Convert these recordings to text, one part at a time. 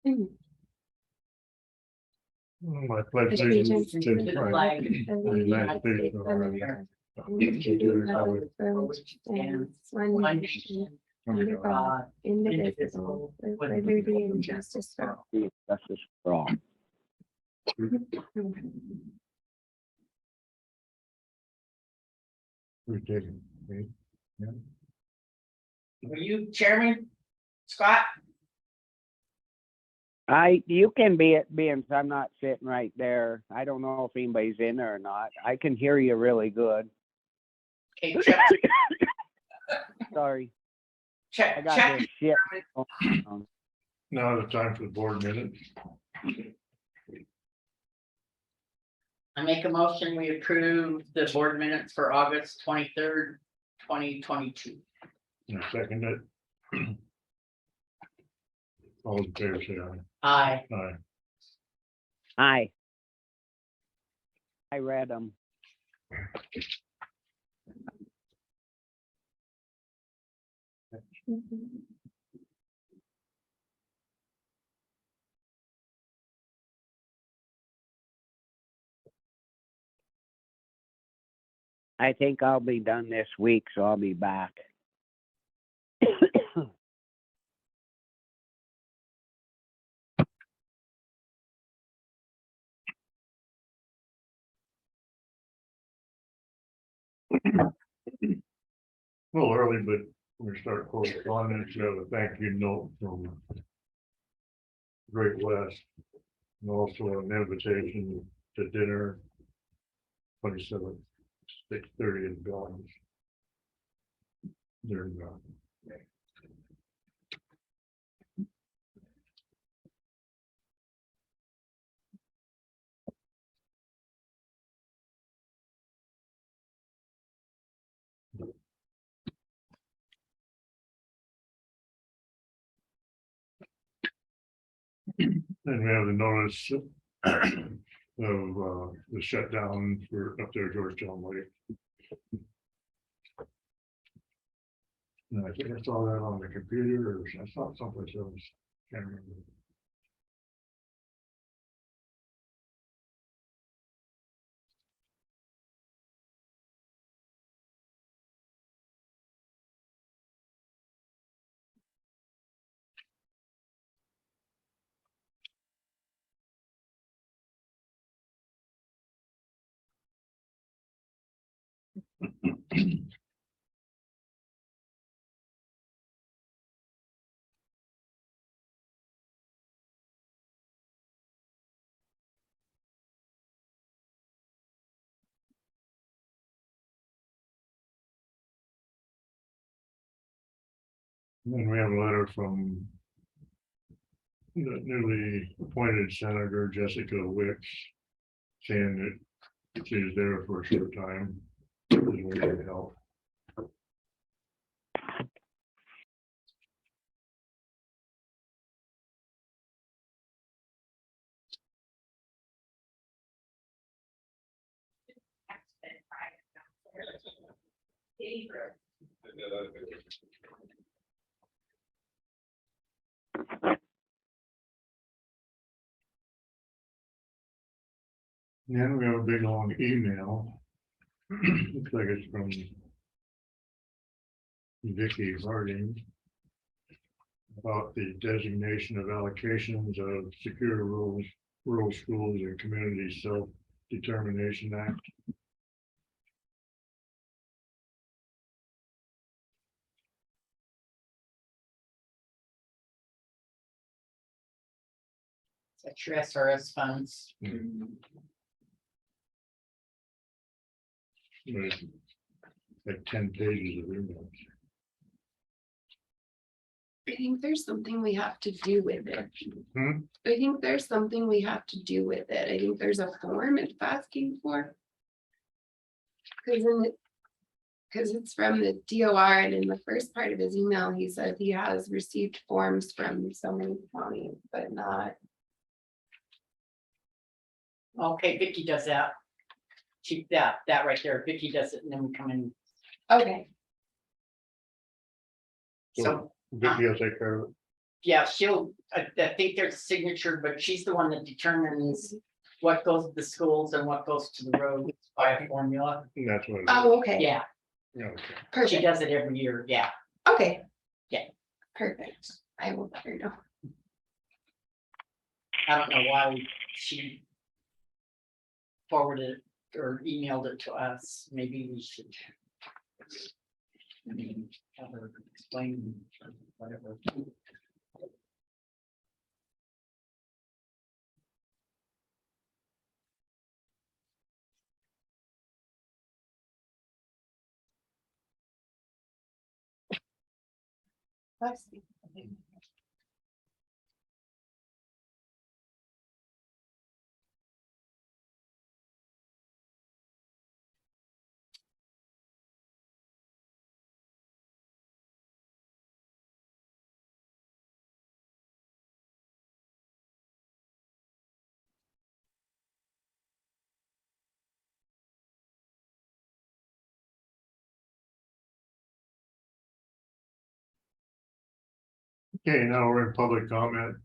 My pledge allegiance to the flag of the United States of America, and to the republic for which it stands one nation, under God, indivisible, with liberty and justice for all. Justice for all. We're taking, okay? Yeah. Are you chairman, Scott? You can be it, being I'm not sitting right there. I don't know if anybody's in there or not. I can hear you really good. Okay, check, Sorry, I check, got check. this shit. going on. Now the time for the board minutes. I make a motion, we approve the board minutes for August 23rd, 2022. And I second it. All in favor, say Aye. aye. Aye. Hi. I read them. I think I'll be done this week, so I'll be back. A little early, but we're start correspondence. We have a thank you note from Great West. And also an invitation to dinner. 27th, 6:30 in Billings. During and we have the notice of the shutdown for up there Georgetown Lake. And I think I saw that on the computer, or I saw someplace else. Can't remember. And then we have a letter from the newly appointed Senator Jessica Wicks, saying that she's there for a short time. Is willing to help. Then we have a big long email. Looks like it's from Vicky Harding about the designation of allocations of secure rural schools and community self-determination act. That's your SRS funds. There's like 10 pages of emails. I think there's something we have to do with it. Hmm? I think there's something we have to do with it. I think there's a form it's asking for. Because it's from the DOR, and in the first part of his email, he said he has received forms from so many counties, but not. Okay, Vicky does that. She, that right there, Vicky does it, and then we come in. Okay, So, Vicky will take care of it. Yeah, I think there's a signature, but she's the one that determines what goes to the schools and what goes to the roads by a formula. And that's what. Oh, okay. Yeah, Okay. she Perfect. does it every year, yeah. Okay. Yeah. Perfect. I will let her know. I don't know why she forwarded it or emailed it to us. Maybe we should. Have her explain whatever. Okay, now we're in public comment.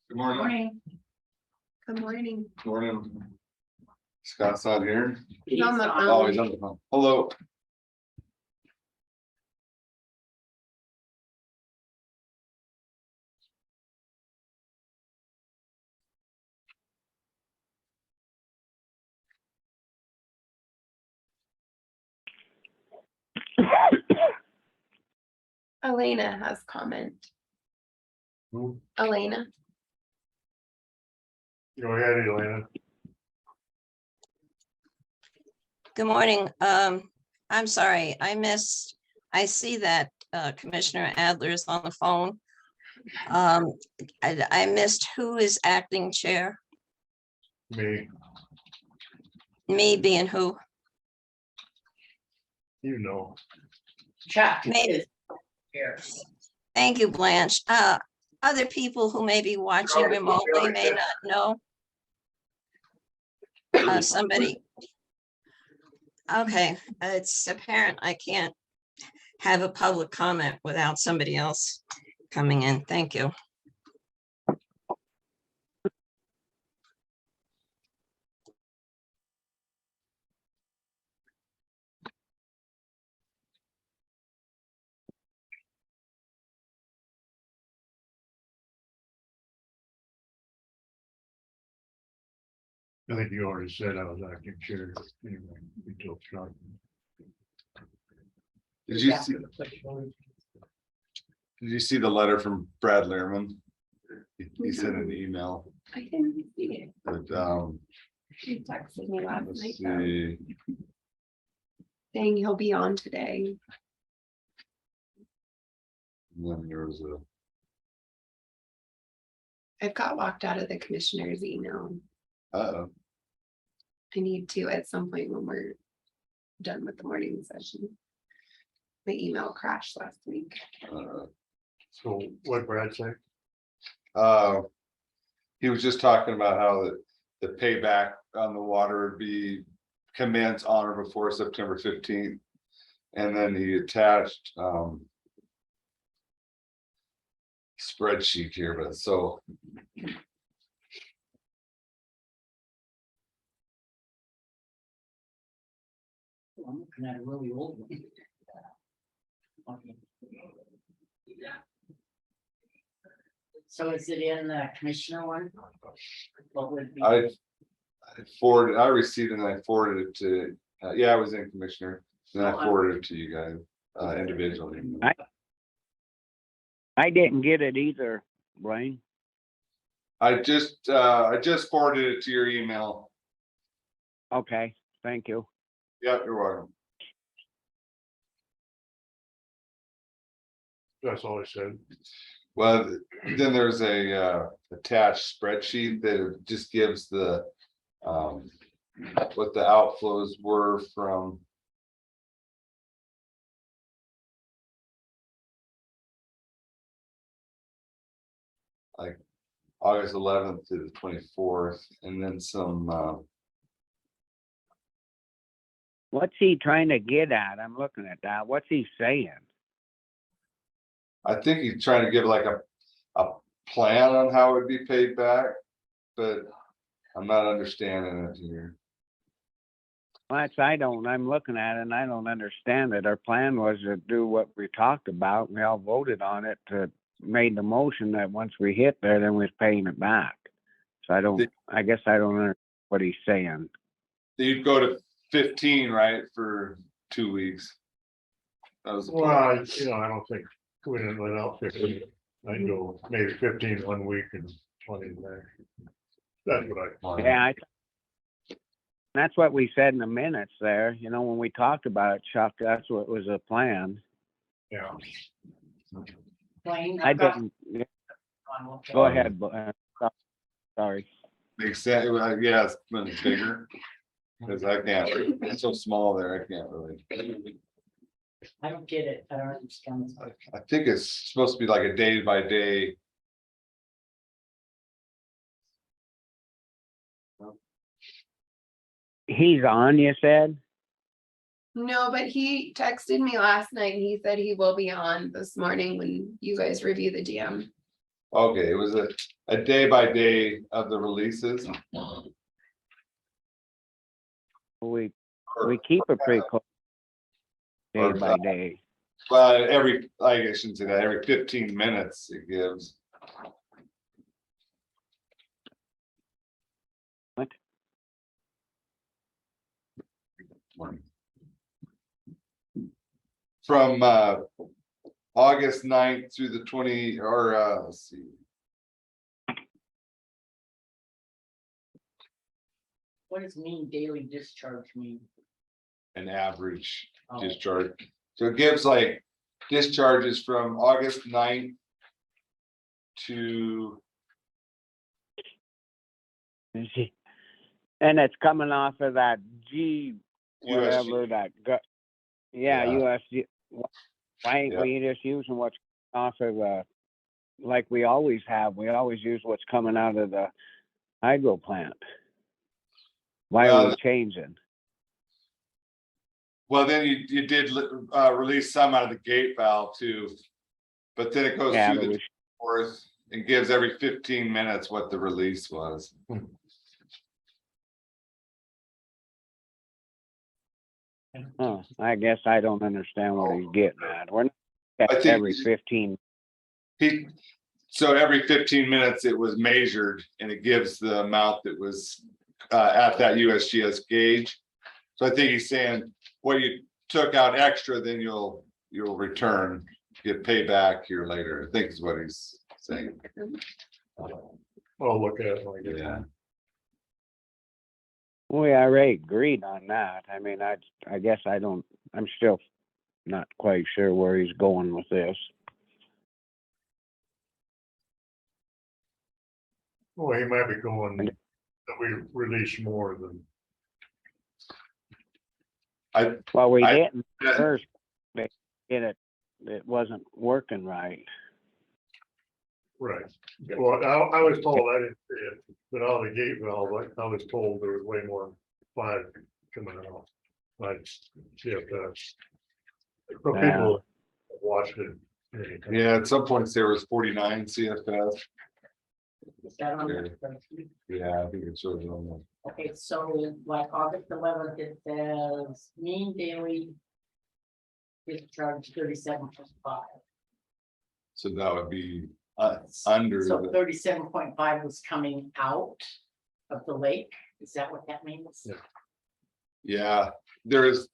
Good morning. Morning. Good morning. Morning. Scott's not here. He's on the phone. Oh, he's on the phone. Hello. Elena has comment. Who? Elena. Go ahead, Elena. Good morning. I'm sorry, I see that Commissioner Adler is on the phone. I missed who is acting chair, Me, me being who? you know. Chuck Maybe. is here. Thank you, Blanche. Other people who may be watching remotely may not know. Somebody. Okay, it's apparent I can't have a public comment without somebody else coming in. Thank you. I think you already said I was acting chair. Anyway, we told Scott. Did you see the letter from Brad Lehrman? He sent an email I didn't see it. that, He texted me last let's night though, see. saying he'll be on today. And then there was a, I've got locked out of the commissioner's email. uh-oh, I need to at some point when we're done with the morning session. My email crashed last week. So what Brad said? he was just talking about how the payback on the water would be commence on or before September 15th. And then he attached, spreadsheet here, but so. I'm looking at a really old one. Okay. So is it in the commissioner one? What would be? I received it and I forwarded it to, yeah, I was in commissioner, and I forwarded it to you guys, individually. I didn't get it either, Blaine. I just forwarded it to your email. Okay, thank you. Yep, you're welcome. That's all I said. Well, then there's a attached spreadsheet that just gives the what the outflows were from August 11th to the 24th, and then some, What's he trying to get at? I'm looking at that. What's he saying? I think he's trying to give like a plan on how it would be paid back, but I'm not understanding it here. Well, I'm looking at it and I don't understand it. Our plan was to do what we talked about. We all voted on it made the motion that once we hit there, then we're paying it back. So I guess I don't understand what he's saying. You'd go to 15, right, for 2 weeks. That was the plan. Well, I don't think we didn't let out 15. I can go maybe 15 one week and 20 the next. That's what I. Yeah, that's what we said in the minutes there. When we talked about it, Chuck, that's what was the plan. Yeah. Blaine, I I've got didn't, one, okay. go ahead, sorry. Makes sense. Yeah, it's been bigger. Cause I can't, it's so small there, I can't really. I don't get it. I don't understand. I think it's supposed to be like a day by day. He's on, you said? No, but he texted me last night and he said he will be on this morning when you guys review the DM. Okay, it was a day by day of the releases. We keep it pretty close. Day by day. Well, I shouldn't say that, every 15 minutes it gives. What? From August 9th through the 20, or let's see. What does mean daily discharge mean? An average Oh. discharge. So it gives like discharges from August 9th to, And it's coming off of that G, USG. whatever that gut. Yeah, Yeah. USG. Why ain't Yeah. we just using what's off of like we always have? We always use what's coming out of the hydro plant. Why are we changing? well, then you did release some out of the gate valve too. But then it goes Yeah, through but the we, fourth and gives every 15 minutes what the release was. I guess I don't understand what he's getting at. We're not I think every 15. So every 15 minutes it was measured and it gives the amount that was at that USGS gauge. So I think he's saying what you took out extra, then you'll return, get payback here later, I think is what he's saying. I'll look at it when I get Yeah. home. We already agreed on that. I mean, I guess I'm still not quite sure where he's going with this. Well, he might be going, that we release more than, Well, we I- didn't first, it wasn't working right. right. Well, I was told, I didn't see it, but out of the gate valve, I was told there was way more flag coming out. Like, see if that's. For Yeah. people that watched it. Yeah, at some points there was 49 CFS. Is that on the? Yeah, I think it's really on there. Okay, so like August 11th, it says mean daily discharge 37.5. So that would be under So the, 37.5 was coming out of the lake. Is that what that means? Yeah. yeah, there is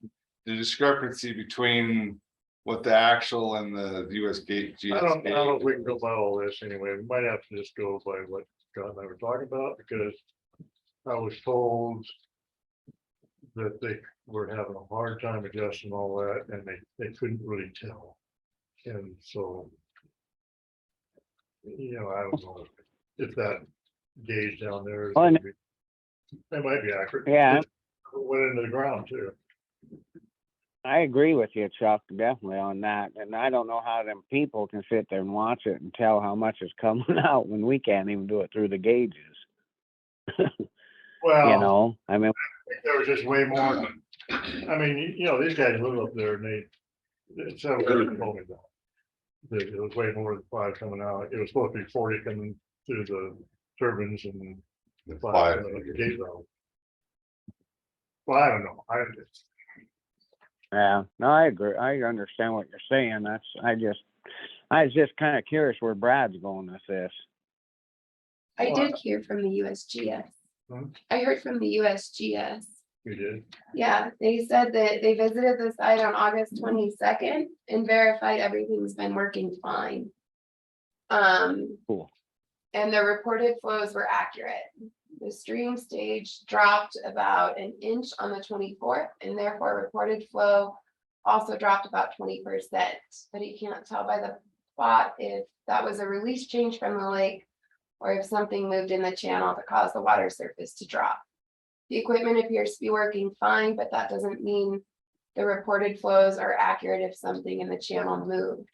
the discrepancy between what the actual and the US gate. I don't know if we can go by all this anyway. We might have to just go by what Scott and I were talking about, because I was told that they were having a hard time adjusting all that, and they couldn't really tell. And so, I don't know if that gauge down there is. Well, and- That might be accurate. Yeah. It went into the ground too. I agree with you, Chuck, definitely on that. And I don't know how them people can sit there and watch it and tell how much is coming out when we can't even do it through the gauges. Well, You know, I mean, there was just way more. I mean, you know, these guys live up there and several people told me that it was way more than 5 coming out. It was supposed to be 40 coming through the turbines and The 5 five. coming up the gate valve. Well, I don't know. yeah, no, I agree. I understand what you're saying. I was just kind of curious where Brad's going with this. I Well, did hear from the USGS. Hmm? I heard from the USGS. You did. Yeah, they said that they visited the site on August 22nd and verified everything's been working fine. Cool. And the reported flows were accurate. The stream stage dropped about an inch on the 24th, and therefore reported flow also dropped about 20%. But he can't tell by the plot if that was a release change from the lake or if something moved in the channel to cause the water surface to drop. The equipment appears to be working fine, but that doesn't mean the reported flows are accurate if something in the channel moved.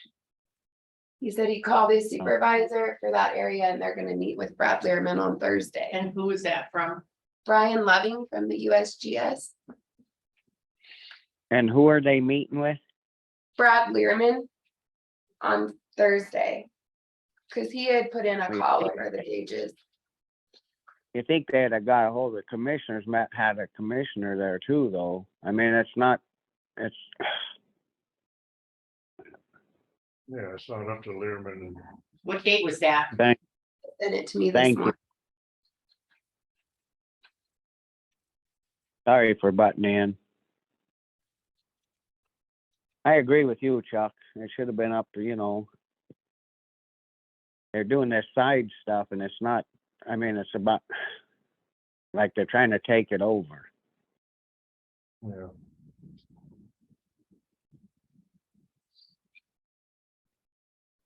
He said he called his supervisor for that area and they're gonna meet with Brad Learman on Thursday. And who is that from? Brian Loving from the USGS, And who are they meeting with? Brad Learman on Thursday. Cause he had put in a call over the gauges. You think they'd have got a hold of the commissioners, had a commissioner there too, though. I mean, it's, Yeah, it's not up to Learman and What date was that? Sent it to me this Thank you. morning. sorry for butting in. I agree with you, Chuck. It should have been up to, you know, they're doing this side stuff and it's not, I mean, it's about, like they're trying to take it over. yeah.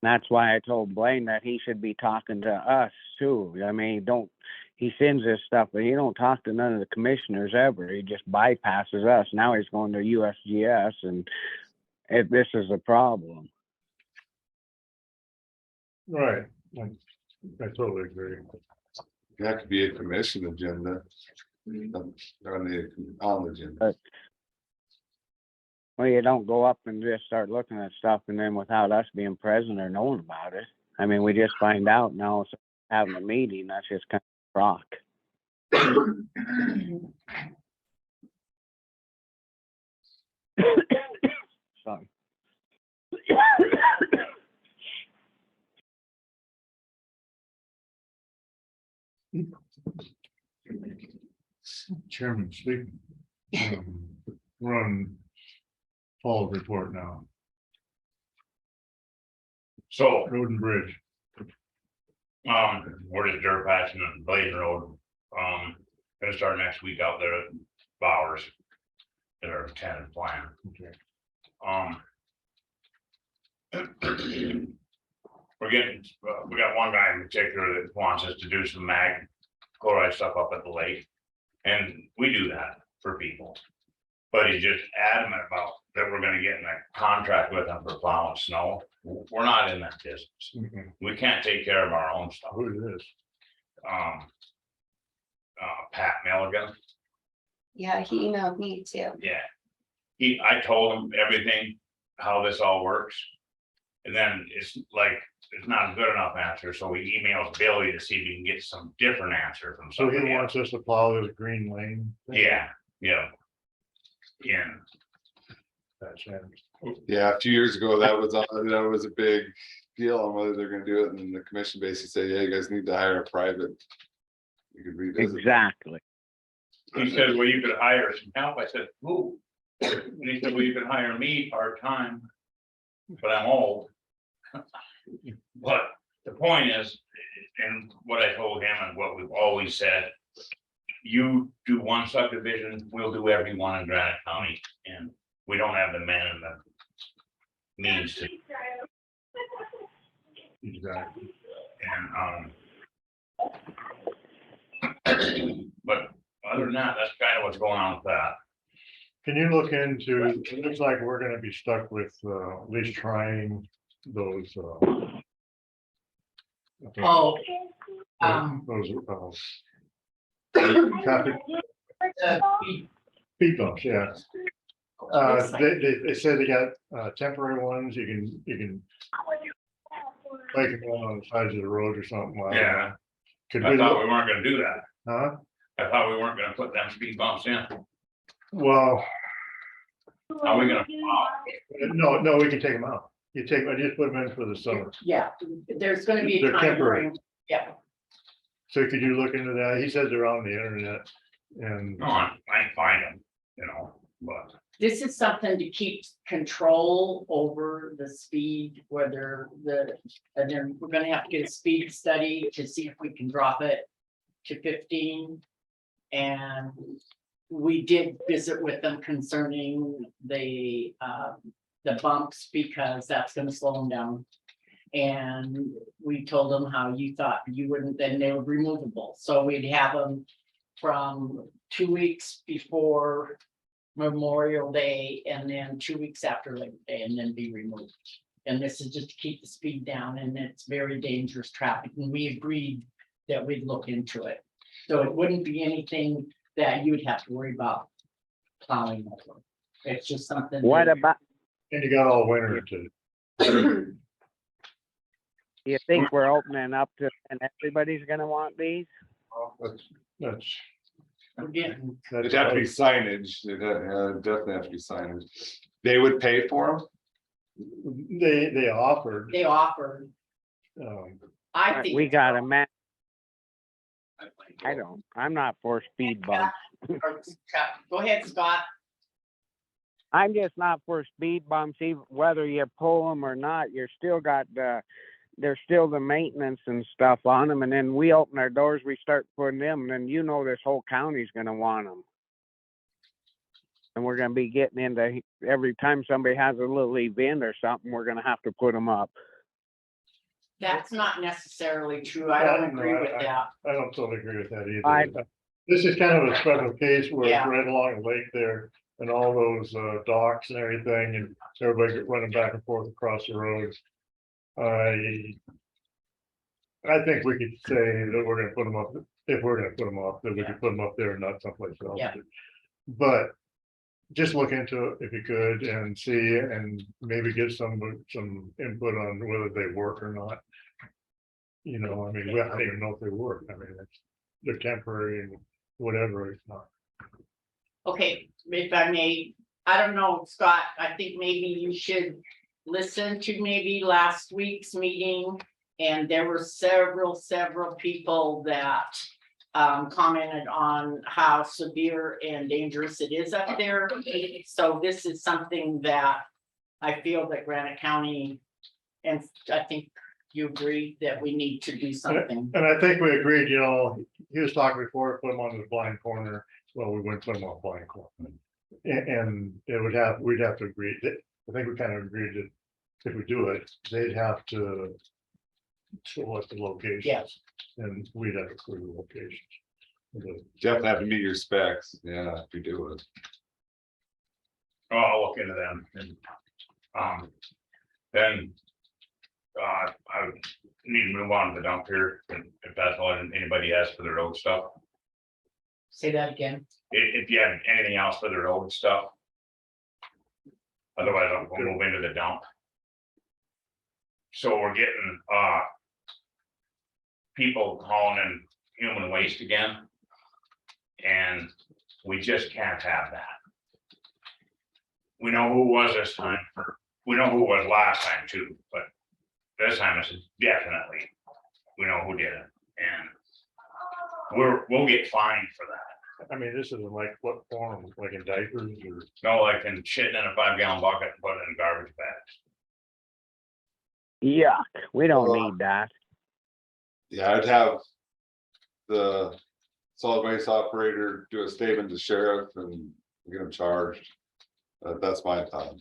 That's why I told Blaine that he should be talking to us too. I mean, he sends this stuff, but he don't talk to none of the commissioners ever. He just bypasses us. Now he's going to USGS and this is a problem. Right. I totally agree. That could be a commission agenda. On the agenda. Well, you don't go up and just start looking at stuff and then without us being present or knowing about it. I mean, we just find out now, so having a meeting, that's just kind of rock. Sorry. Chairman speaking. We're on Paul's report now. So, Road and bridge. we're just dirt patching on Bladen Road. Gonna start next week out there at Bowers. Their tenant plan. Okay. We're getting, we got one guy in particular that wants us to do some mag chloride stuff up at the lake. And we do that for people. But he's just adamant about that we're gonna get in a contract with him for plowing snow. We're not in that business. Mhm. We can't take care of our own stuff. Who is this? Pat Milligan, Yeah, he emailed me too. yeah. I told him everything, how this all works. And then it's like, it's not a good enough answer, so he emails Billy to see if he can get some different answer from So he somebody wants else. us to plow this green lane? thing? Yeah, yeah. Yeah, That's him. Yeah, a few years ago, that was a big deal on whether they're gonna do it, and then the commission basically said, yeah, you guys need to hire a private. You could revisit. Exactly. he said, well, you could hire some help. I said, who? And he said, well, you can hire me part-time, but I'm old. But the point is, and what I told him and what we've always said, you do one subdivision, we'll do every one in Granite County, and we don't have the men and the means to. Exactly. And but other than that, that's kind of what's going on with that. Can you look into, it looks like we're gonna be stuck with, at least trying those, I think Oh. those, traffic speed bumps, yeah. They said they got, temporary ones, you can make them on the sides of the road or something like that. Yeah. Could I we thought look, we weren't gonna do that. huh? I thought we weren't gonna put them speed bumps in. Well, Are we gonna? no, we can take them out. I just put them in for the summer. Yeah, there's gonna be a They're time temporary. frame. Yeah, So could you look into that? He says they're on the internet and. No, I can find them, but. this is something to keep control over the speed, whether and then we're gonna have to get a speed study to see if we can drop it to 15. And we did visit with them concerning the bumps, because that's gonna slow them down. And we told them how you thought you wouldn't, then they were removable, so we'd have them from 2 weeks before Memorial Day, and then 2 weeks after Labor Day, and then be removed. And this is just to keep the speed down, and it's very dangerous traffic, and we agreed that we'd look into it. So it wouldn't be anything that you would have to worry about plowing over. It's just something. What that- about, And you got all winter to. you think we're opening up to, and everybody's gonna want these? That's. We're getting, It'd have to be signage, definitely have to be signage. They would pay for They offered, they offered, I think. We got a man, I'm not for speed bumps. Go ahead, Scott. I'm just not for speed bumps, even whether you pull them or not, you're still got there's still the maintenance and stuff on them, and then we open our doors, we start putting them, and then this whole county's gonna want them. And we're gonna be getting into, every time somebody has a little event or something, we're gonna have to put them up. That's not necessarily true. I don't agree with that. I don't totally agree with that I- either. This is kind of a special case where it's Yeah. right along the lake there and all those docks and everything, and everybody running back and forth across the road. I think we could say that we're gonna put them up, if we're gonna put them up, that we could put them up there and not someplace else. Yeah. But just look into it if you could and see, and maybe get some input on whether they work or not. I mean, I don't even know if they work. I mean, they're temporary and whatever, it's not. Okay, if I may, I don't know, Scott, I think maybe you should listen to maybe last week's meeting. And there were several people that commented on how severe and dangerous it is up there. So this is something that I feel that Granite County, and I think you agree that we need to do something. And I think we agreed, he was talking before, put them on the blind corner. Well, we wouldn't put them on blind corner. And we'd have to agree that, I think we kind of agreed that if we do it, they'd have to select the locations. Yes. And we'd have to clear the locations. definitely have to meet your specs, yeah, if you do it. Oh, I'll look into them and, then. I would need to move on to the dump here, and if that's all anybody has for their old stuff. Say that again. If you have anything else for their old stuff. Otherwise, I'll move into the dump. So we're getting, people hauling in human waste again. And we just can't have that. We know who was this time, we know who was last time too, but this time it's definitely, we know who did it, and we'll get fined for that. I mean, this isn't like what form, like in diapers or. No, like in shitting in a 5-gallon bucket and put it in garbage bags. Yuck, we don't need that. Yeah, I'd have the solid waste operator do a statement to sheriff and get them charged. That's my thought.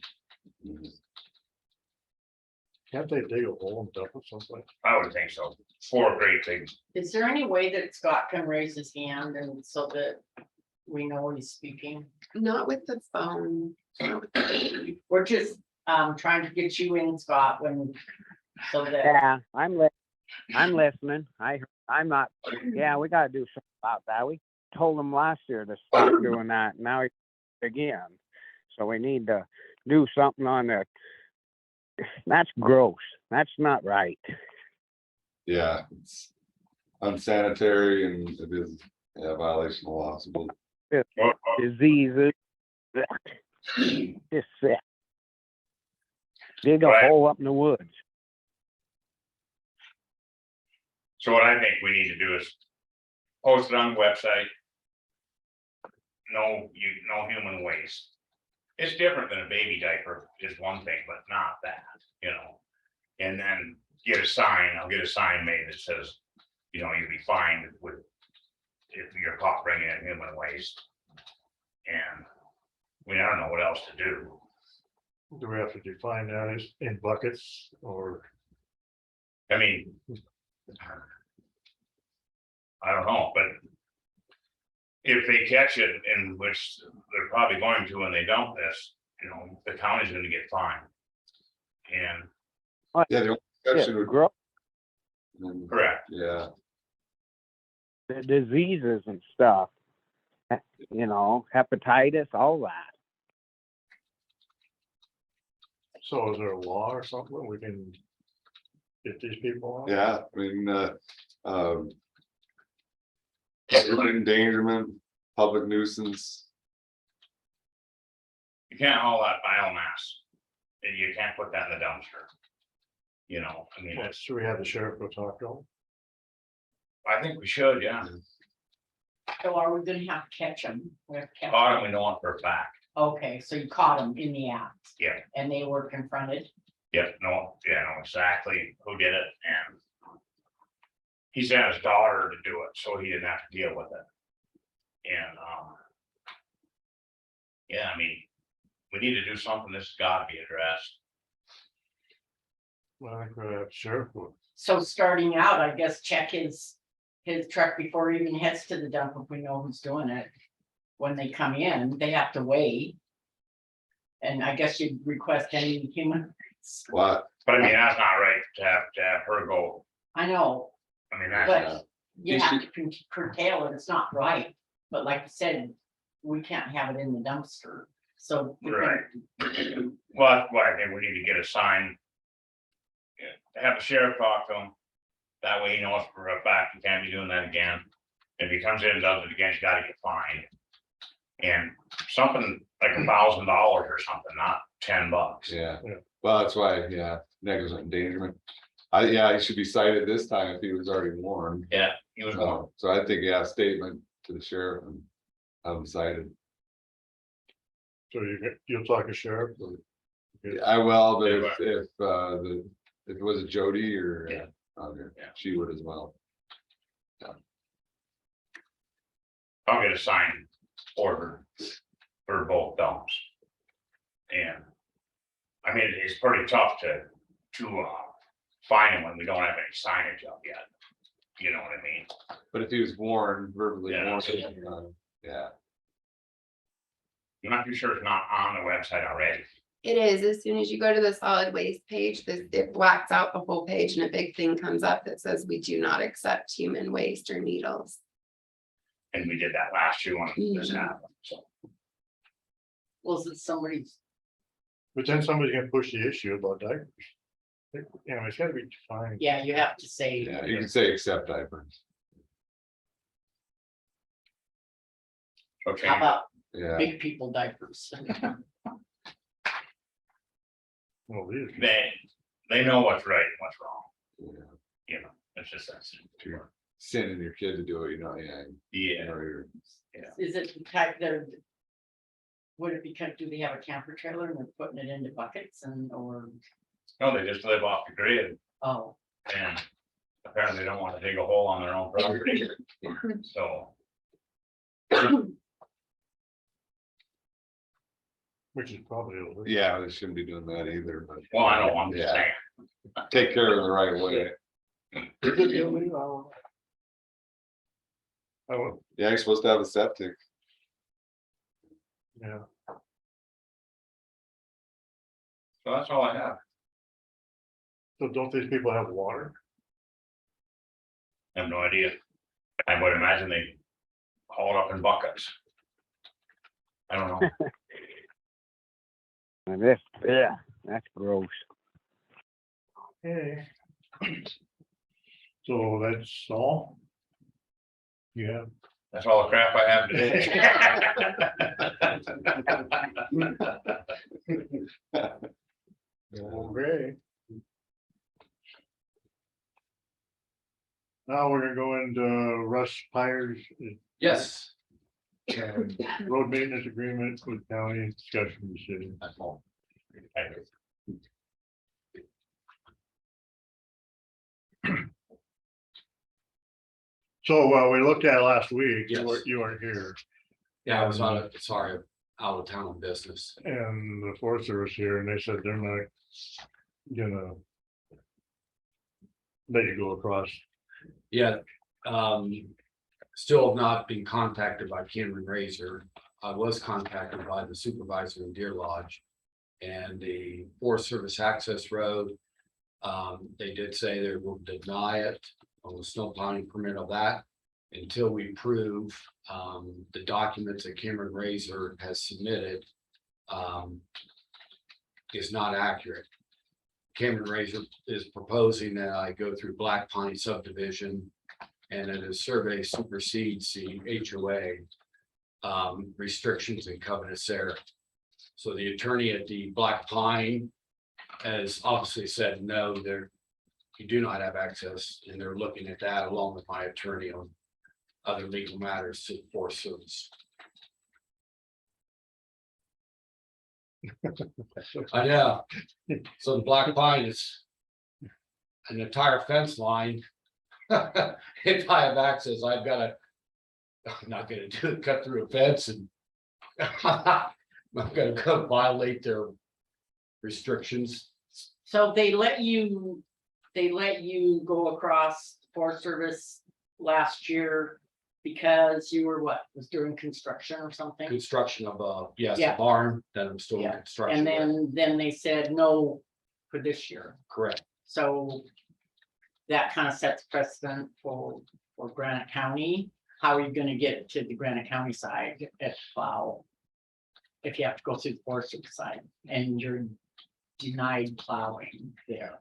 Can't they dig a hole and dump it someplace? I would think so. 4 great big, Is there any way that Scott can raise his hand and so that we know what he's speaking? Not with the phone. Not with the phone. We're just, trying to get you in, Scott, when, so that, Yeah, I'm listening. I'm not, yeah, we gotta do something about that. We told them last year to stop doing that. Now again. So we need to do something on the, that's gross. That's not right. Yeah, it's unsanitary and it is, yeah, violation of law. So Well, Diseases. Just sick. Dig a Right. hole up in the woods. So what I think we need to do is post it on the website. No human waste. It's different than a baby diaper is one thing, but not that, you know. And then get a sign, I'll get a sign made that says, you know, you'll be fined with, if you're caught bringing in human waste. And we don't know what else to do. Do we have to define that as in buckets or? I mean. I don't know, but. If they catch it, in which they're probably going to when they dump this, you know, the county's gonna get fined. And, yeah, the only Yeah, exception would, gross. correct, yeah, The diseases and stuff. You know, hepatitis, all that. So is there a law or something we can get these people on? yeah, I mean, endangerment, public nuisance. you can't haul that biomass. And you can't put that in the dumpster. You know, I mean, Well, should we have the sheriff go talk to them? I think we should, yeah. so are we gonna have to catch them? We have to catch Caught 'em, them. we know it for a fact. Okay, so you caught them in the act? Yeah. And they were confronted? Yeah, no, yeah, know exactly who did it and. He sent his daughter to do it, so he didn't have to deal with it. And, yeah, I mean, we need to do something. This has got to be addressed. Well, I think we have sheriff. So starting out, I guess check his truck before he even heads to the dump if we know who's doing it. When they come in, they have to weigh. And I guess you'd request any human. What? But I mean, that's not right to have her go. I know, I mean, that's, but you You have to curtail it, it's not right, but like you said, we can't have it in the dumpster, so. we can- Right. well, I think we need to get a sign. Yeah, have the sheriff talk to him. That way he knows for a fact he can't be doing that again. If he comes in and does it again, he's gotta get fined. And something like $1,000 or something, not $10. Yeah, Yeah. well, that's why, yeah, negligent endangerment. Yeah, he should be cited this time if he was already warned. Yeah, he was one. So I think, yeah, statement to the sheriff and have him cited. So you'll talk to sheriff? or- I will, but Yeah, if it was a Jody or, Yeah. okay, Yeah. she would as well. I'll get a sign order for both dumps. And. I mean, it's pretty tough to find them when we don't have any signage up yet. You know what I mean? But if he was warned, verbally Yeah. warned, yeah, I'm not too sure it's not on the website already. It is, as soon as you go to the solid waste page, it blacks out the whole page and a big thing comes up that says we do not accept human waste or needles. And we did that last year when this happened, so. Was it somebody's, But then somebody can push the issue about diapers. You know, it's gotta be defined. yeah, you have to say. yeah, you can say accept diapers, Okay, How about yeah. big people diapers? Well, these- they know what's right and what's wrong, Yeah. you know, it's just that. simple. If you're sending your kid to do it, yeah. You Yeah, know, you're- Is it the type that? Would it be, do they have a camper trailer and they're putting it into buckets or, no, they just live off the grid oh, and apparently they don't want to dig a hole on their own property, so. which is probably. illegal. Yeah, they shouldn't be doing that either, but. Well, I know, I'm just Yeah. saying, Take care of it the right way. Is it illegal? I don't- Yeah, you're supposed to have a septic. Yeah, So that's all I have. so don't these people have water? I have no idea. I would imagine they haul it up in buckets. I don't know. And this, yeah, that's gross. Okay. So that's all? Yeah. That's all the crap I have today. Okay. Now we're gonna go into Russ Pires. Yes. Road maintenance agreement with county discussion decision. That's all. So, we looked at it last week, Yes. you weren't here, Yeah, I was on a, sorry, out of town business. and the Forest Service here, and they said they're not gonna let you go across. Yeah, still have not been contacted by Cameron Razor. I was contacted by the supervisor in Deer Lodge. And the Forest Service access road. They did say they will deny it on the snow plowing permit of that. Until we prove, the documents that Cameron Razor has submitted. Is not accurate. Cameron Razor is proposing that I go through Black Pine subdivision. And that a survey supersedes the HOA. Restrictions and covenants there. So the attorney at the Black Pine. Has obviously said, no, you do not have access, and they're looking at that along with my attorney on. Other legal matters to the Forest Service. I know. So the Black Pine is. An entire fence line. If I have access, I've gotta. I'm not gonna cut through a fence and. I'm gonna go violate their. Restrictions. So they let you go across Forest Service last year because you were what, was during construction or something? Construction of yes, Yeah. a barn that I'm still in Yeah, construction. And with. then they said no for this year. Correct. So that kind of sets precedent for Granite County. How are you gonna get to the Granite County side at plow? If you have to go through the Forest Service side and you're denied plowing there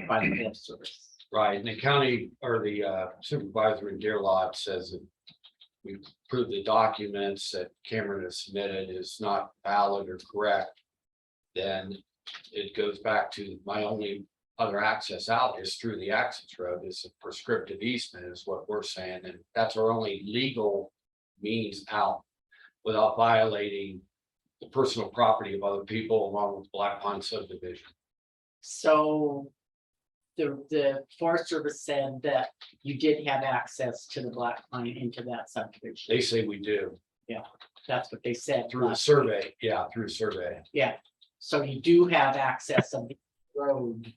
by the Forest Service. Right, and the county or the supervisor in Deer Lodge says that. We proved the documents that Cameron has submitted is not valid or correct. Then it goes back to my only other access out is through the access road is a prescriptive easement is what we're saying, and that's our only legal means out. Without violating the personal property of other people along with Black Pine subdivision. So the Forest Service said that you did have access to the Black Pine into that subdivision. They say we do That's what they said. through the last- survey, yeah, through survey. Yeah, so you do have access of the road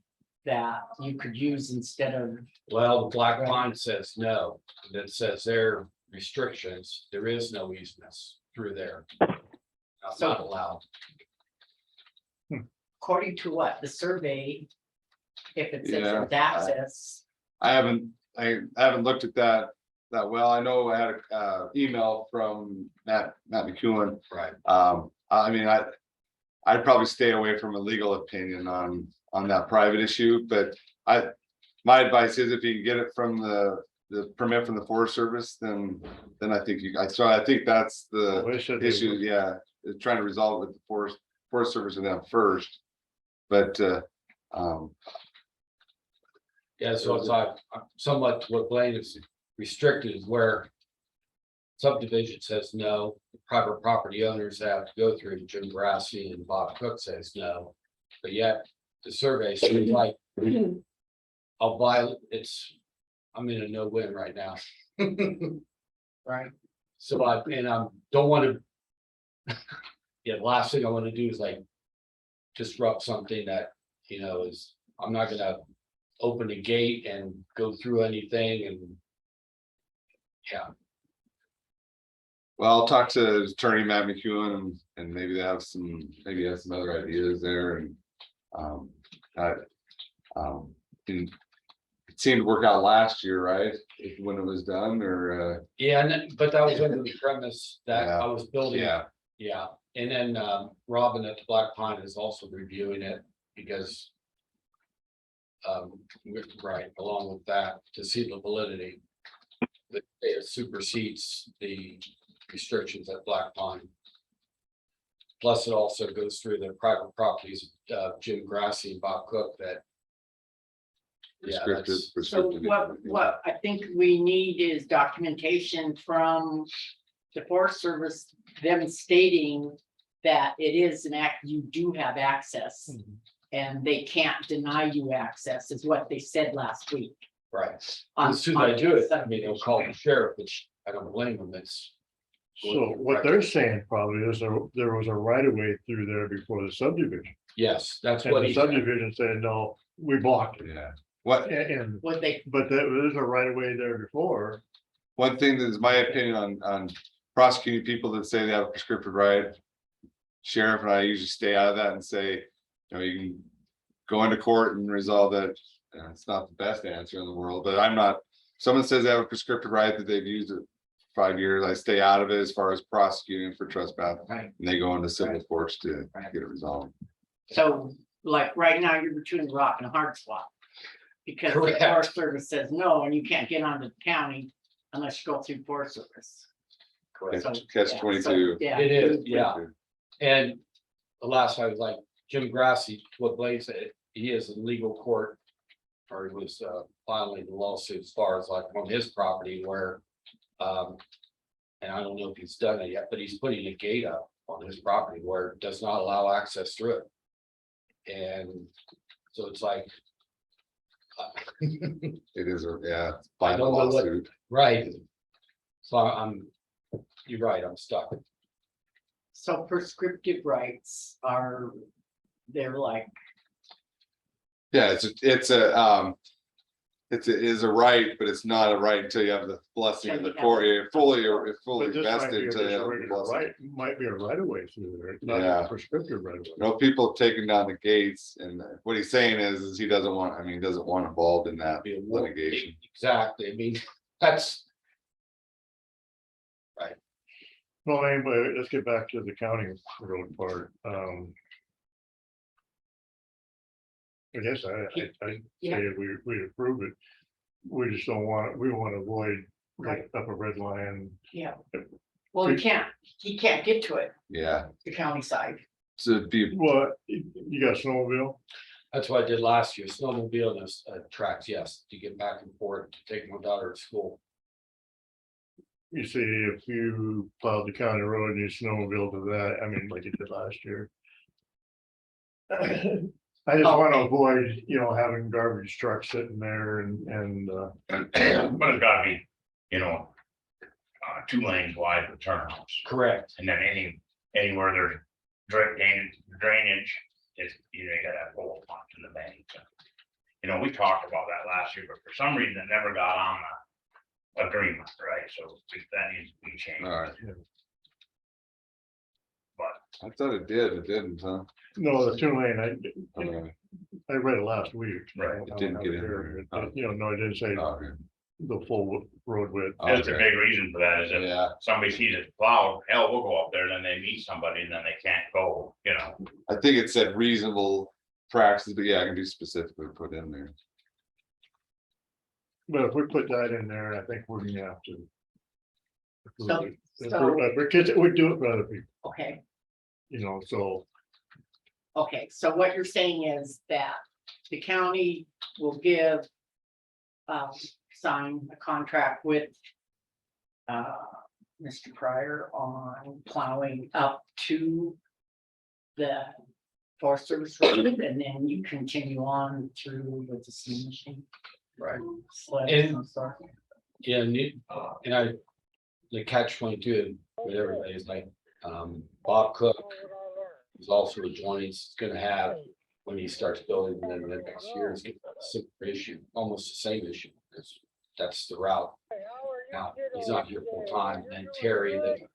that you could use instead of, Well, the Black Pine says no, that says their restrictions, there is no easements through there. That's So- not allowed. according to what, the survey. If it says Yeah. it's access, I haven't looked at that well. I know I had a email from Matt McEwen. Right. I mean, I'd probably stay away from a legal opinion on that private issue, but my advice is if you can get it from the permit from the Forest Service, then I think so I think that's the They said they issue, would. yeah, is trying to resolve it with the Forest Service and them first. But, Yeah, so it's like somewhat what Blaine is restricted is where. Subdivision says no, private property owners have to go through, Jim Grassi and Bob Cook says no. But yet, the survey seems like. I'll violate, I'm in a no-win right now. right? So don't want to. Yeah, the last thing I want to do is like. Disrupt something that, I'm not gonna open the gate and go through anything and. Yeah. Well, I'll talk to Attorney Matt McEwen and maybe they have some, maybe he has some other ideas there and. I, and it seemed to work out last year, right? When it was done or, Yeah, and then, but that was under the premise that Yeah. I was building. yeah, Yeah, and then Robin at the Black Pine is also reviewing it because. Right, along with that, to see the validity. That it supersedes the restrictions at Black Pine. Plus, it also goes through the private properties, Jim Grassi and Bob Cook that. Yeah, prescriptive, that's, So prescriptive. what I think we need is documentation from the Forest Service, them stating that it is an act, you do have access. And they can't deny you access, is what they said last week. right. on- As soon as I on do it, I subdivision. mean, they'll call the sheriff, which I don't blame them, it's. So what they're saying probably is there was a right of way through there before the subdivision. Yes, that's And what the he said. subdivision said, no, we blocked it. Yeah, what, And, What they, but there's a right of way there before. one thing that is my opinion on prosecuting people that say they have a prescriptive right. Sheriff and I usually stay out of that and say, you know, you can go into court and resolve that. It's not the best answer in the world, but I'm not, someone says they have a prescriptive right that they've used it 5 years, I stay out of it as far as prosecuting for trespass. Right. And they go into civil Right. courts to Right. get it resolved. so like right now, you're between a rock and a hard spot. Because the Correct. Forest Service says no, and you can't get onto the county unless you go through Forest Service. Correct. So, Catch yeah, 22. so, yeah. It is, yeah. And the last I was like, Jim Grassi, what Blaine said, he is in legal court. Or he was filing the lawsuit as far as like on his property where. And I don't know if he's done it yet, but he's putting a gate up on his property where it does not allow access through it. And so it's like. It is, yeah, I by the don't know what- lawsuit. Right. So I'm, you're right, I'm stuck. So prescriptive rights are, they're like, Yeah, it is a right, but it's not a right until you have the blessing of the court. You're fully But this might vested be until you just a have the regular blessing. right, might be a right of way through there, it's not Yeah. a prescriptive right of way. No, people have taken down the gates and what he's saying is he doesn't want, I mean, he doesn't want involved in that Be a war- litigation. Exactly, I mean, that's. Well, anyway, let's get back to the county road part, I guess I Yeah. say we approve it. We just don't want, we want to avoid Right. like up a red line. yeah. Well, he can't get to it, Yeah, the county side. so it'd be, What, you got snowmobile? That's what I did last year, snowmobile and tracks, yes, to get back and forth, to take my daughter to school. You see, if you plowed the county road and you snowmobile to that, I mean, like you did last year. I just want to avoid, having garbage trucks sitting there and. But it's gotta be, 2 lanes wide for turnouts, Correct. and then anywhere there's drainage, is, you gotta have full pump in the bank. We talked about that last year, but for some reason it never got on the agreement, right? So that needs to be changed. all right. But I thought it did, it didn't, huh? No, the 2-lane, Okay. I read it last week. Right, it didn't get in there. No, I didn't say Okay. the full road width. that's a Okay. big reason for that, is if Yeah, somebody sees it plowed, hell, we'll go up there, then they meet somebody and then they can't go, I think it said reasonable practices, but yeah, I can do specifically put in there. But if we put that in there, I think we're gonna have to. So- Because it would do it for other people, Okay, so. okay, so what you're saying is that the county will give. Sign a contract with. Mr. Pryor on plowing up to. The Forest Service road, and then you continue on through with the steam machine. Right. Sled, And- I'm sorry. Yeah, and I, the catch 22 with everybody is like, Bob Cook. Is also adjoining, he's gonna have, when he starts building, then the next year is a similar issue, almost the same issue, because that's the route. Now, he's not here full time, and Terry, the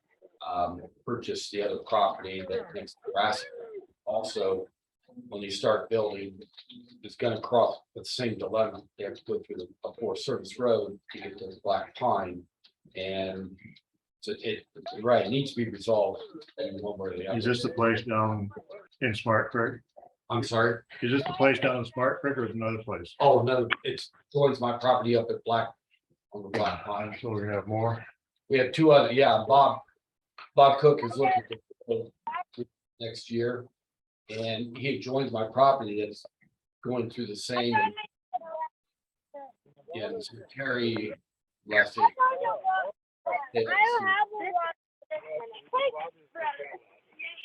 purchased the other property that next to grass. Also, when you start building, it's gonna cross the same dilemma. They have to go through a Forest Service road to get to the Black Pine. And so right, it needs to be resolved in one way or the Is other. this the place down in Smart Creek? I'm sorry. Is this the place down in Smart Creek or is it another place? Oh, no, it's towards my property up at on the Black Pine. So we're gonna have more. We have two other, yeah, Bob Cook is looking for next year. And he joins my property that's going through the same. Yeah, it's Terry Lessig.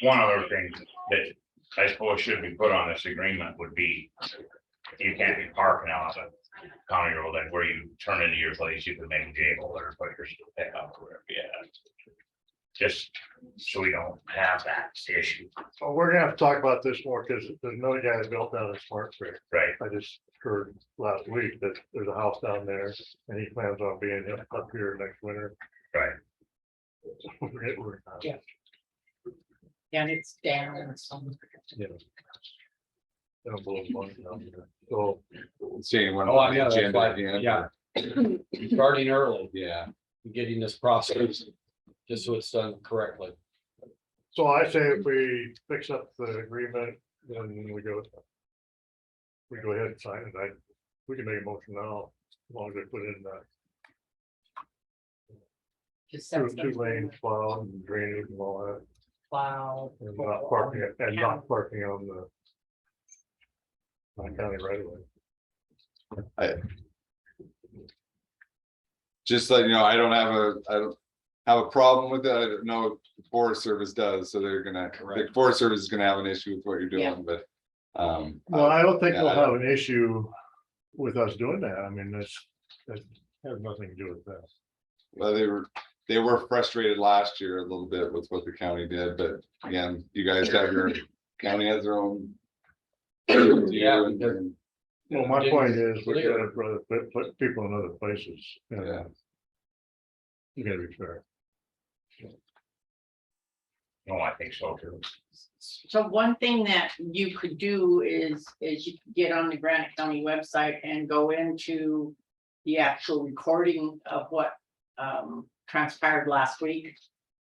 One other thing that I suppose should be put on this agreement would be, you can't be parking out on the county road, like where you turn into your place, you can make a jail or put your pick up or wherever, yeah. Just so we don't have that issue, Well, we're gonna have to talk about this more because there's another guy that built down in Smart Creek. right? I just heard last week that there's a house down there and he plans on being up here next winter. Right. Yeah. And it's down and some. Yeah. They'll blow money down there. So, See anyone Oh, on the yeah, that's agenda why, at the end, yeah. or- Starting early, Yeah, getting this process, just so it's done correctly. so I say if we fix up the agreement, then we go. We go ahead and sign it. We can make a motion now, as long as they put in that Just two lane plow and drainage and all that. plow. And not parking, and not parking on the. On county right away. just let you know, I don't have a problem with it. I don't know if the Forest Service does, so they're gonna, the Correct. Forest Service is gonna have an issue with what you're Yeah. doing, but. Well, I don't think yeah, we'll I have an issue with us doing that. I mean, that has nothing to do with that. Well, they were frustrated last year a little bit with what the county did, but again, you guys have your, county has their own. Yeah, and- Well, my point is, we're Clear. gonna rather put people in other places. Yeah. You gotta be fair. No, I think so too. So one thing that you could do is you could get on the Granite County website and go into the actual recording of what transpired last week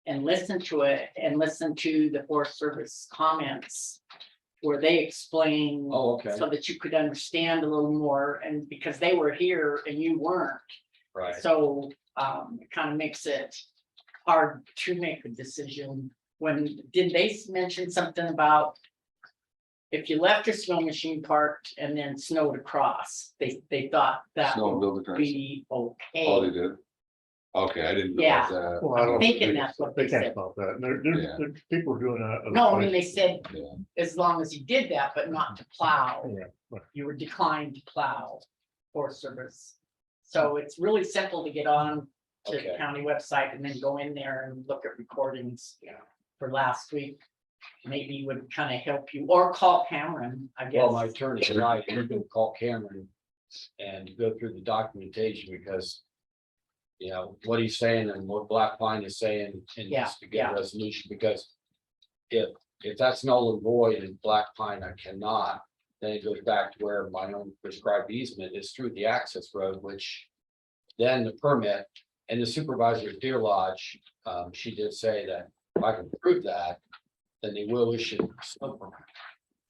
and listen to it and listen to the Forest Service comments where they explain Oh, okay, so that you could understand a little more, and because they were here and you weren't. right. So it kind of makes it hard to make a decision. When, did they mention something about if you left your snow machine parked and then snowed across, they thought that Snow and would build the dress. be Oh, they okay. did? Okay, I didn't Yeah. realize that. Well, I don't thinking think that's what they they can't said. stop that. Yeah. There's people doing that. other No, I mean, they places. said Yeah. as long as you did that, but not to plow, Yeah, right. you were declined to plow Forest Service. So it's really simple to get on to the Okay. county website and then go in there and look at recordings for last week. Maybe would kind of help you, or call Cameron, I Well, my guess. attorney tonight, we're gonna call Cameron and go through the documentation because. You know, what he's saying and what Black Pine is saying, and Yeah, just to get yeah. a resolution, because. If that's null and void in Black Pine, I cannot, then it goes back to where my own prescribed easement is through the access road, which. Then the permit and the supervisor at Deer Lodge, she did say that if I can prove that, then they will issue a snow permit.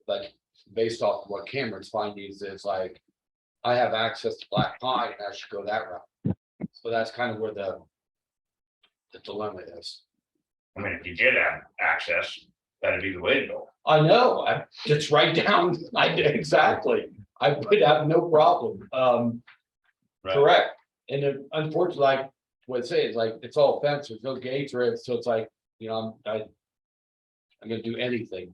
But based off of what Cameron's findings is like, I have access to Black Pine, and I should go that route. So that's kind of where the dilemma is. I mean, if you did have access, that'd be the way to go. I know, it's right down, exactly, I would have no problem, Right. correct. And then unfortunately, like, what I say is like, it's all fence, there's no gates or it, so it's like, you know, I'm gonna do anything,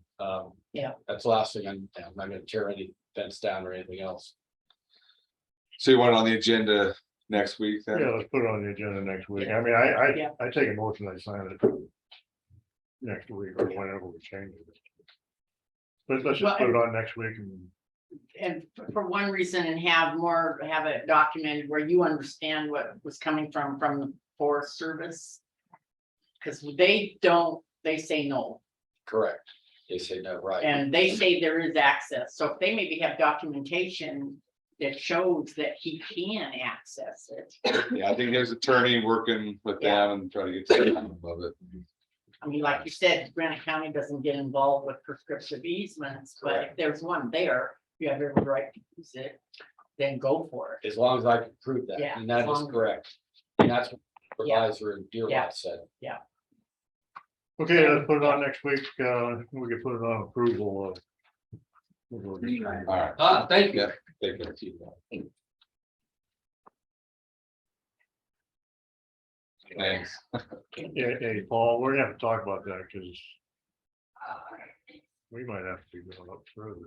Yeah. That's the last thing, I'm not gonna tear any fence down or anything else. So you want it on the agenda next week then? Yeah, let's put it on the agenda next week. I mean, Yeah. I take a motion, I sign it. Next week or whenever we change it. But let's just put it on next week and For one reason, and have it documented where you understand what was coming from the Forest Service. Cause they say no, Correct. They say no, right. and they say there is access, so if they maybe have documentation that shows that he can access it. Yeah, I think his attorney working with them and trying to get to the bottom of it. I mean, like you said, Granite County doesn't get involved with prescriptive easements, but if Correct. there's one there, you have every right to use it, then go for it. As long as I can prove that, Yeah, and that as is long- correct. And that's what Yeah. supervisor and deer Yeah. lot said. Okay, let's put it on next week. We can put it on approval of. All right. Thank you. Yeah, thank you. Thanks. Hey, Paul, we're gonna have to talk about that because we might have to go up further.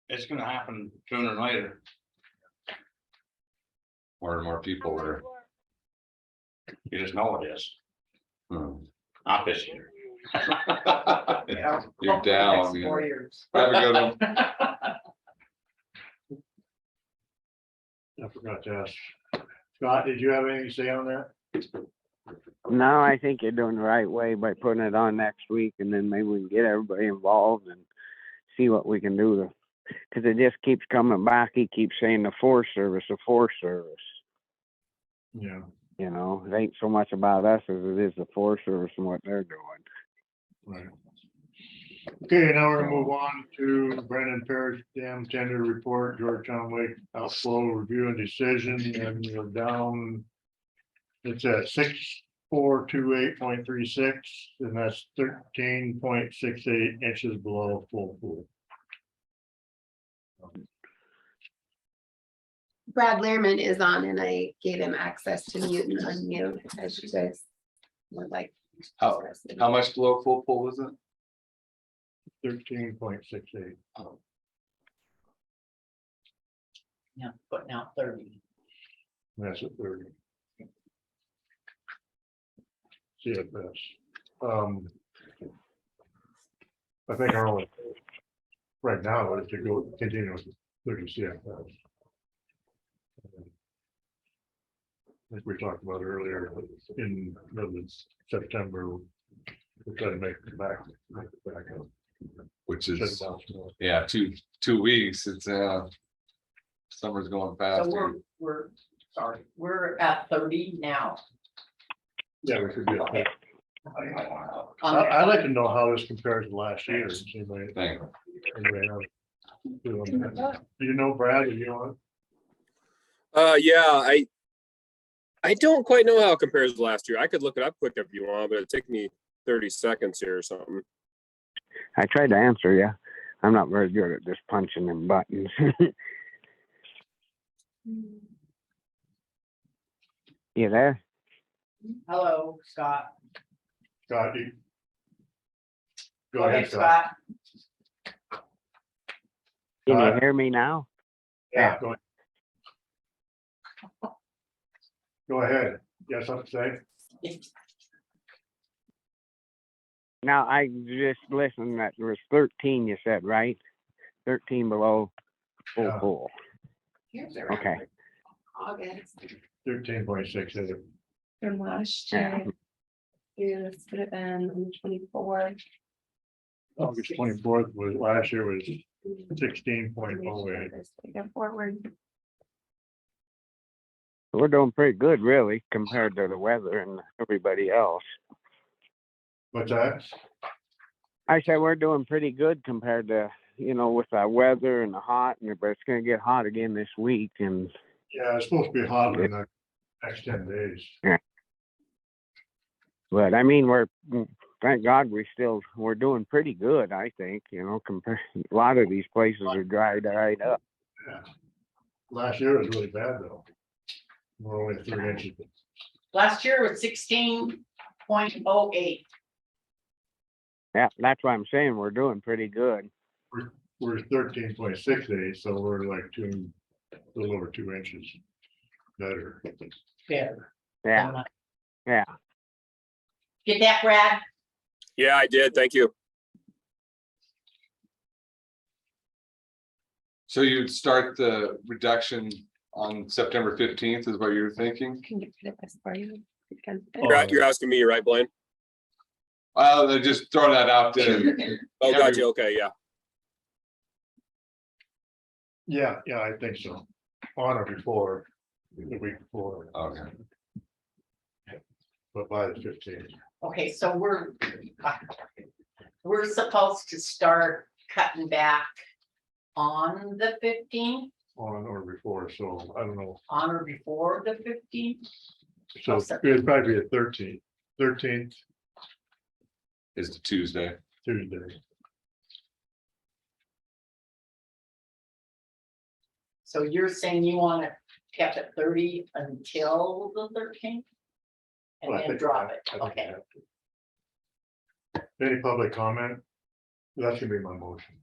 It's gonna happen sooner or later. More and more people are. You just know it is. hmm. Not this year. Yeah, You're hopefully down, next 4 yeah. years. Have a good one. I forgot to ask. Scott, did you have anything to say on that? No, I think you're doing the right way by putting it on next week, and then maybe we can get everybody involved and see what we can do to, because it just keeps coming back. He keeps saying the Forest Service, the Forest Service. Yeah. You know, it ain't so much about us as it is the Forest Service and what they're doing. Right. Okay, now we're gonna move on to Brendan Parrish Dam Tender Report, Georgetown Lake Outflow Review and Decision, and you're down. It's at 6428.36, and that's 13.68 inches below full pool. Brad Lehrman is on and I gave him access to mute and unmute as you guys would like. How much below full pool was it? 13.68. Yeah, putting out 30. That's at 30. CFS. I think our only right now is to go continue with 30 CFS. Like we talked about earlier, in middle of September, we'll try to make it back up. Which Shut is, down some yeah, 2 weeks. It's summer's going So faster. we're at 30 now. Yeah, we could do it. Um, I'd like to know how this compares to last year. Does anybody- Thing. anybody else doing that? Do you know, Brad, are you on? Yeah, I don't quite know how it compares to last year. I could look it up quick if you want, but it'd take me 30 seconds here or something. I tried to answer you. I'm not very good at just punching them buttons. You there? Hello, Scott. Scott, you. Go ahead, Scott. Can you hear me now? Yeah, go ahead. Go ahead. You got something to say? Now, I just listened, that there was 13 you said, right? 13 below full Yeah. pool. Here's around Okay. like August 13.68. from last Yeah. year. Yeah, this would have been on the 24th. August 24th was, last year was 16.08. Go forward. We're doing pretty good, really, compared to the weather and everybody else. What's that? I said we're doing pretty good compared to, with the weather and the hot, but it's gonna get hot again this week, and Yeah, it's supposed to be hot in the next 10 days. but I mean, thank God we're doing pretty good, I think, compared, a lot of these places are dried right up. Yeah. Last year was really bad though. We're only 3 inches. Last year was 16.08. Yeah, that's why I'm saying we're doing pretty good. We're 13.68, so we're like a little over 2 inches better. Better. Yeah, yeah. Get that, Brad? Yeah, I did. Thank you. So you'd start the reduction on September 15th is what you're thinking? Can you put this for you? You're asking me, right, Blaine? They're just throwing that out there. Oh, gotcha. Okay, yeah. Yeah, I think so. On or before, the week before, Okay. but by the 15th. Okay, so we're supposed to start cutting back on the 15th, On or before, so I don't know. on or before the 15th? So it'd probably be the 13th Is the Tuesday. Tuesday. So you're saying you want to cap it 30 until the 13th? And Well, I then think- drop it, I think okay. we have to. Any public comment? That should be my motion.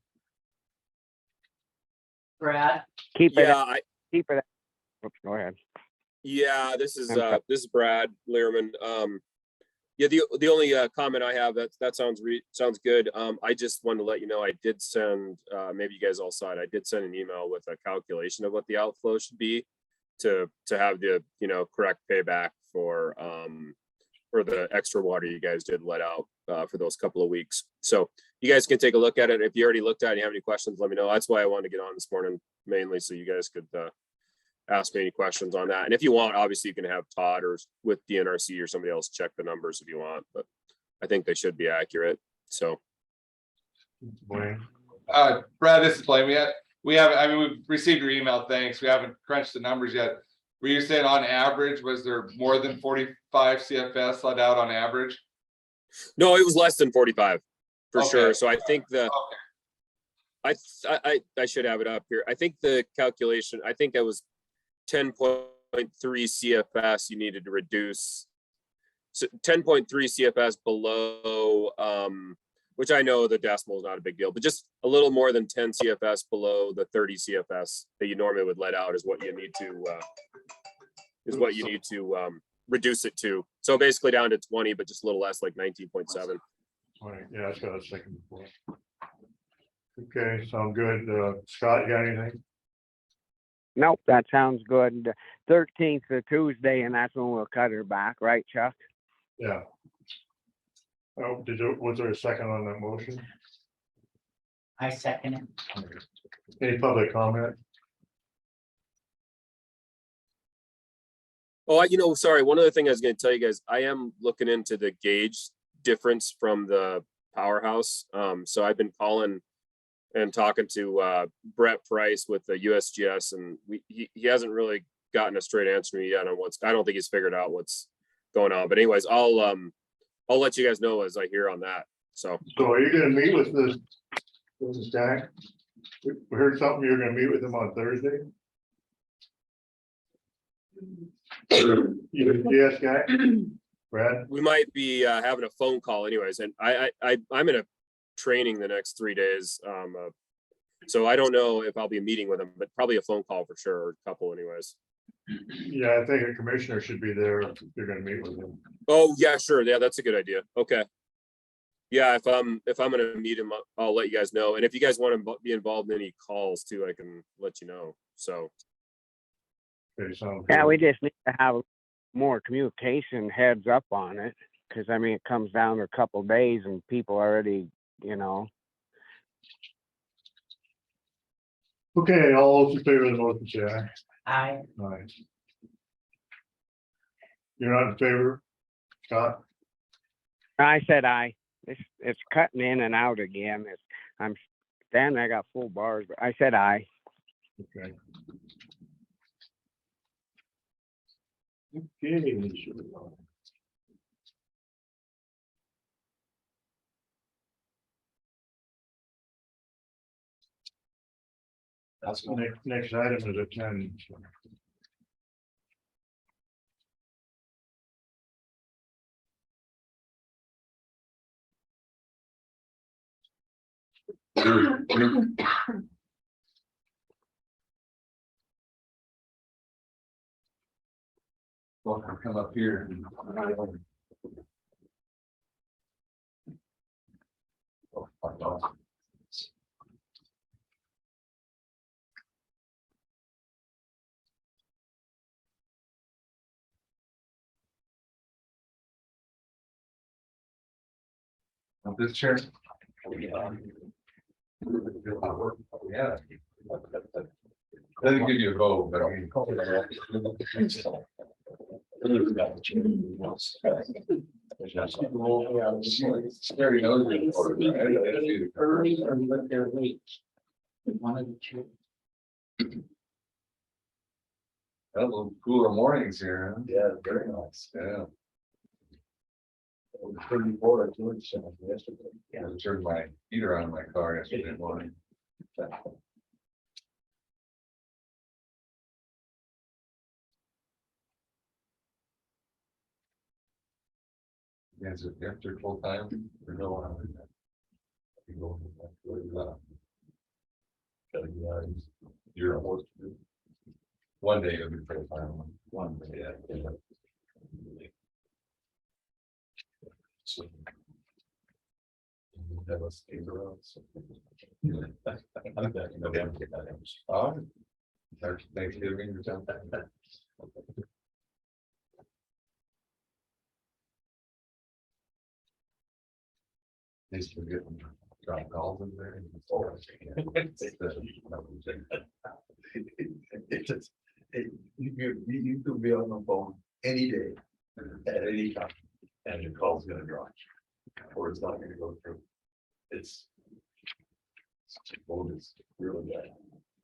Brad, Keep it, Yeah, keep it. Oops, go ahead. yeah, this is Okay. Brad Learman. Yeah, the only comment I have, that sounds good. I just wanted to let you know, I did send, maybe you guys all saw it, I did send an email with a calculation of what the outflow should be to have the, correct payback for the extra water you guys did let out for those couple of weeks. So you guys can take a look at it. If you already looked at it and you have any questions, let me know. That's why I wanted to get on this morning mainly, so you guys could ask me any questions on that. And if you want, obviously you can have Todd or with DNRC or somebody else check the numbers if you want, but I think they should be accurate. So Blaine, Brad, this is Blaine. We've received your email, thanks. We haven't crunched the numbers yet. Were you saying on average, was there more than 45 CFS let out on average? no, it was less than 45 for Okay. sure. So I think Okay. I should have it up here. I think the calculation, I think it was 10.3 CFS you needed to reduce. So 10.3 CFS below, which I know the decimal is not a big deal, but just a little more than 10 CFS below the 30 CFS that you normally would let out is what you need to reduce it to. So basically down to 20, but just a little less, like 19.7. right, yeah, that's what I was thinking before. Okay, sound good. Scott, you got anything? Nope, that sounds good. 13th of Tuesday, and that's when we'll cut her back, right, Chuck? Yeah. Oh, was there a second on that motion? I second it. Any public comment? Oh, sorry. One other thing I was going to tell you guys, I am looking into the gauge difference from the powerhouse. So I've been calling and talking to Brett Price with the USGS, and he hasn't really gotten a straight answer to me yet on I don't think he's figured out what's going on. But anyways, I'll let you guys know as I hear on that. So So are you gonna meet with this guy? We heard something, you're gonna meet with him on Thursday? Yes, guy? Brad? we might be having a phone call anyways. And I'm in a training the next 3 days. So I don't know if I'll be meeting with him, but probably a phone call for sure, or a couple anyways. Yeah, I think a commissioner should be there if you're gonna meet with him. Oh, yeah, sure. Yeah, that's a good idea. Okay. Yeah, if I'm gonna meet him, I'll let you guys know. And if you guys want to be involved in any calls too, I can let you know. So Okay, sounds Yeah, good. we just need to have more communication heads up on it, because I mean, it comes down to a couple days and people already, Okay, all those in favor of the motion, say aye. I, Aye. You're not in favor, Scott? I said it's cutting in and out again. I'm standing, I got full bars, but I said aye. Okay. Okay. Next item is attendance. Welcome, come up here. This chair. Yeah. Doesn't give you a vote, but I mean. Scary nose. Early or let their late. One of the two. A little cooler mornings here. Yeah, very nice. Yeah. 34 yesterday. Yeah, I turned my heater on in my car yesterday morning. Is it after full time or no? You're almost. One day it'll be full time. One day, yeah. So. Have us stay around. Thanksgiving or something. These are getting drop calls in there. It's just, you could be on the phone any day, at any time, and your call's gonna drop. Or it's not gonna go through. It's. It's really bad.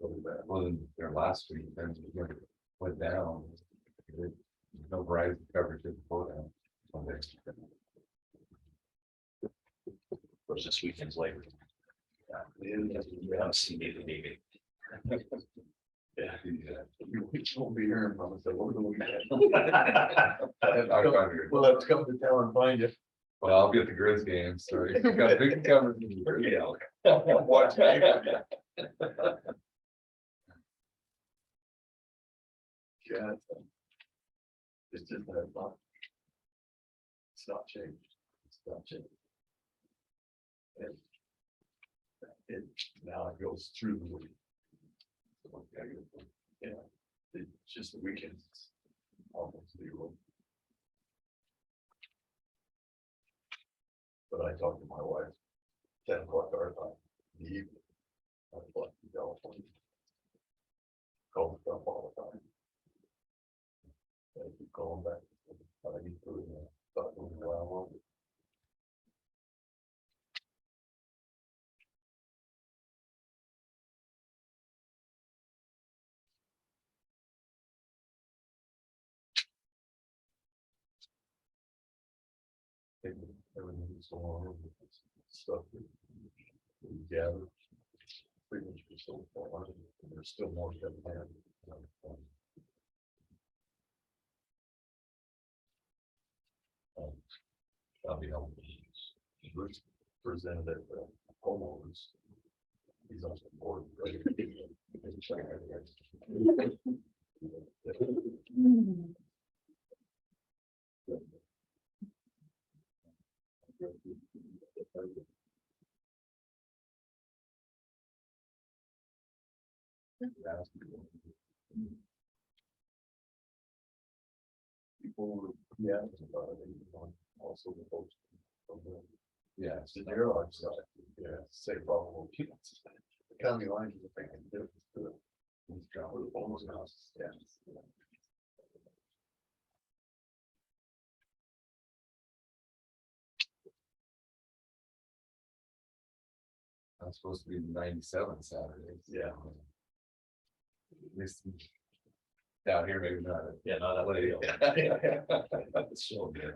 Really bad. Well, then their last week, then it went down. No Verizon coverage in Florida. Was this weekend's labor. We haven't seen me the meeting. Yeah. We won't be here. We'll have to come to town and find you. Well, I'll be at the Grizz game, so you can come. Watch. Yeah. It's just that fun. It's not changed. It's not changed. And it now it goes through the week. Yeah, it's just the weekends. It's almost zero. But I talked to my wife, 10 o'clock our time, in the evening. I was in California. Call me up all the time. And keep calling back. I need to talk to me while I'm. Everything's so long, stuff that we gather. Pretty much we're still falling, and there's still more to have. I'll be helping. Bruce presented at the homeowners. He's on the board. People, yeah, also the folks. Yeah, it's the airline side, yeah, say probably people. The county line is a thing. He's got almost houses, yeah. I'm supposed to be 97 Saturdays. Yeah. At least down here, maybe not. Yeah, not that way. That's so good.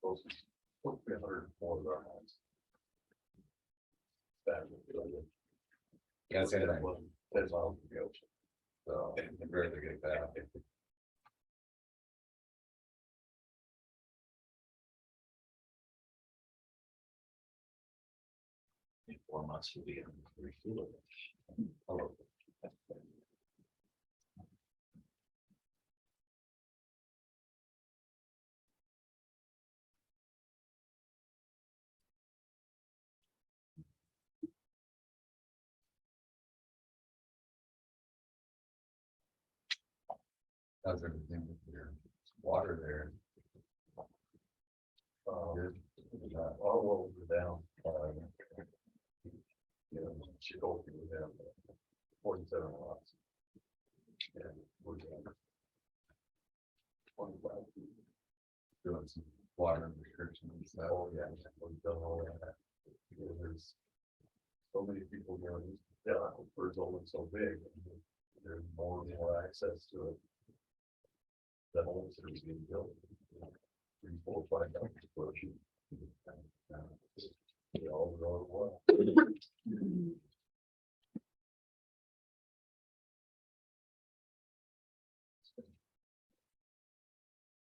Supposed to be 104 of our homes. Can't say that. That's all the ocean. So I barely get that. 4 months will be in refuel. Oh. How's everything with your water there? Our world was down. You know, Chicopee was down 47 lots. And we're down 25. Doing some water restrictions. Oh, yeah, we've done all that. Because there's so many people, you know, it's only so big. And there's more and more access to it. The homes that are being built. 3, 4, 5,000 square feet. They all go well.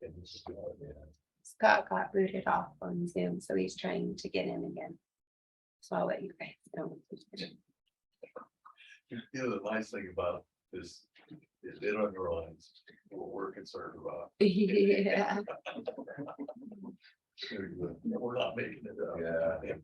And this is Scott got booted off on Zoom, so he's trying to get in again. So I'll let you guys know. You know, the nice thing about this is it underlines what we're concerned about. Yeah. We're not making it up. Yeah.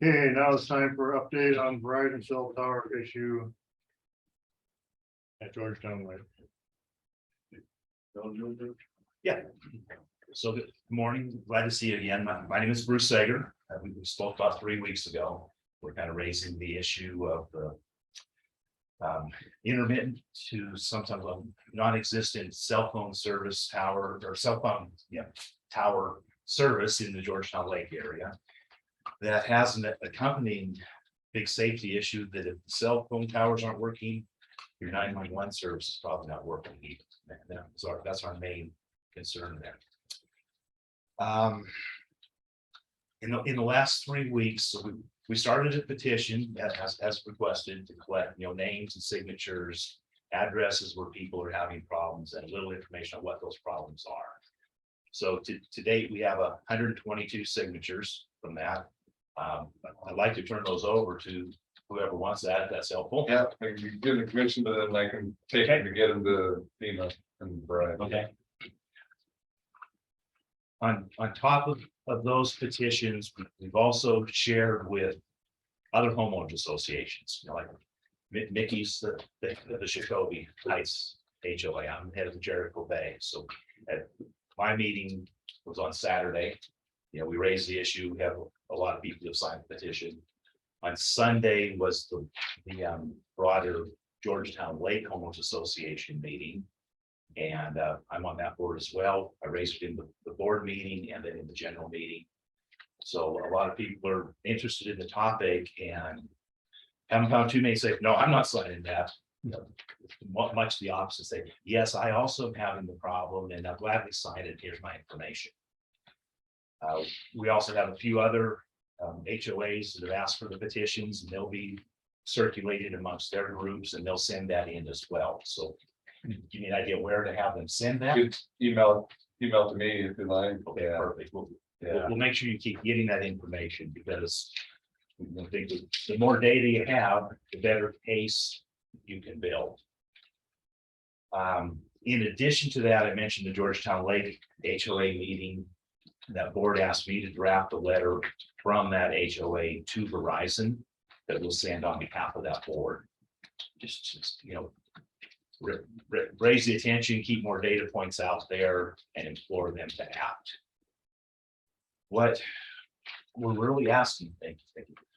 Okay, now it's time for update on Verizon cell tower issue. At Georgetown Lake. Yeah. So good morning, glad to see you again. My name is Bruce Sager. We spoke about 3 weeks ago. We're kind of raising the issue of the intermittent to sometimes non-existent cell phone service tower or cell phone, tower service in the Georgetown Lake area. That has an accompanying big safety issue that if the cell phone towers aren't working, your 911 service is probably not working either. That's our main concern there. In the last 3 weeks, so we started a petition as requested to collect, names and signatures, addresses where people are having problems, and a little information on what those problems are. So to date, we have 122 signatures from that. I'd like to turn those over to whoever wants that, if that's helpful. Yeah, I can give the commission, but then I can take it to get them to FEMA and Brian. Okay. On top of those petitions, we've also shared with other homeowners associations, like Mickey's, the Chicopee Heights HOA. I'm head of the Jericho Bay. So at my meeting was on Saturday. We raised the issue. We have a lot of people who have signed the petition. On Sunday was the broader Georgetown Lake Homeowners Association meeting. And I'm on that board as well. I raised it in the board meeting and then in the general meeting. So a lot of people are interested in the topic and haven't found too many say, no, I'm not signing that. Much the opposite, say, yes, I also am having the problem and I'll gladly sign it. Here's my information. We also have a few other HOAs that have asked for the petitions, and they'll be circulated amongst their groups and they'll send that in as well. So give me an idea where to have them send that. Email to me if you like. Okay, perfect. We'll make sure you keep getting that information because I think the more data you have, the better pace you can build. In addition to that, I mentioned the Georgetown Lake HOA meeting. That board asked me to draft a letter from that HOA to Verizon that we'll send on behalf of that board. Just raise the attention, keep more data points out there and implore them to act. What we're really asking,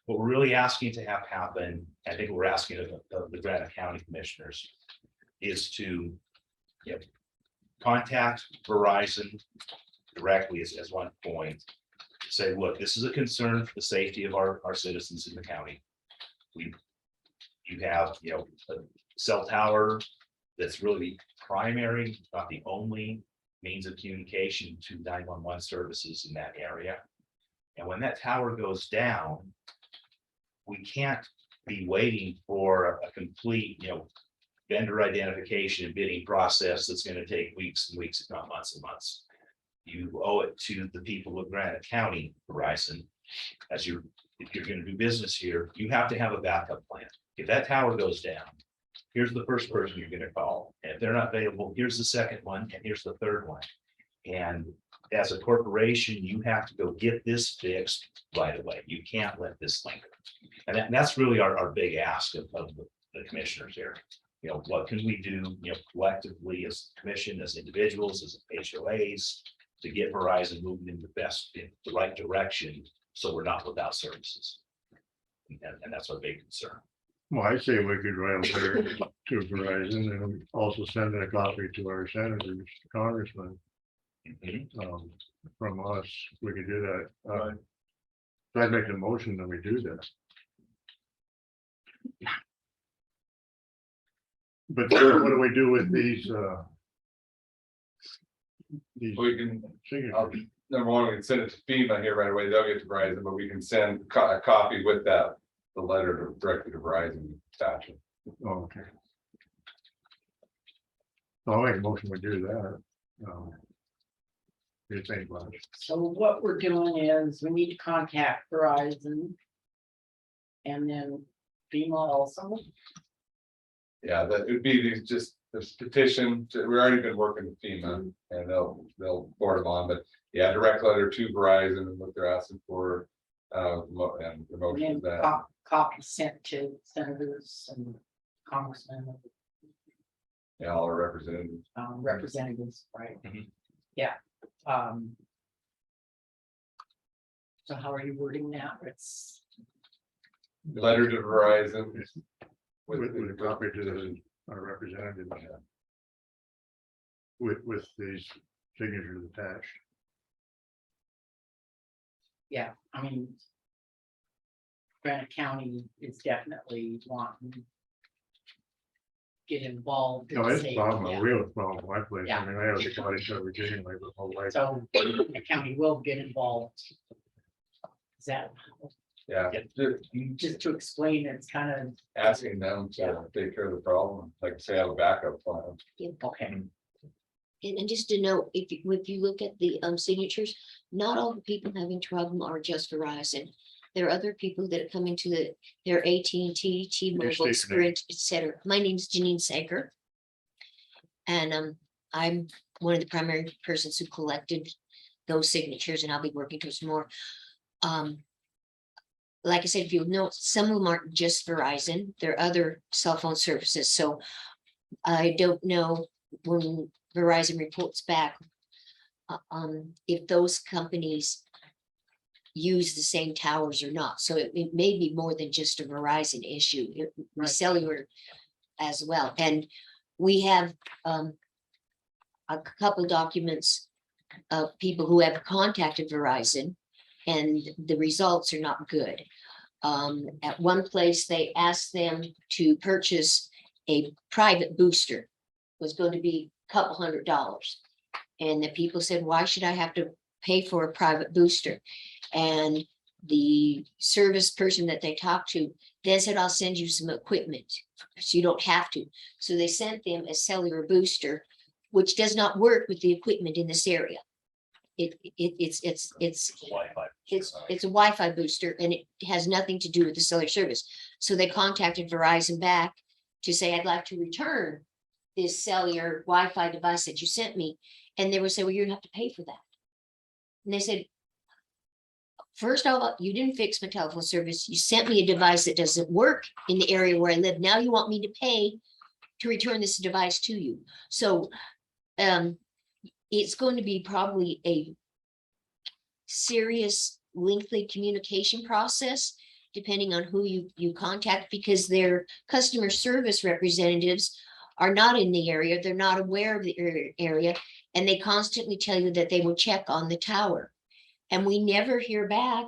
what we're really asking to have happen, I think we're asking of the Granite County commissioners is to contact Verizon directly as one point, say, look, this is a concern for the safety of our citizens in the county. You have, a cell tower that's really primary, not the only means of communication to 911 services in that area. And when that tower goes down, we can't be waiting for a complete, vendor identification and bidding process that's gonna take weeks and weeks, if not months and months. You owe it to the people of Granite County, Verizon, if you're gonna do business here, you have to have a backup plan. If that tower goes down, here's the first person you're gonna call. And if they're not available, here's the second one, and here's the third one. And as a corporation, you have to go get this fixed right away. You can't let this linger. And that's really our big ask of the commissioners here. What can we do, collectively as a commission, as individuals, as HOAs, to get Verizon moving in the right direction, so we're not without services. And that's our big concern. Well, I say we could write a letter to Verizon and also send a copy to our senators, congressmen. From us, we could do that. So I'd make a motion that we do that. But what do we do with these We can, signatures? number one, we can send it to FEMA here right away, they'll get to Verizon, but we can send a copy with that, the letter directly to Verizon attachment. Oh, okay. So I'll make a motion, we do that. What do you think, Blanche? So what we're doing is we need to contact Verizon. And then FEMA also. Yeah, that would be just this petition, we've already been working with FEMA and they'll forward them on, but yeah, direct letter to Verizon and what they're asking for. And the motion is And that, copy sent to senators and congressmen, yeah, all our representatives. representatives, right? Mhm. Yeah. So how are you wording that? It's, Letter to Verizon. With a copy to our representative. With these signatures attached. yeah, I mean. Granite County is definitely wanting. to Get involved. No, and it's say, a problem, yeah. a real problem, my place. Yeah. I mean, I have the county coverage anyway, but whole life. So the county will get involved. Is that, Yeah, just to explain, it's kind of, asking them to take care of the problem, like say have a backup plan. okay, And just to note, if you look at the signatures, not all the people having trouble are just Verizon. There are other people that are coming to their AT&T, T-Mobile, state your name. Sprint, et cetera. My name is Janine Sager. And I'm one of the primary persons who collected those signatures, and I'll be working towards more. Like I said, if you know, some of them aren't just Verizon, there are other cell phone services, so I don't know when Verizon reports back if those companies use the same towers or not. So it may be more than just a Verizon issue, Right. cellular as well. And we have a couple documents of people who have contacted Verizon, and the results are not good. At one place, they asked them to purchase a private booster. It was going to be a couple $100. And the people said, why should I have to pay for a private booster? And the service person that they talked to then said, I'll send you some equipment, so you don't have to. So they sent them a cellular booster, which does not work with the equipment in this area. It's Wi-Fi. a Wi-Fi booster, and it has nothing to do with the cellular service. So they contacted Verizon back to say, I'd like to return this cellular Wi-Fi device that you sent me. And they would say, well, you're gonna have to pay for that. And they said, first of all, you didn't fix my telephone service. You sent me a device that doesn't work in the area where I live. Now you want me to pay to return this device to you. So it's going to be probably a serious, lengthy communication process, depending on who you contact, because their customer service representatives are not in the area. They're not aware of the area, and they constantly tell you that they will check on the tower. And we never hear back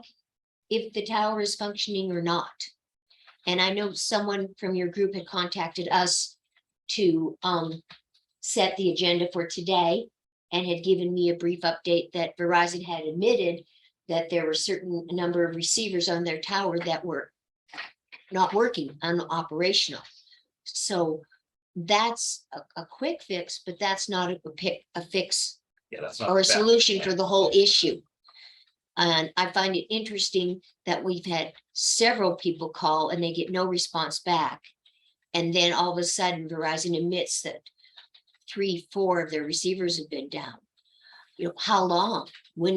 if the tower is functioning or not. And I know someone from your group had contacted us to set the agenda for today, and had given me a brief update that Verizon had admitted that there were certain number of receivers on their tower that were not working, unoperational. So that's a quick fix, but that's not a fix Yeah, that's not. or a the best. solution for the whole issue. And I find it interesting that we've had several people call and they get no response back. And then all of a sudden Verizon admits that 3-4 of their receivers have been down. You know, how long? When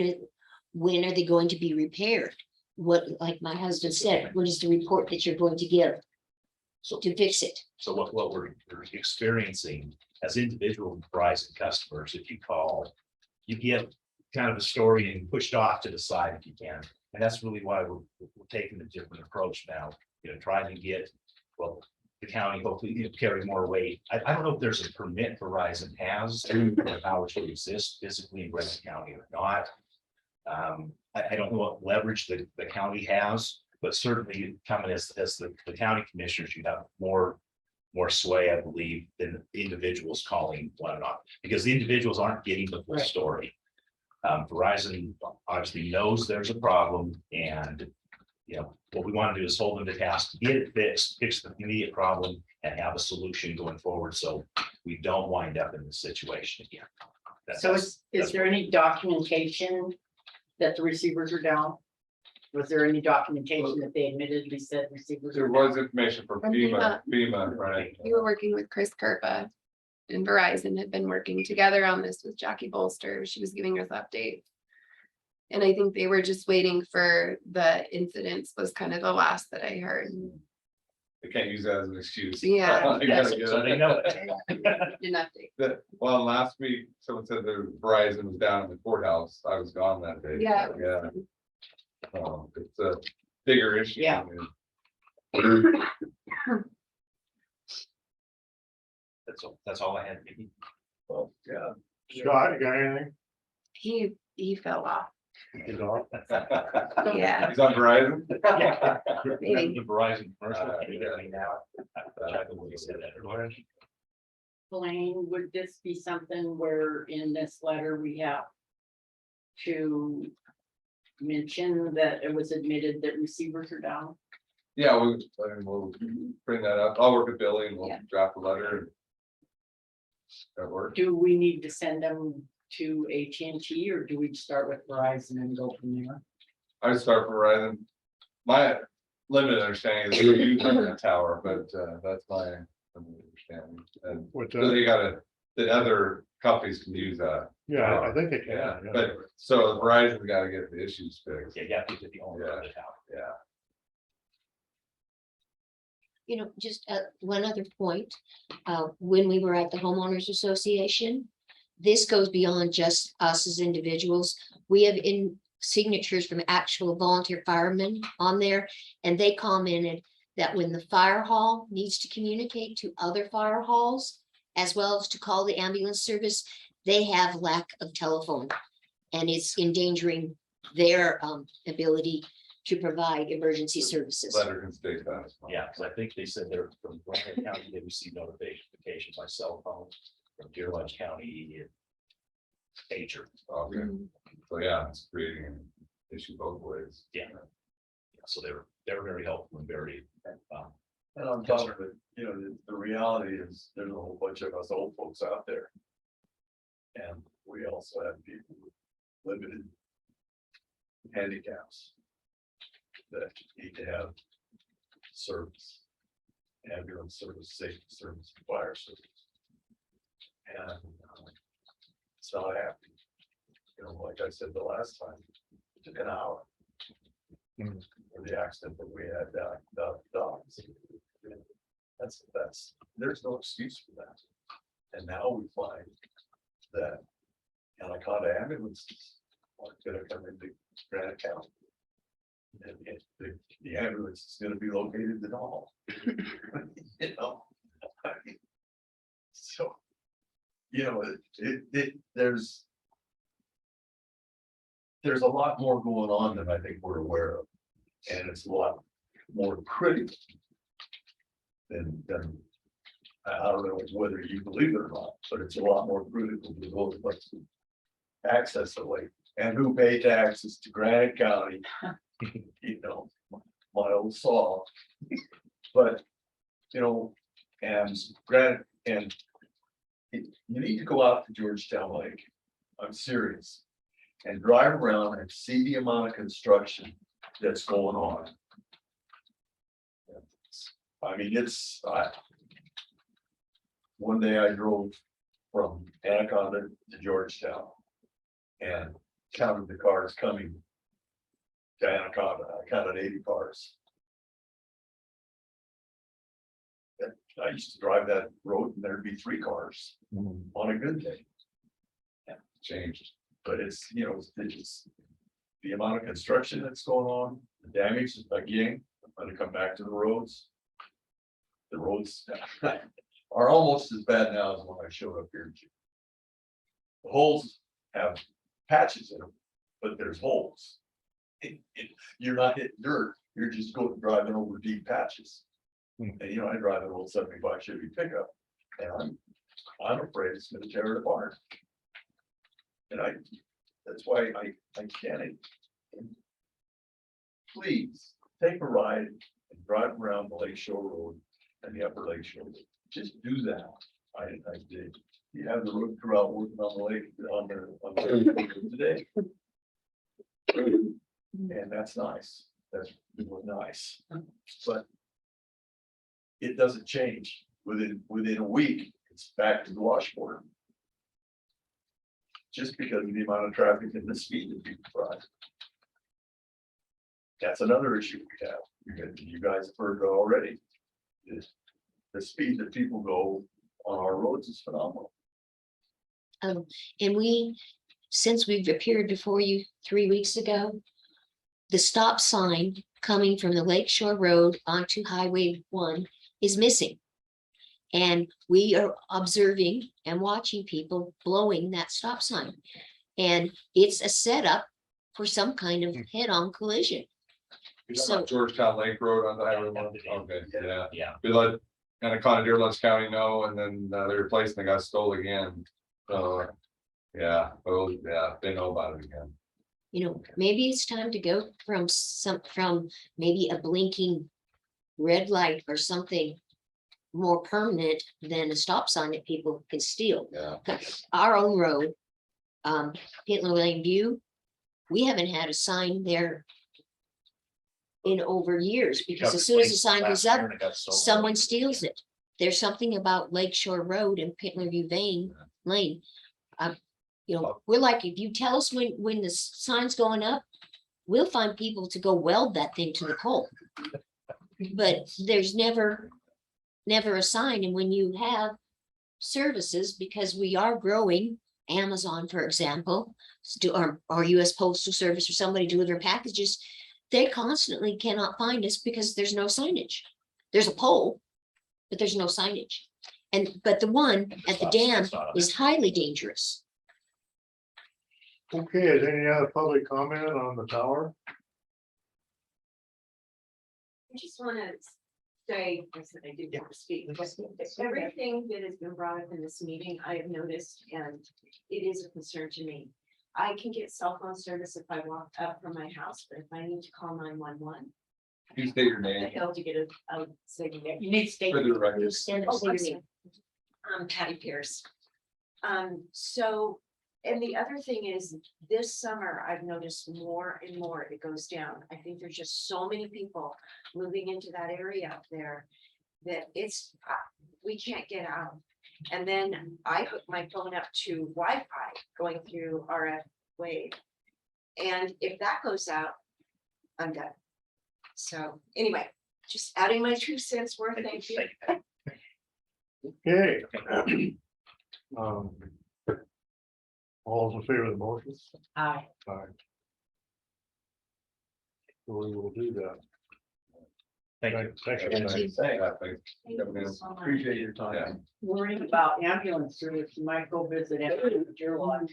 are they going to be repaired? What, like my husband said, what is the report that you're going to give So, to fix it? so what we're experiencing as individual Verizon customers, if you call, you get kind of a story and pushed off to the side if you can. And that's really why we're taking a different approach now, you know, trying to get, well, the county hopefully, you know, carry more weight. I don't know if there's a permit Verizon has, or how it should exist physically in Grant County or not. I don't know what leverage the county has, but certainly coming as the county commissioners, you have more sway, I believe, than individuals calling one another, because the individuals aren't getting the full Right. story. Verizon obviously knows there's a problem, and you know, what we want to do is hold them to task, get it fixed, fix the immediate problem, and have a solution going forward, so we don't wind up in this situation again. So is there any documentation that the receivers are down? Was there any documentation that they admittedly said receivers There are was down? information from From FEMA, right? We were working with Chris Kerpa. And Verizon had been working together on this with Jackie Bolster. She was giving us updates. And I think they were just waiting for the incidents was kind of the last that I heard. They can't use that as an excuse. Yeah. They gotta get So they it. know it. Didn't update. Well, last week, someone said the Verizon was down in the courthouse. I was gone that day. Yeah. Yeah. It's a bigger issue. Yeah. That's all I had. Well, yeah. Scott, you got anything? He fell off. Is it all? Yeah. He's on Verizon? Maybe. The Verizon commercial. You get me now. Check what you said that earlier. Blaine, would this be something where in this letter we have to mention that it was admitted that receivers are down? Yeah, we'll bring that up. I'll work with Billy and we'll Yeah. draft a letter. That work. Do we need to send them to AT&T or do we start with Verizon and go from there? I would start from Verizon. My limited understanding is they're using that tower, but that's my understanding. And What, so they gotta, the other companies can use that. yeah, I think it Yeah, can. but so Verizon gotta get the issues fixed. Yeah, you have to get the owner of the town. Yeah. You know, just one other point, when we were at the homeowners association, this goes beyond just us as individuals. We have signatures from actual volunteer firemen on there, and they commented that when the fire hall needs to communicate to other fire halls, as well as to call the ambulance service, they have lack of telephone, and it's endangering their ability to provide emergency services. Letter can state that. Yeah, because I think they said they're from Grant County, they received notification by cell phone from Deer Lodge County. Pager. Okay, so yeah, it's creating an issue both ways. Yeah. So they were very helpful and very. And on top of it, you know, the reality is there's a whole bunch of us old folks out there. And we also have people with limited handicaps that need to have service, ambulance service, safety service, fire service. And it's not happening. You know, like I said the last time, it took an hour. For the accident that we had down the docks. That's, there's no excuse for that. And now we find that Anaconda ambulances are gonna come into Granite County. And the ambulance is gonna be located in all. You know? So, you know, there's a lot more going on than I think we're aware of. And it's a lot more critical than I don't know whether you believe it or not, but it's a lot more critical to those places to access the lake and who pay taxes to Granite County. You know, my old saw, But, you know, and granted, and you need to go out to Georgetown Lake. I'm serious. And drive around and see the amount of construction that's going on. I mean, one day I drove from Anaconda to Georgetown and counted the cars coming to Anaconda. I counted 80 cars. And I used to drive that road and there'd be 3 cars on a good day. Yeah, changed, but it's, you know, it's the amount of construction that's going on, the damage, again, I'm gonna come back to the roads. The roads are almost as bad now as when I showed up here. The holes have patches in them, but there's holes. You're not hitting dirt, you're just going driving over deep patches. And you know, I drive an old 75 Chevy pickup, and I'm afraid it's gonna tear it apart. And that's why I can't. Please take a ride and drive around the Lake Shore Road and the Upper Lake Shore. Just do that. I did. You have the road crew out working on the lake on the today. And that's nice. That's really nice. But it doesn't change. Within a week, it's back to the washboard. Just because of the amount of traffic and the speed that people drive. That's another issue we have. You guys have heard it already. Is the speed that people go on our roads is phenomenal. And since we've appeared before you 3 weeks ago, the stop sign coming from the Lakeshore Road onto Highway 1 is missing. And we are observing and watching people blowing that stop sign. And it's a setup for some kind of head-on collision. You're talking about Georgetown Lake Road on the highway one. Okay, yeah. Yeah. We let Anaconda Dearless County know, and then they replaced and they got stole again. So, yeah, oh, yeah, they know about it again. You know, maybe it's time to go from maybe a blinking red light or something more permanent than a stop sign that people can steal. Yeah. Our own road, Hitler Lane View, we haven't had a sign there in over years, because as soon as the sign goes up, someone steals it. There's something about Lakeshore Road and Pitler View Lane. You know, we're like, if you tell us when the sign's going up, we'll find people to go weld that thing to the pole. But there's never a sign. And when you have services, because we are growing, Amazon, for example, or US Postal Service or somebody deliver packages, they constantly cannot find us because there's no signage. There's a pole, but there's no signage. But the one at the dam is highly dangerous. Okay, is any other public comment on the tower? I just want to say, I said I did want to speak, everything that has been brought up in this meeting, I have noticed, and it is a concern to me. I can get cell phone service if I walk up from my house, but if I need to call 911. You state your I name. held to get a signal. You need to stay. For the record. Patty Pierce. So, and the other thing is, this summer, I've noticed more and more it goes down. I think there's just so many people moving into that area up there that we can't get out. And then I hook my phone up to Wi-Fi going through RF wave. And if that goes out, I'm done. So anyway, just adding my 2 cents worth, thank you. Okay. All in favor of the motion? Aye. Aye. So we will do that. Thank you. Thank you. Thank you. Thank you so much. Appreciate your time. Worrying about ambulance service, you might go visit your one.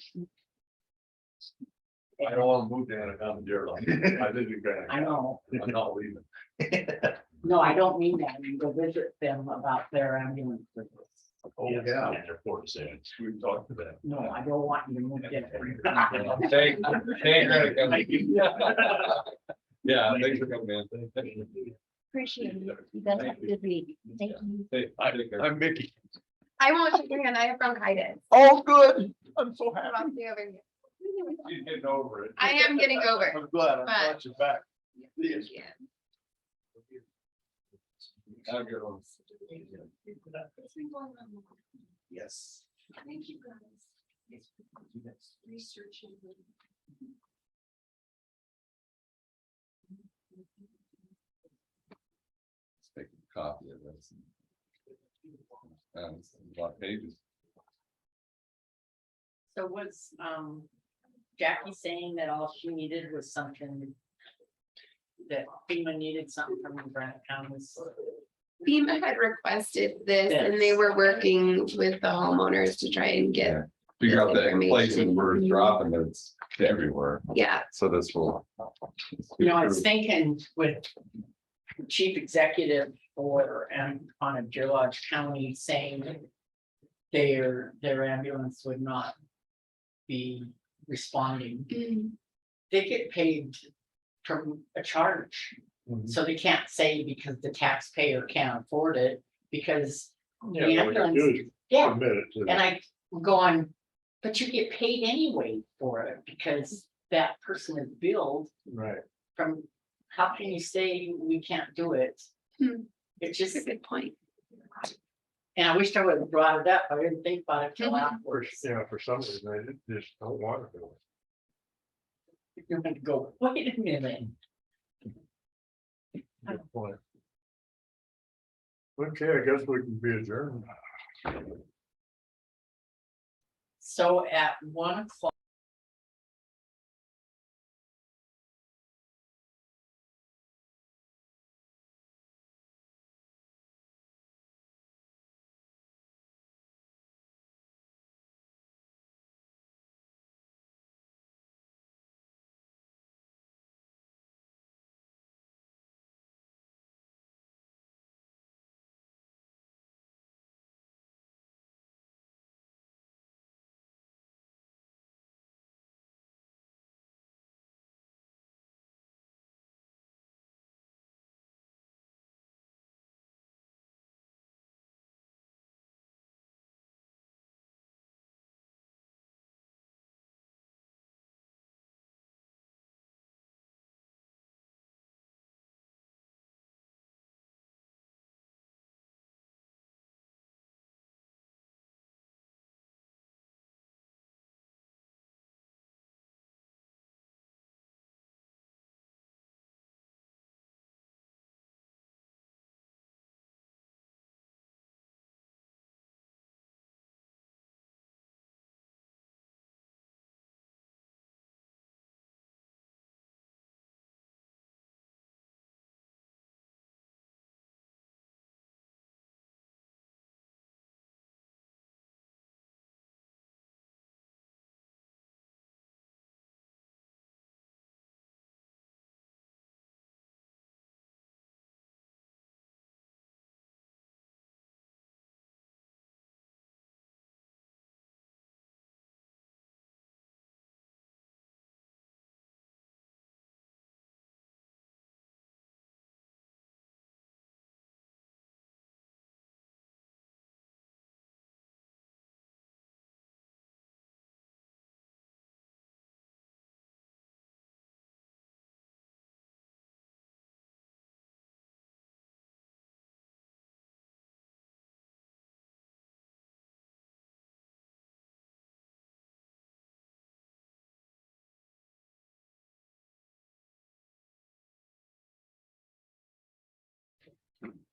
I don't want to move to Anaconda Dearline. I live in Granite. I know. I'm not leaving. No, I don't mean that. You go visit them about their ambulance service. Oh, Yes, yeah. and their port decisions. We talked to that. No, I don't want you to move there. Yeah, thanks for coming in. Appreciate it. You guys have a good week. Thank you. I'm Mickey. I won't shake your hand. I have bronchitis. Oh, good. I'm so How happy. about the other hand? She's getting over it. I am getting over it. I'm glad. I'm But- glad you're back. Yes. Yeah. Yes. Thank you, guys. Researching. Take a copy of this. It's a lot of pages. So was, Jackie saying that all she needed was something? That FEMA needed something from the Granite County's? FEMA had requested this and they were working with the homeowners to try and get, Figure out the places Information. where it's dropping, it's everywhere, yeah. so this will. You know, I was thinking with chief executive for, on a George County saying their ambulance would not be responding. They get paid from a charge. So they can't say because the taxpayer can't afford it, because Yeah, the what we can do ambulance, is yeah, submit it to and I go on, but you get paid anyway for it, because that person is billed right. from, how can you say we can't do it? Hmm. It's That's just, a good point. and I wish I would have brought it up, I didn't think about it till Mhm. afterwards. Yeah, for some reason, they just don't want to do it. You're gonna go, wait a minute. Good point. Okay, I guess we can be adjourned. So at 1 o'clock.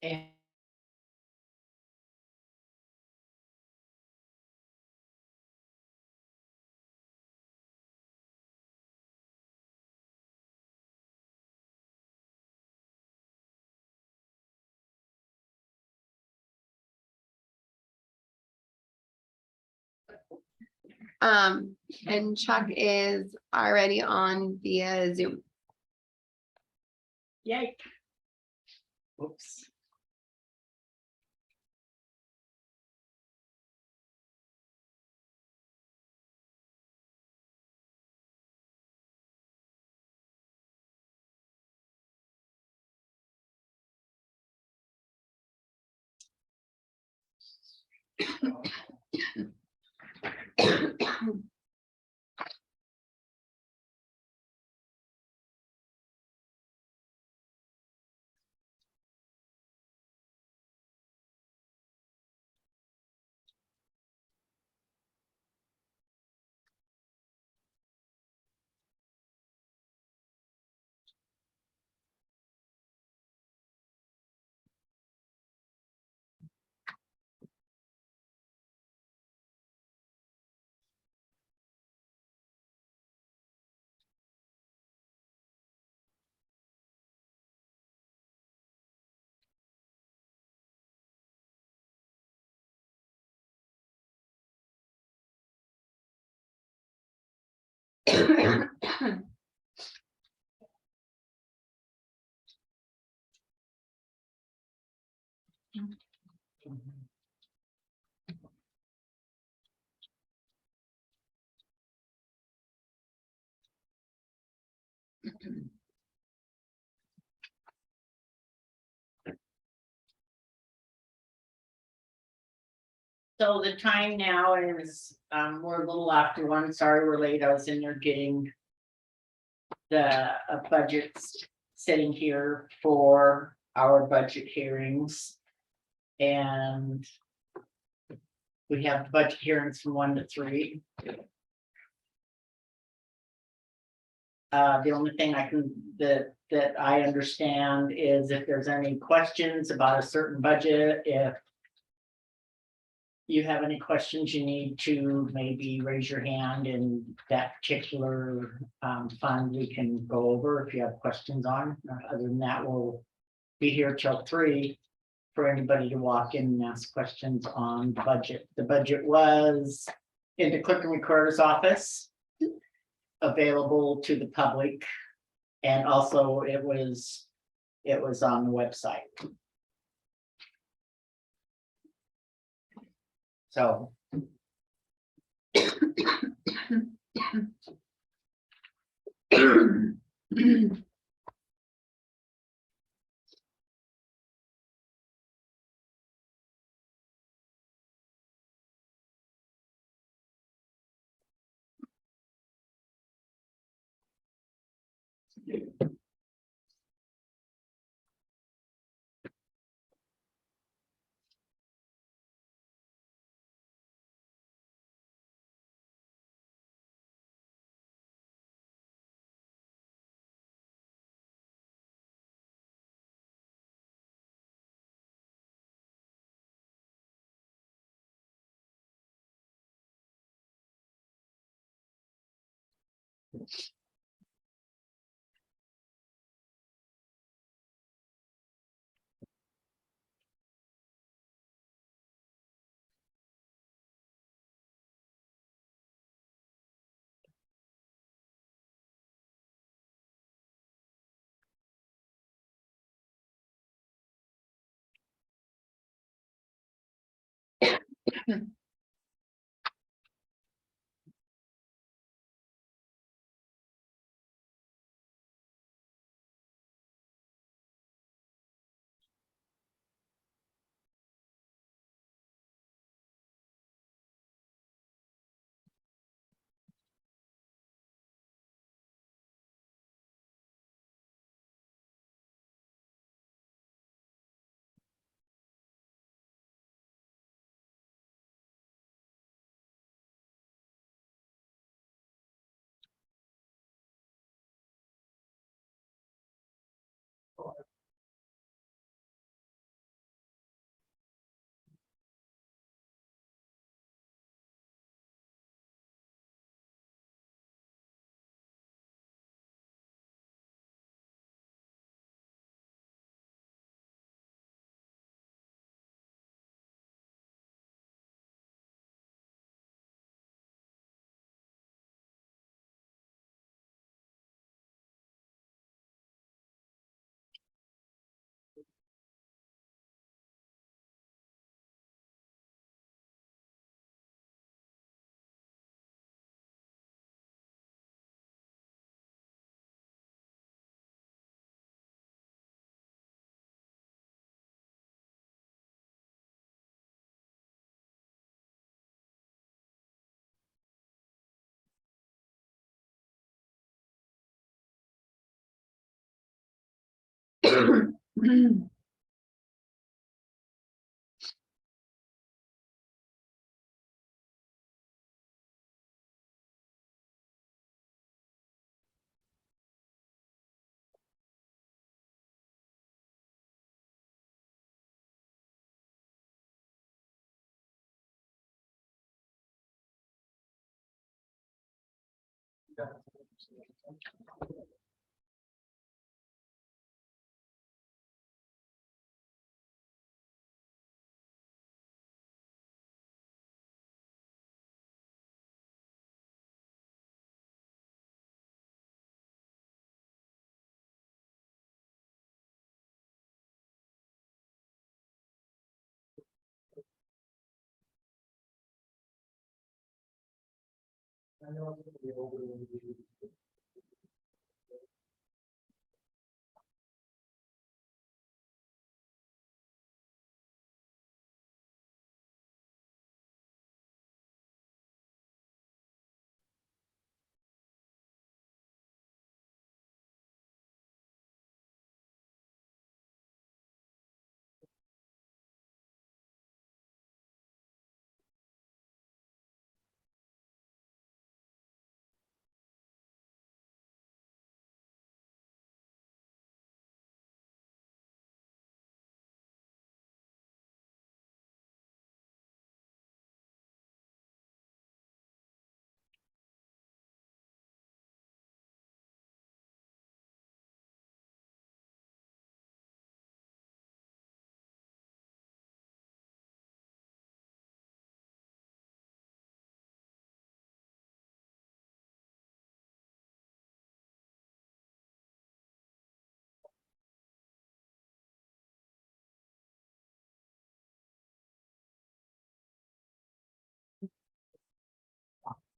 And And Chuck is already on via Zoom. yike. Oops. So the time now is, we're a little after one, sorry we're late, I was in there getting. The budgets sitting here for our budget hearings. And. We have budget hearings from 1 to 3. The only thing that I understand is if there's any questions about a certain budget, if. You have any questions, you need to maybe raise your hand in that particular fund we can go over if you have questions on. Other than that, we'll be here till 3 for anybody to walk in and ask questions on the budget. The budget was in the clerk and recorder's office, available to the public, and also it was on the website. So.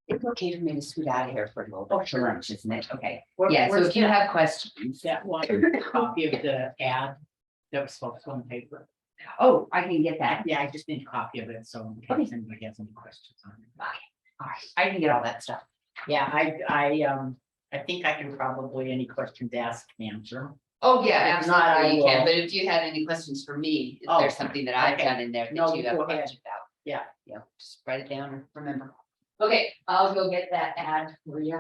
It's okay for me to scoot out of here for a little Oh, bit for sure. lunch, isn't it? Okay. Where- Yeah, so where's if you that? have questions, That one copy of the ad that was supposed to on paper. oh, I can get that. Yeah, I just need a copy of it, so in Okay. case anybody has any questions on it. All right, I can get all that stuff. Yeah, I think I can probably, any questions asked, answer. Oh, yeah, If not, I absolutely, you can, will. but if you had any questions for me, if Oh, there's something that I've okay. done in there No, that you have go ahead. questions about. Yeah. Yeah, just write it down and remember. Okay, I'll go get that ad for you.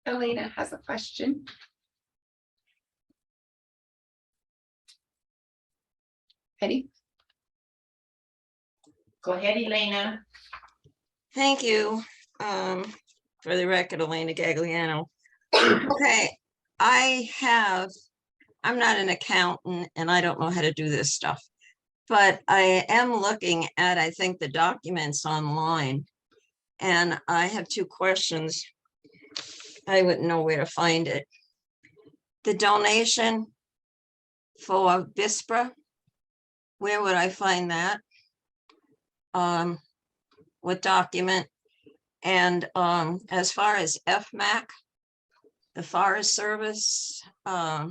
Elena has a question. Eddie? Go ahead, Elena. Thank you. For the record, Elena Gagliano. Okay, I'm not an accountant and I don't know how to do this stuff. But I am looking at, I think, the documents online. And I have two questions. I wouldn't know where to find it. The donation for Vispra, where would I find that? What document? And as far as FMAC, the Forest Service, I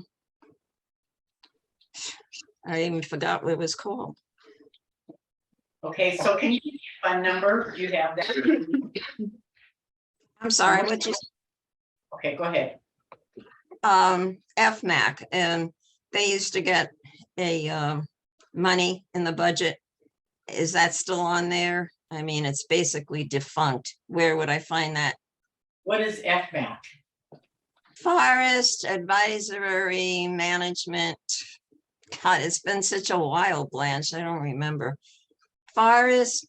even forgot what it was called. Okay, so can you give me a fund number? Do you have that? I'm sorry, what you, Okay, go ahead. FMAC, and they used to get a, money in the budget. Is that still on there? I mean, it's basically defunct. Where would I find that? What is FMAC? Forest Advisory Management. God, it's been such a while, Blanche, I don't remember. Forest,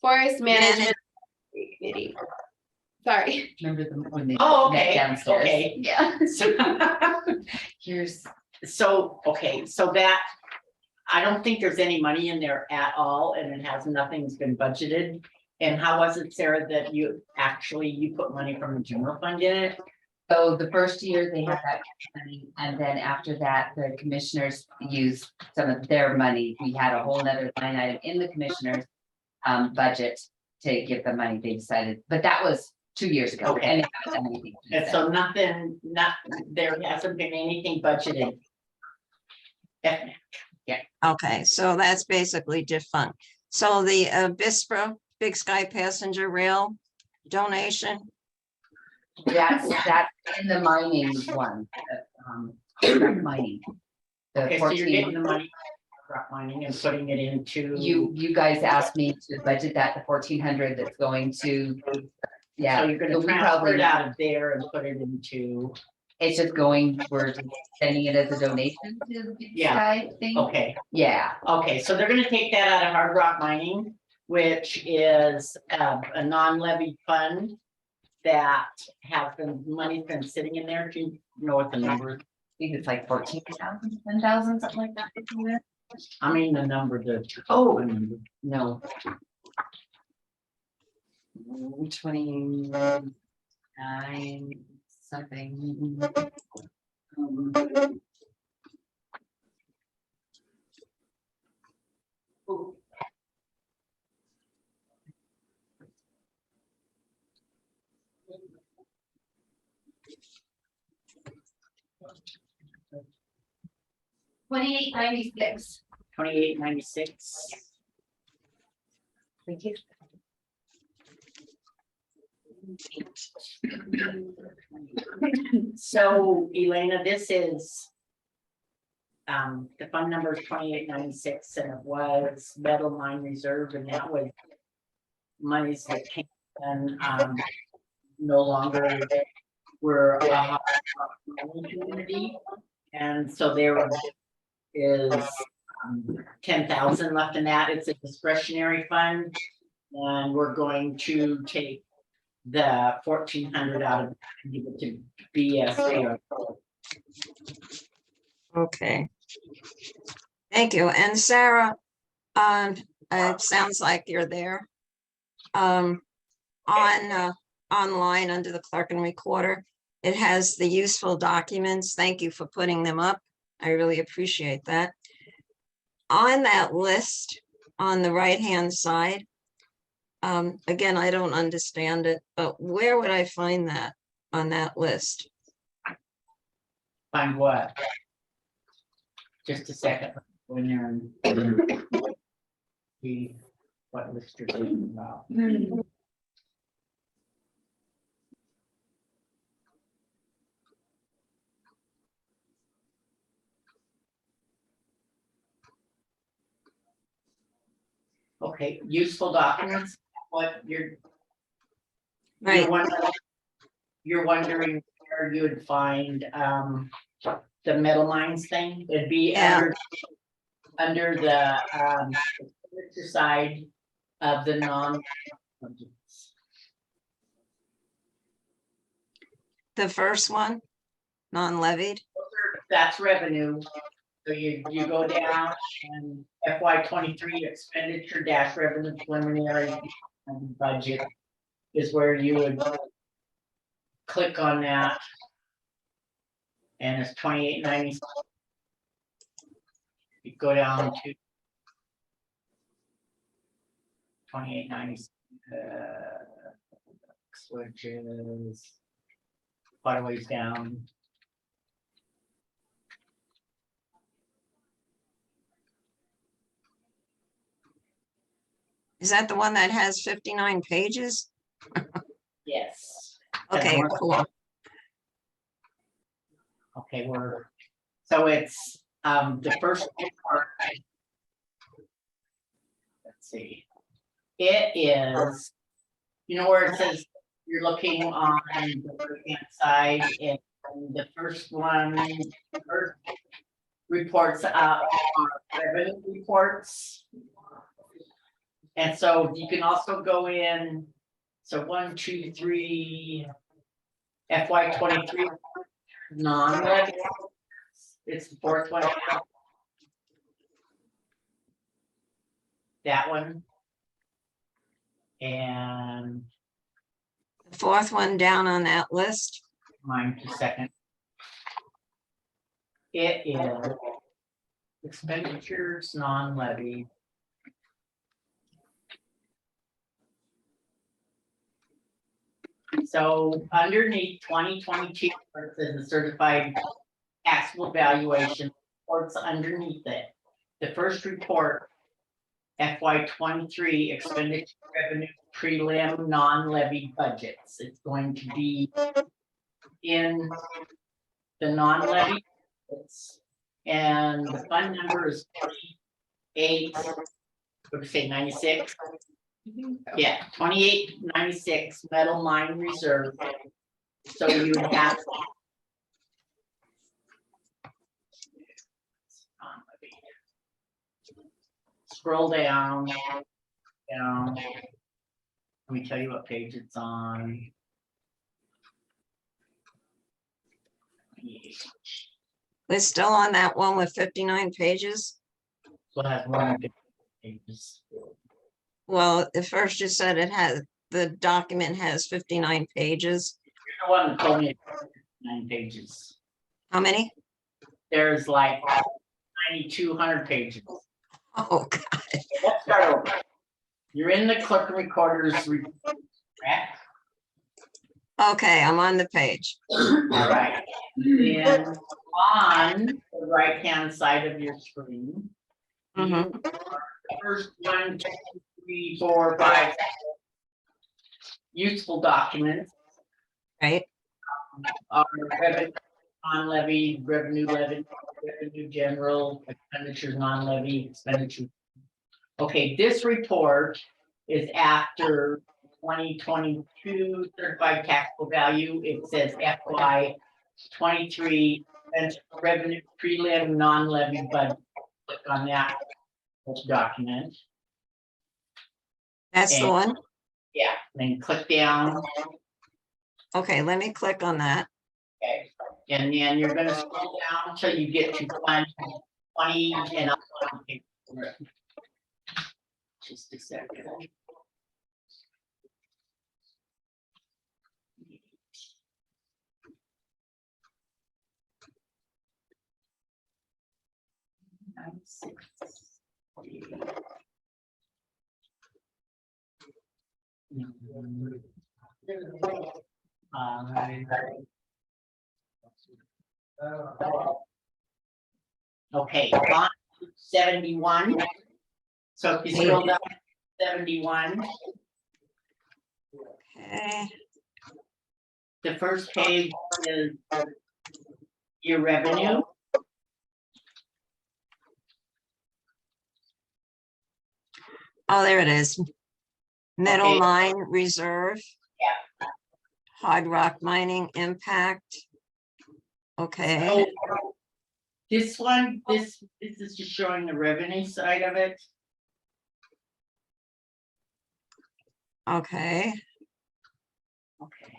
Forest Management Committee. Sorry. Remember when they Oh, met okay, downstairs? okay. Yeah. Here's, so, okay, so that, I don't think there's any money in there at all, and it has, nothing's been budgeted. And how was it, Sarah, that you put money from the general fund in it? So the first year they had that money, and then after that, the commissioners used some of their money. We had a whole nother line item in the commissioners' budget to give the money they decided, but that was 2 years ago. Okay. And they haven't done anything since And then. so nothing, there hasn't been anything budgeted. FMAC. okay, so that's basically defunct. So the BISPRA, Big Sky Passenger Rail donation, That's in the mining one, mining. The Okay, so you're 14 getting the money, rock mining and putting it into. You guys asked me to budget that, the 1,400 that's going to, yeah. So you're gonna so we transfer probably- it out of there and put it into, It's just going, we're just sending it as a donation to the Big Yeah. Sky thing. okay, Yeah, okay, so they're gonna take that out of hard rock mining, which is a non-levied fund. That has been, money's been sitting in there, do you know what the number? I think it's like 14,000, 10,000, something like that. isn't it? I mean, the number, Oh, no. 29 something. $28.96. 2896. Thank you. So Elena, this is. The fund number is 2896 and it was metal mine reserve and that was. Monies that came and no longer were a hot mining community. And so there is 10,000 left in that. It's a discretionary fund. And we're going to take the 1,400 out of it and give it to BSA. okay. Thank you, and Sarah, it sounds like you're there. Online under the clerk and recorder, it has the useful documents. Thank you for putting them up. I really appreciate that. On that list, on the right-hand side, again, I don't understand it, but where would I find that on that list? Find what? Just a second. When you're in. See what list you're talking about. Okay, useful documents, what you're. Right, You're wondering where you would find the metal mines thing, it'd be Yeah. under the expenditure side of the non. the first one, non-levied. That's revenue. So you go down and FY 23 expenditure dash revenue preliminary budget is where you would click on that. And it's 2890. You go down to 2890. Which is quite a ways down. Is that the one that has 59 pages? Yes. Okay, cool. Okay, so it's, the first part. Let's see. It is, you know where it says you're looking on the right-hand side, and the first one, first reports are revenue reports. And so you can also go in, so 1, 2, 3, FY 23 non-levy. It's the fourth one. That one. And The fourth one down on that list. mine for second. It is expenditures non-levy. So underneath 2022, where it says the certified taxable valuation, reports underneath it. The first report, FY 23 expenditure revenue prelim non-levy budgets. It's going to be in the non-levy. And the fund number is 28, what say 96? Yeah, 2896 metal mine reserve. So you would have. Scroll down. Let me tell you what page it's on. We're still on that one with 59 pages. So it has 150 pages. Well, at first you said it has, the document has 59 pages. You're the one that told me 9 pages. How many? There's like 9,200 pages. Oh, God. Let's start over. You're in the clerk recorder's report, correct? Okay, I'm on the page. All right. And on the right-hand side of your screen, Mhm. first 1, 2, 3, 4, 5 useful documents Right, are revenue, non-levy, revenue levy, revenue general, expenditures, non-levy, expenditure. Okay, this report is after 2022 certified taxable value. It says FY 23 revenue prelim non-levy budget. Click on that document. that's the And- one. Yeah, then click down. Okay, let me click on that. Okay, and then you're gonna scroll down until you get to fund 20 and up. Just a second. Okay, line 71. So if you scroll down to 71, Okay, the first page is your revenue. oh, there it is. Metal Okay. mine reserve. Yeah. Hard rock mining impact. Okay, So, this one, this is just showing the revenue side of it. okay. Okay.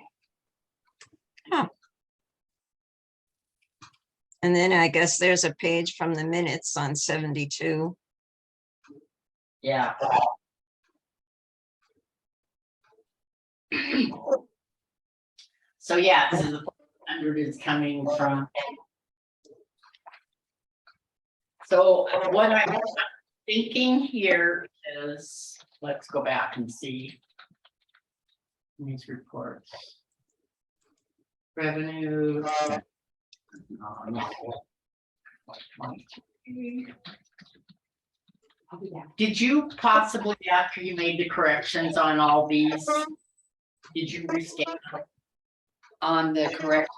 And then I guess there's a page from the minutes on 72. Yeah. So yeah, so the 400 is coming from. So what I'm thinking here is, let's go back and see. These reports. Revenue. Did you possibly, after you made the corrections on all these, did you rescan On the correct,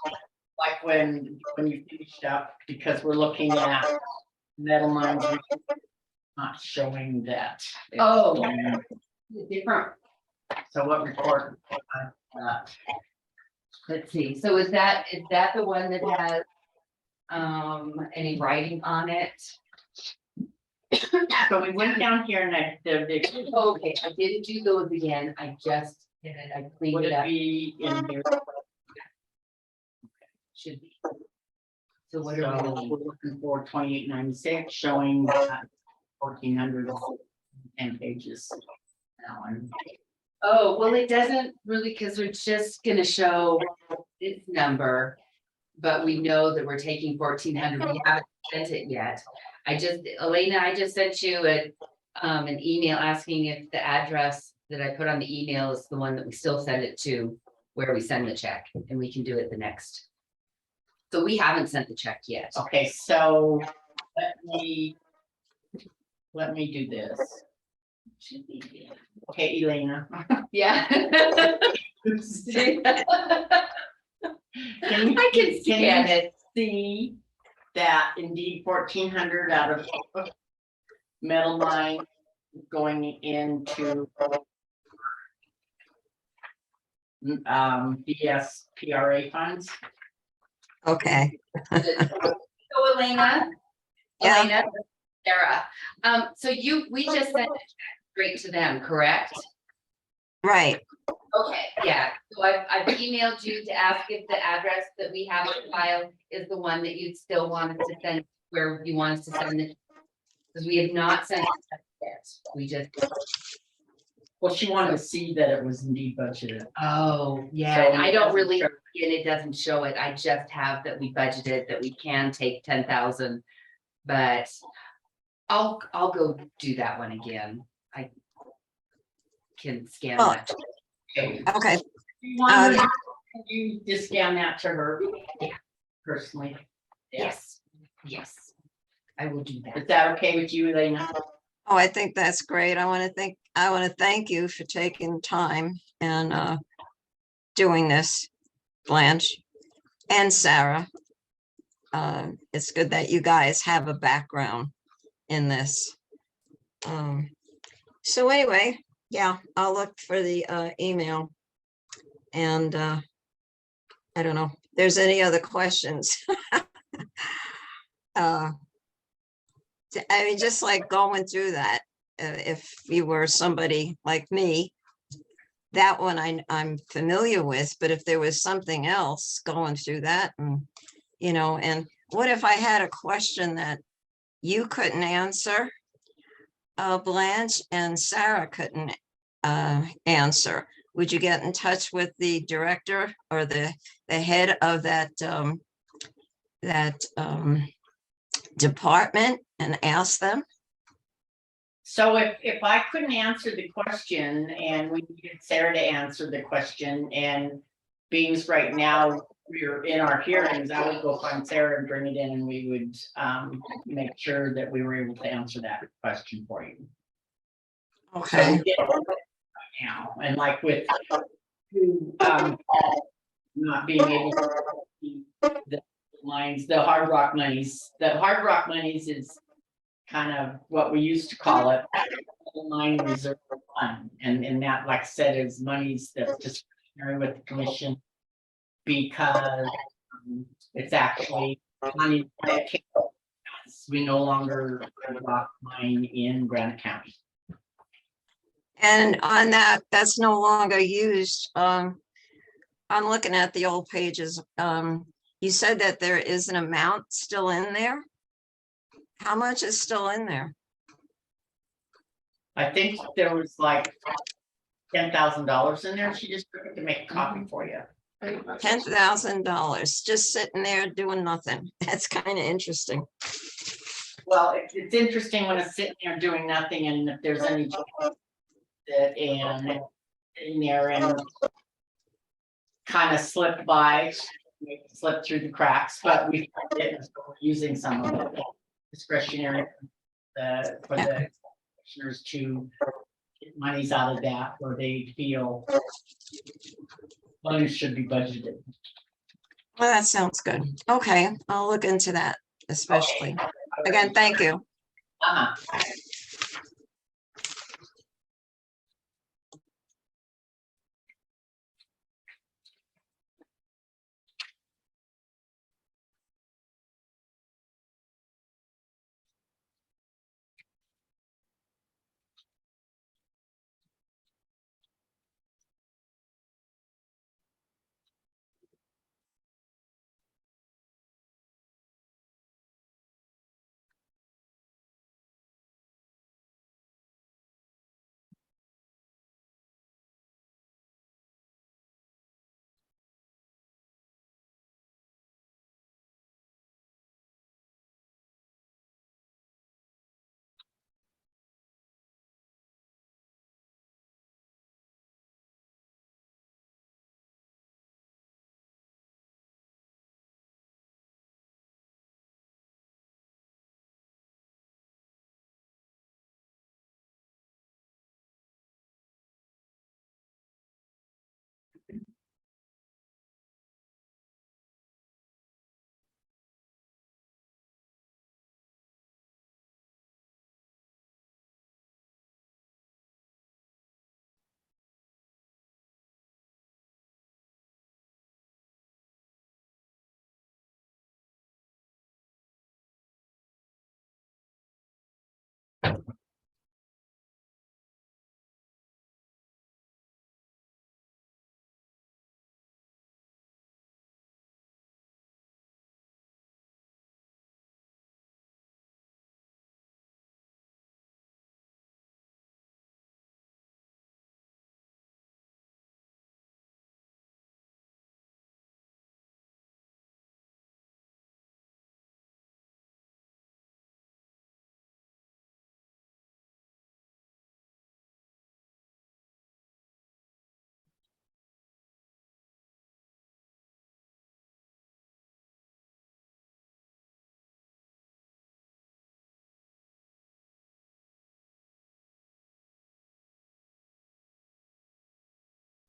like when you finished up? Because we're looking at metal mines not showing that. oh, different, So what report? let's see, so is that the one that has any writing on it? So we went down here and Okay, I didn't do those again, I just did it, I cleaned would it it up, be in here? should be. So what So are we we're looking? looking for 2896 showing 1410 pages. That one. Oh, well, it doesn't really, because we're just gonna show this number. But we know that we're taking 1,400, we haven't sent it yet. Elena, I just sent you an email asking if the address that I put on the email is the one that we still send it to, where we send the check, and we can do it the next. So we haven't sent the check yet. Okay, so let me do this. Should be, yeah. Okay, Elena. Yeah. Can I can you scan it. see that indeed 1,400 out of metal mine going into BSPRA funds? Okay, So Elena, Yeah. Sarah, so we just sent it straight to them, correct? right. Okay, yeah, so I've emailed you to ask if the address that we have on file is the one that you'd still want us to send, where you want us to send it. Because we have not sent it yet, we just, Well, she wanted to see that it was indeed budgeted. oh, yeah, So and I it don't doesn't really, show- and it doesn't show it, I just have that we budgeted, that we can take 10,000. But I'll go do that one again, I can scan Oh. that. Okay, You want her- you just scan that to her? Yeah. Personally. Yes, yes, I will do Is that. that okay with you, Elena? oh, I think that's great. I want to thank you for taking time and doing this, Blanche and Sarah. It's good that you guys have a background in this. So anyway, yeah, I'll look for the email. And I don't know if there's any other questions. I mean, just like going through that, if you were somebody like me, that one I'm familiar with, but if there was something else going through that, and and what if I had a question that you couldn't answer, Blanche, and Sarah couldn't answer? Would you get in touch with the director or the head of that department and ask them? So if I couldn't answer the question and we needed Sarah to answer the question, and being right now we're in our hearings, I would go find Sarah and bring it in, and we would make sure that we were able to answer that question for you. So Okay, we get it right now, and like with not being able to see the lines, the hard rock monies is kind of what we used to call it, mine reserve fund, and that, like I said, is monies that's discretionary with the commission, because it's actually money that came to us. We no longer rock mine in Granite County. and on that's no longer used. I'm looking at the old pages. You said that there is an amount still in there. How much is still in there? I think there was like $10,000 in there. She just took it to make a copy for you. $10,000 just sitting there doing nothing. That's kind of interesting. Well, it's interesting when it's sitting there doing nothing, and if there's any that and in there and kind of slipped by, Slipped through the cracks, but we using some of it discretionary. For the commissioners to get monies out of that where they feel. Money should be budgeted. Well, that sounds good. Okay, I'll look into that especially. Again, thank you. Uh-huh.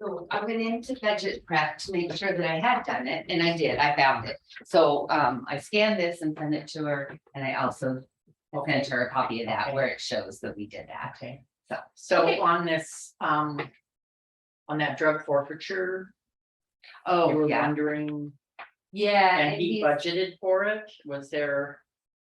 So I went into budget prep to make sure that I had done it, and I did, I found it. So I scanned this and sent it to her, and I also sent her a copy of that where it shows that we did that. Okay. So, So okay. on this, on that drug forfeiture, you Oh, were yeah, wondering, yeah. and he he's- budgeted for it, was there?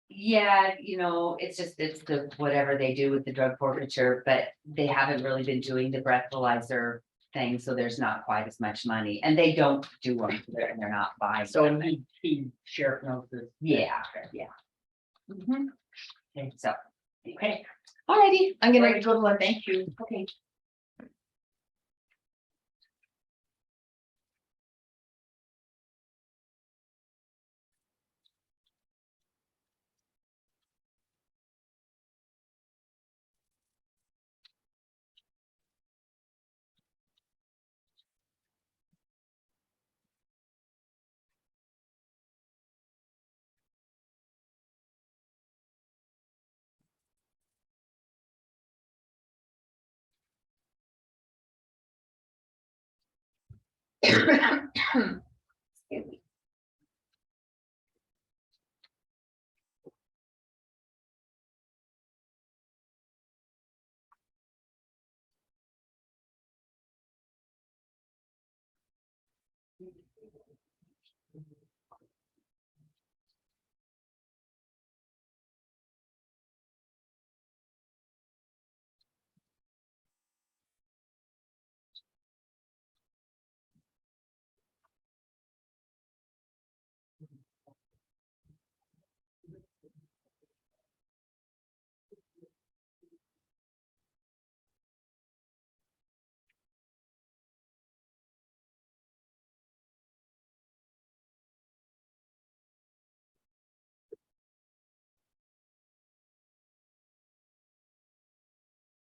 Yeah, you know, it's the whatever they do with the drug forfeiture, but they haven't really been doing the breathalyzer thing, so there's not quite as much money, and they don't do them, they're not buying. So them. he sheriff knows this. Yeah, yeah. Mhm. Okay. So, Okay. alrighty, I'm gonna Very good one, thank you. okay.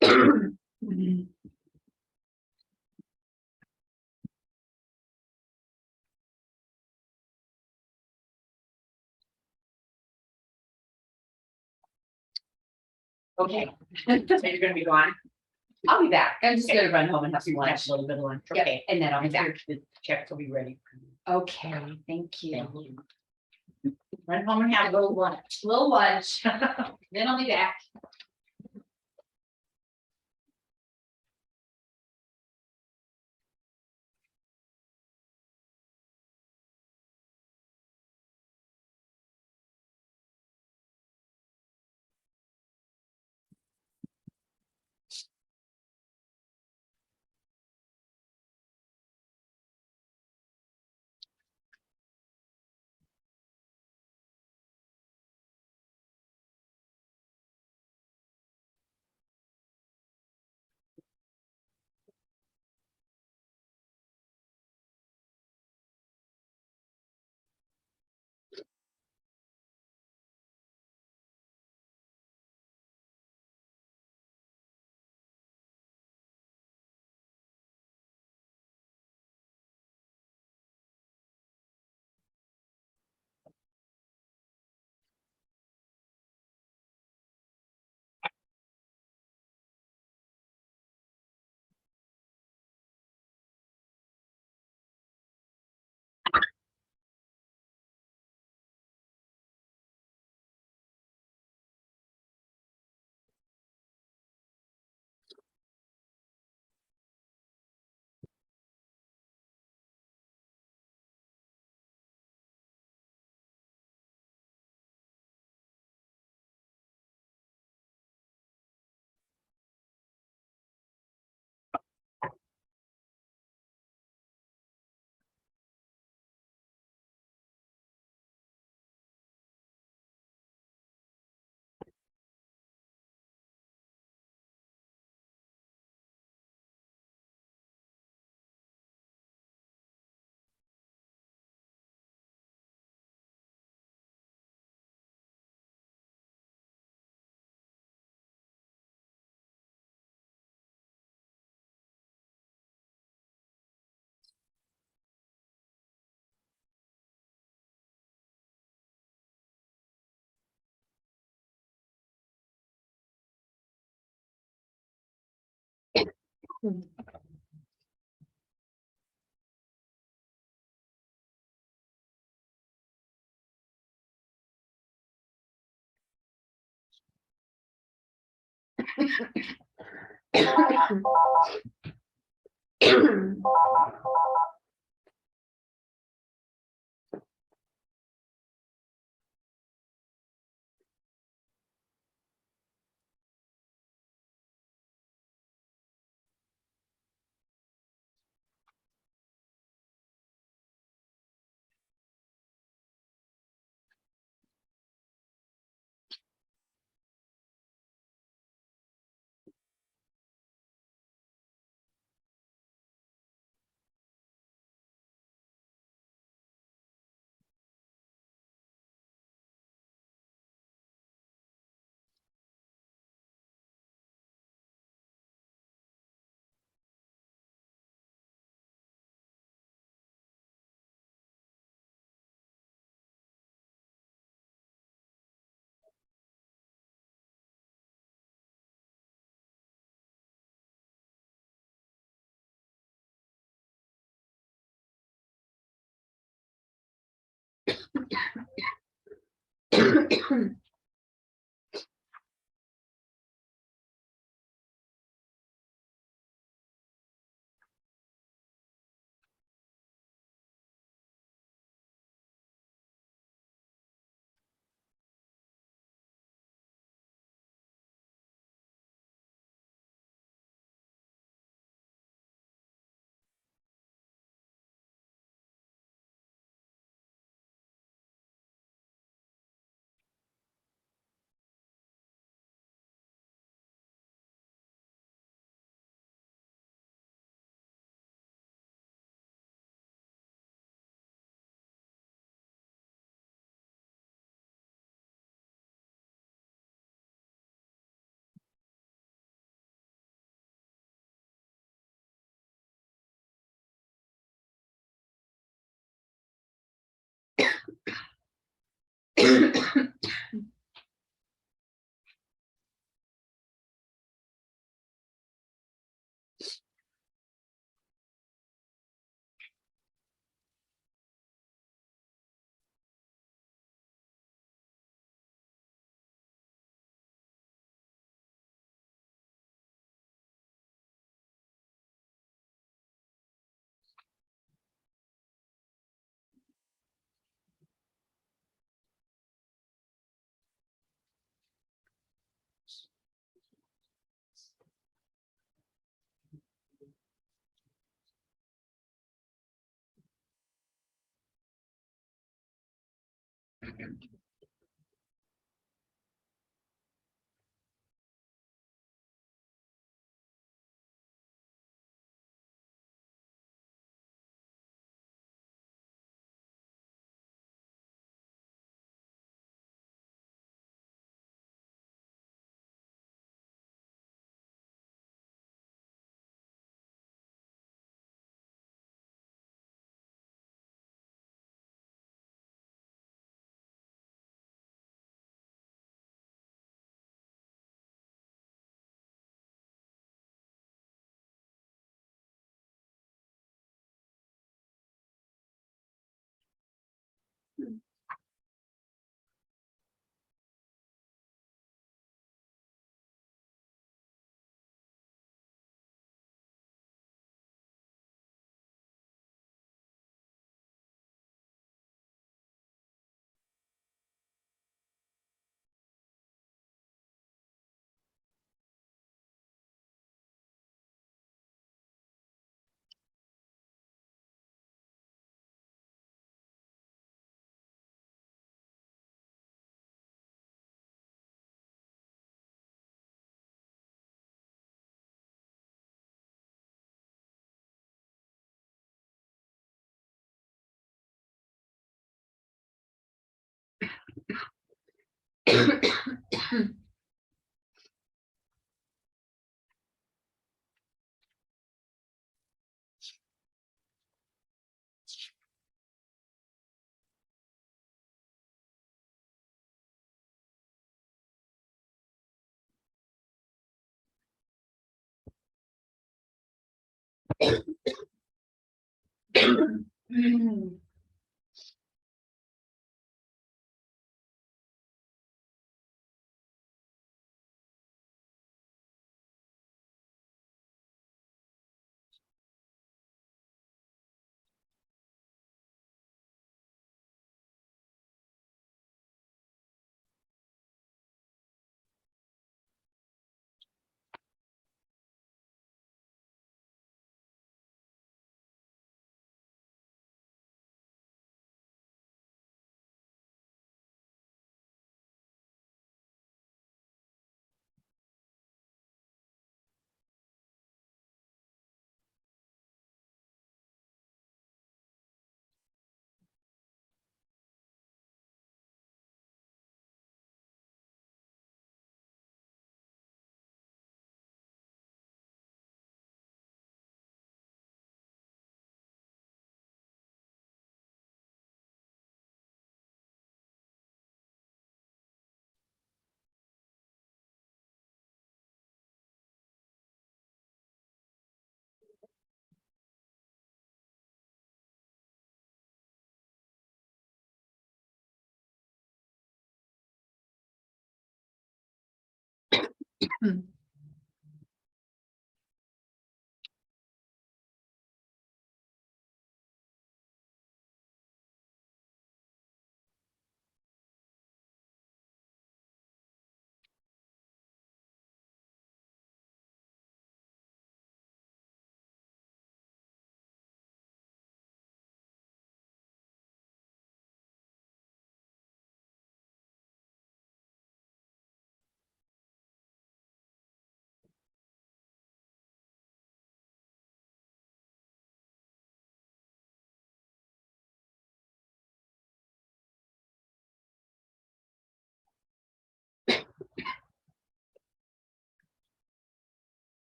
Excuse me. Okay. So you're gonna be gone? I'll be back. I'm just gonna run home and have some lunch. A little bit of lunch. Yep, Okay. and then I'll be back. The checks will be ready. Okay, thank you. Thank you. Run home and have a little lunch. Little lunch, then I'll be back.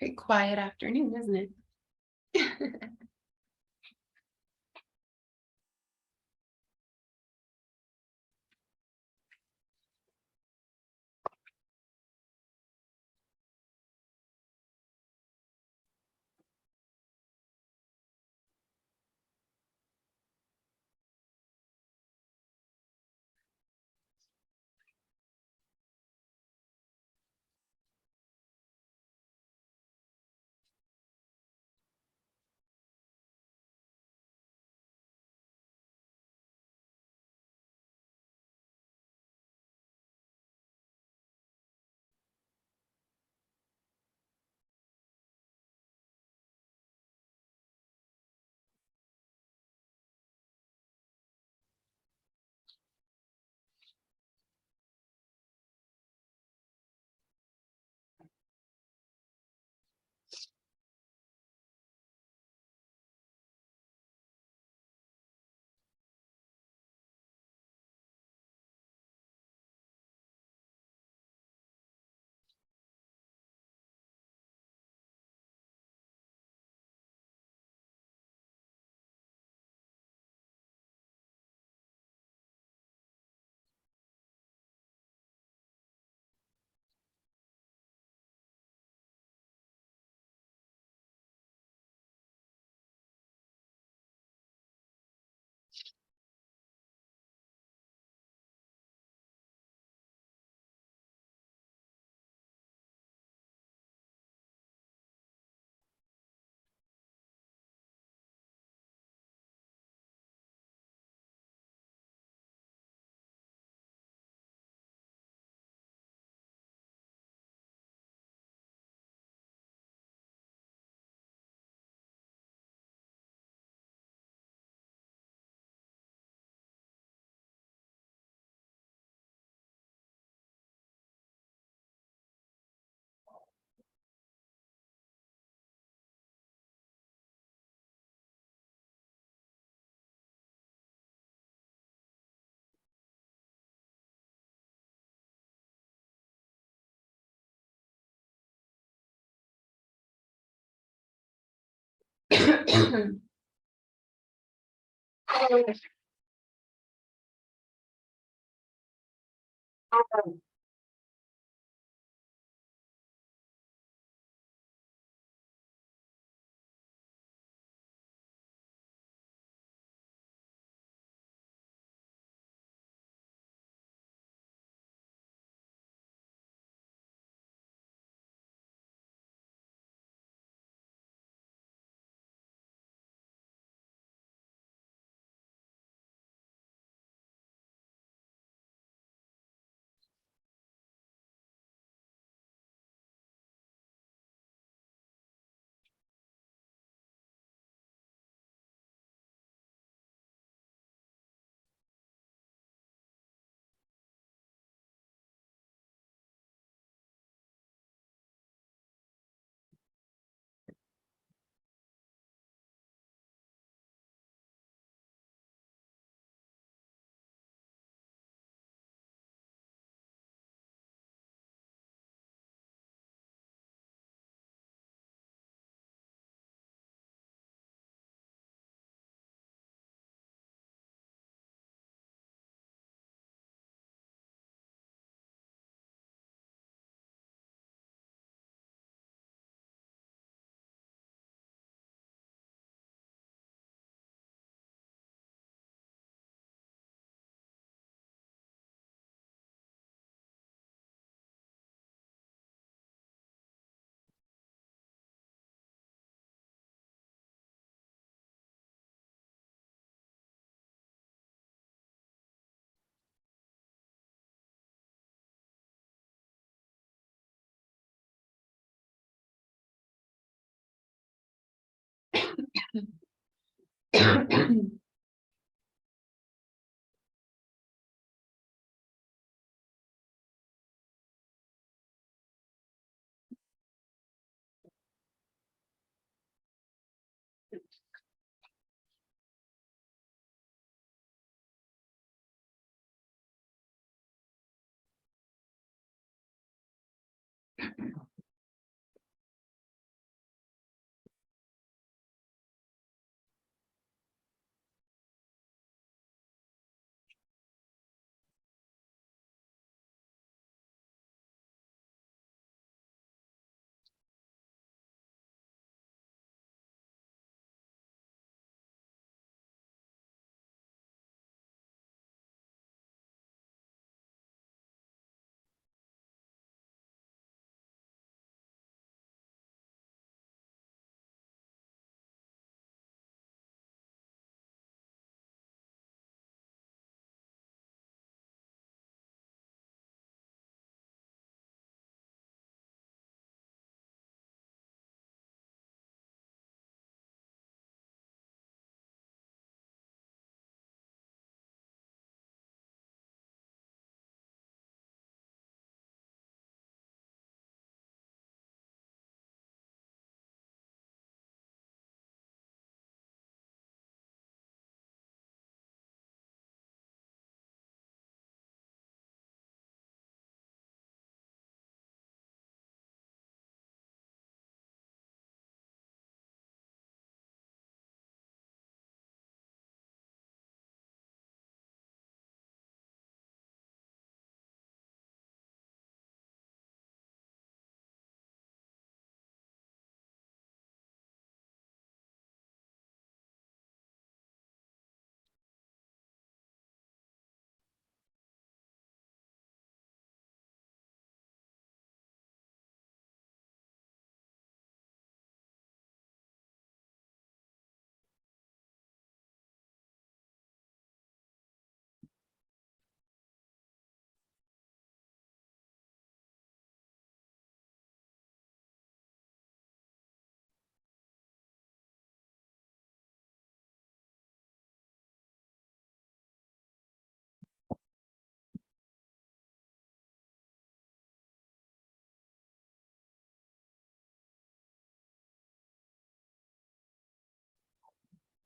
Very quiet afternoon, isn't it?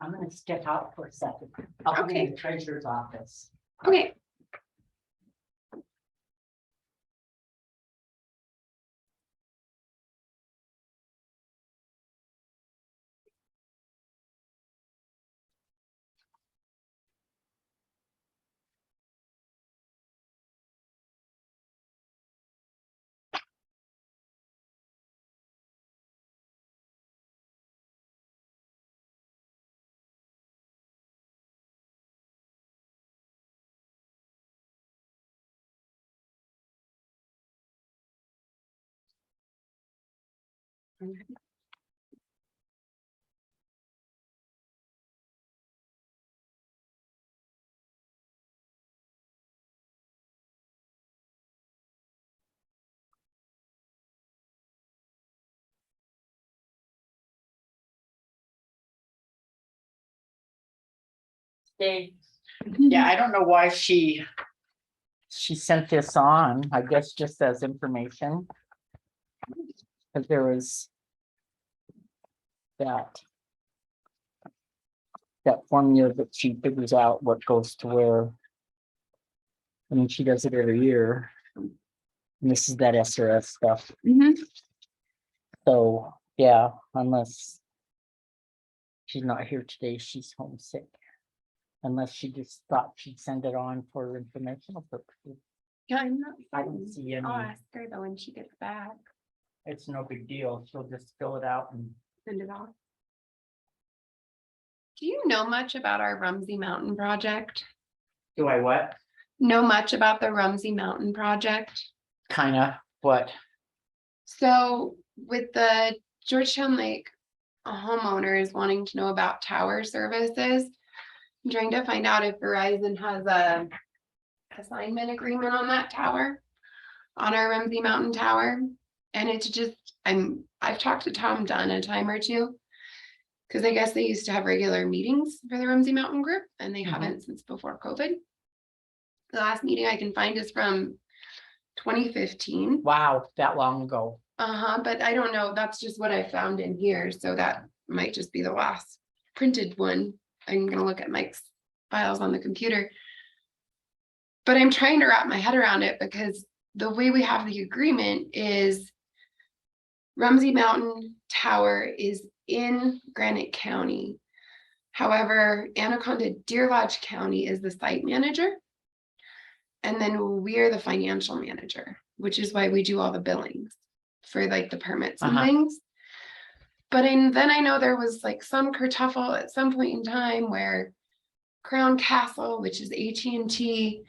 I'm gonna step out for a second. I'll be in the treasurer's office. Okay. Yeah, I don't know why she sent this on, I guess just as information. Cause there was that formula that she figures out what goes to where. I mean, she does it every year. And this is that SRS stuff. So, yeah, unless she's not here today, she's homesick. Unless she just thought she'd send it on for informational purposes. Yeah, I'm not. I don't see any, I'll ask her though when she gets back, it's no big deal. She'll just fill it out and send it off. Do you know much about our Rumsey Mountain project? do I what? Know much about the Rumsey Mountain project? Kinda, what? So with the Georgetown Lake homeowners wanting to know about tower services, I'm trying to find out if Verizon has a assignment agreement on that tower, on our Rumsey Mountain Tower. And it's just, I've talked to Tom Dunn a time or two, because I guess they used to have regular meetings for the Rumsey Mountain group, and they haven't since before COVID. The last meeting I can find is from 2015. Wow, that long ago. But I don't know, that's just what I found in here, so that might just be the last printed one. I'm gonna look at Mike's files on the computer. But I'm trying to wrap my head around it, because the way we have the agreement is Rumsey Mountain Tower is in Granite County. However, Anaconda Deer Lodge County is the site manager. And then we're the financial manager, which is why we do all the billings for like the permits and things. But then I know there was like some kerfuffle at some point in time where Crown Castle, which is AT&T,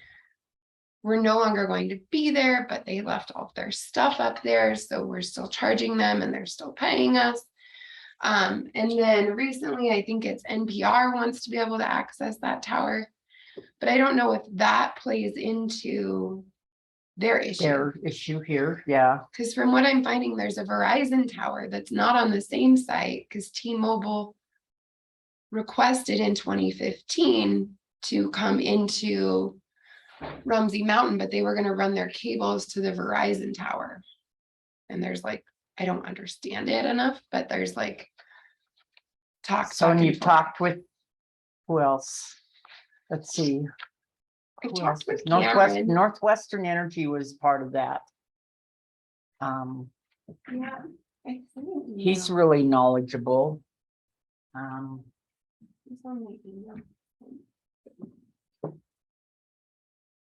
were no longer going to be there, but they left all of their stuff up there. So we're still charging them and they're still paying us. And then recently, I think it's NPR wants to be able to access that tower. But I don't know if that plays into their issue. Their issue here, yeah. Because from what I'm finding, there's a Verizon tower that's not on the same site, because T-Mobile requested in 2015 to come into Rumsey Mountain, but they were going to run their cables to the Verizon tower. And there's like, I don't understand it enough, but there's like So when you've talked with, who else? Let's see. I talked with Northwest, Cameron. Northwestern Energy was part of that. Yeah, I think, He's really knowledgeable. It's on my email.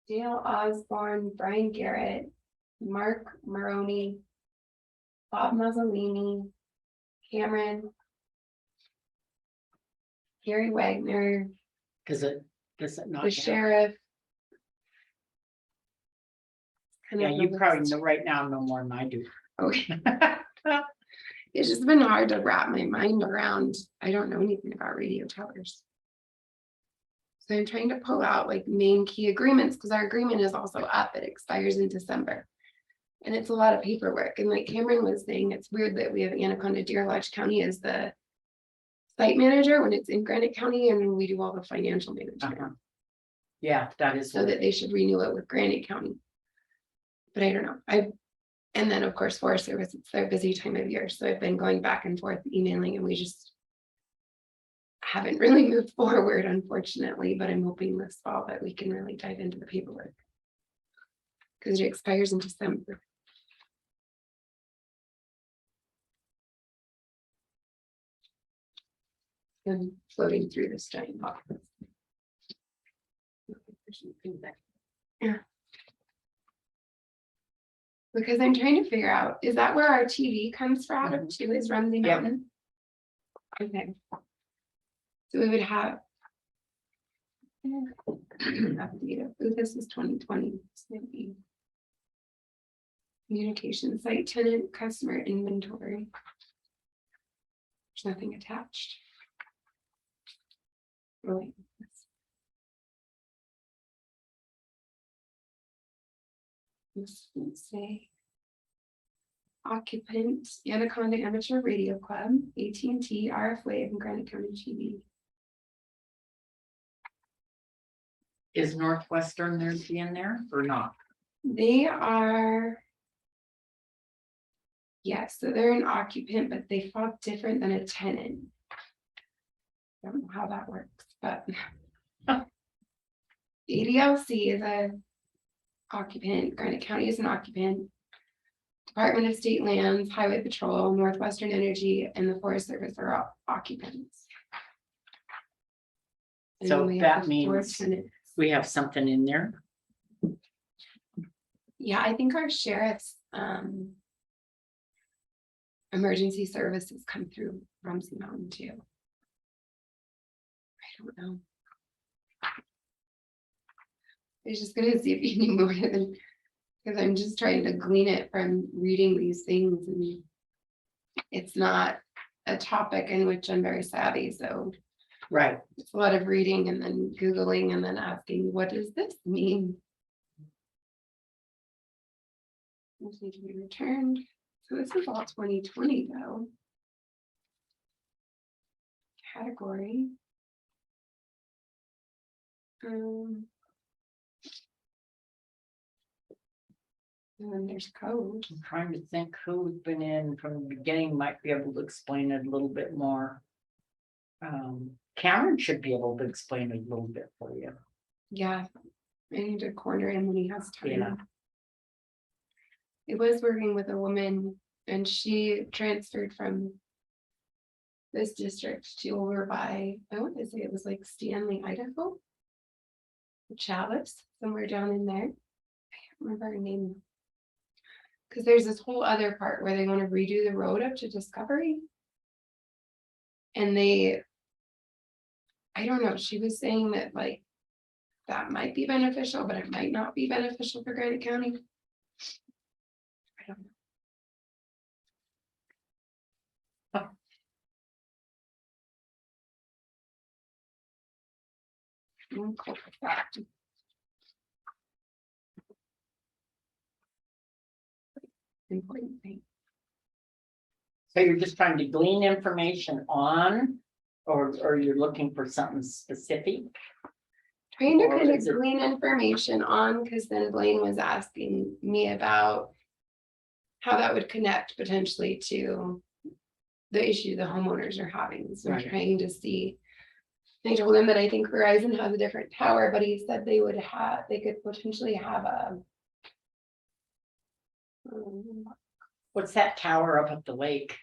Dale Osborne, Brian Garrett, Mark Maroney, Bob Mazzolini, Cameron, Gary Wagner, Does it not? the sheriff. Yeah, you probably know right now know more than I do. Okay. It's just been hard to wrap my mind around. I don't know anything about radio towers. So I'm trying to pull out like main key agreements, because our agreement is also up. It expires in December. And it's a lot of paperwork. And like Cameron was saying, it's weird that we have Anaconda Deer Lodge County as the site manager when it's in Granite County, and we do all the financial management. Yeah, that is. So that they should renew it with Granite County. But I don't know. And then of course, Forest Service, it's their busy time of year. So I've been going back and forth emailing, and we just haven't really moved forward, unfortunately, but I'm hoping this fall that we can really dive into the paperwork. Because it expires in December. And floating through this giant box. Yeah. Because I'm trying to figure out, is that where our TV comes from out of too, is Rumsey Yep. Mountain? Okay. So we would have. This is 2020. It's gonna be communication site tenant customer inventory. There's nothing attached. Oh, wait. This doesn't say. Occupant, Anaconda Amateur Radio Club, AT&T, RF Wave, and Granite County TV. Is Northwestern there in there or not? They are. Yes, so they're an occupant, but they fall different than a tenant. Don't know how that works, but. ADLC is a occupant, Granite County is an occupant. Department of State Lands, Highway Patrol, Northwestern Energy, and the Forest Service are all occupants. And So then we have that the four means- tenants. We have something in there. Yeah, I think our sheriff's emergency services come through Rumsey Mountain too. I don't know. I was just gonna see if you knew more than, because I'm just trying to glean it from reading these things, and it's not a topic in which I'm very savvy, so Right. it's a lot of reading and then Googling and then asking, what does this mean? This need to be returned. So this is all 2020 though. Category. And then there's code. I'm trying to think who's been in from the beginning, might be able to explain it a little bit more. Cameron should be able to explain it a little bit for you. Yeah, I need to corner him when he has time. Yeah. It was working with a woman and she transferred from this district to over by, I want to say it was like Stanley, Idaho. Chalice, somewhere down in there. I can't remember her name. Because there's this whole other part where they want to redo the road up to Discovery. And they, I don't know, she was saying that like, that might be beneficial, but it might not be beneficial for Granite County. I don't know. I'm cool with that. Important thing. So you're just trying to glean information on, or you're looking for something specific? Trying to Or kind of is it- glean information on, because then Blaine was asking me about how that would connect potentially to the issue the homeowners are having. So we're Right. trying to see. I told him that I think Verizon has a different tower, but he said they would have, they could potentially have a. What's that tower up at the lake?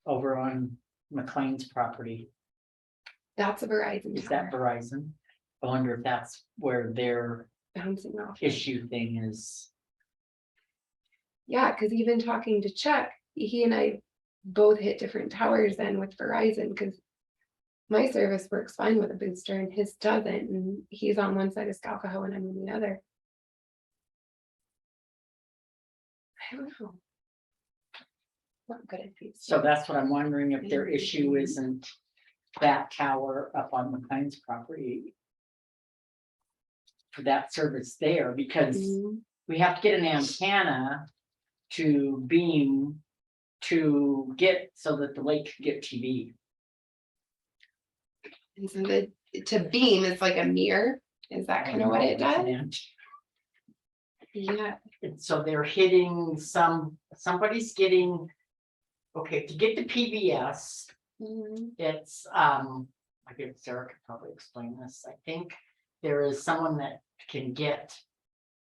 Over on McLean's property, That's a Verizon is that tower Verizon? I wonder if that's where their bouncing off. issue thing is. Yeah, because even talking to Chuck, he and I both hit different towers then with Verizon, because my service works fine with a booster and his doesn't, and he's on one side of Scalcahoe and I'm on the other. I don't know. Not good at these. So that's what I'm wondering, if their issue isn't that tower up on McLean's property. For that service there, because Mhm. we have to get an antenna to beam to get so that the lake can get TV. And so the, to beam is like a mirror, is that kind of what it does? And Yeah, so they're hitting somebody's getting, okay, to get the PBS, mhm, it's, I guess Sarah could probably explain this. I think there is someone that can get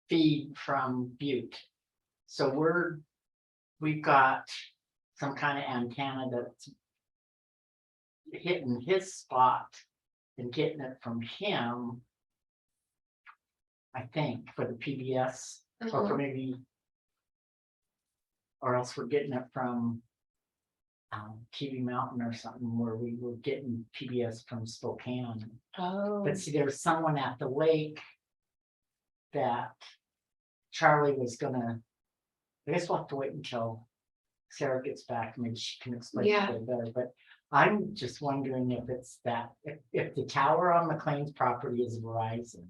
feed from Butte. So we've got some kind of antenna that's hitting his spot and getting it from him. I think for the PBS or for uh-huh. maybe. Or else we're getting it from. TV Mountain or something where we were getting PBS from Spokane. Oh, But see, there's someone at the lake. That Charlie was gonna. I guess we'll have to wait until Sarah gets back, maybe she can explain Yeah. it better, but I'm just wondering if it's that, if the tower on McLean's property is Verizon.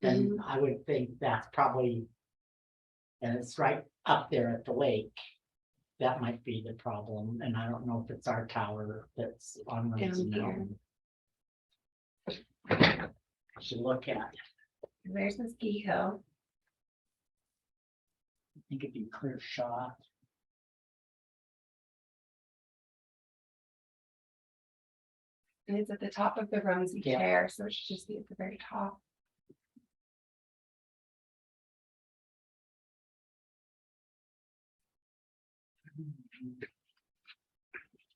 Then I would think that's probably. And it's right up there at the lake. That might be the problem, and I don't know if it's our tower that's on Ramsey Down here. Mountain. I should look at, There's the ski hill. I think it'd be a clear shot. And it's at the top of the Rumsey Yeah. chair, so it should just be at the very top.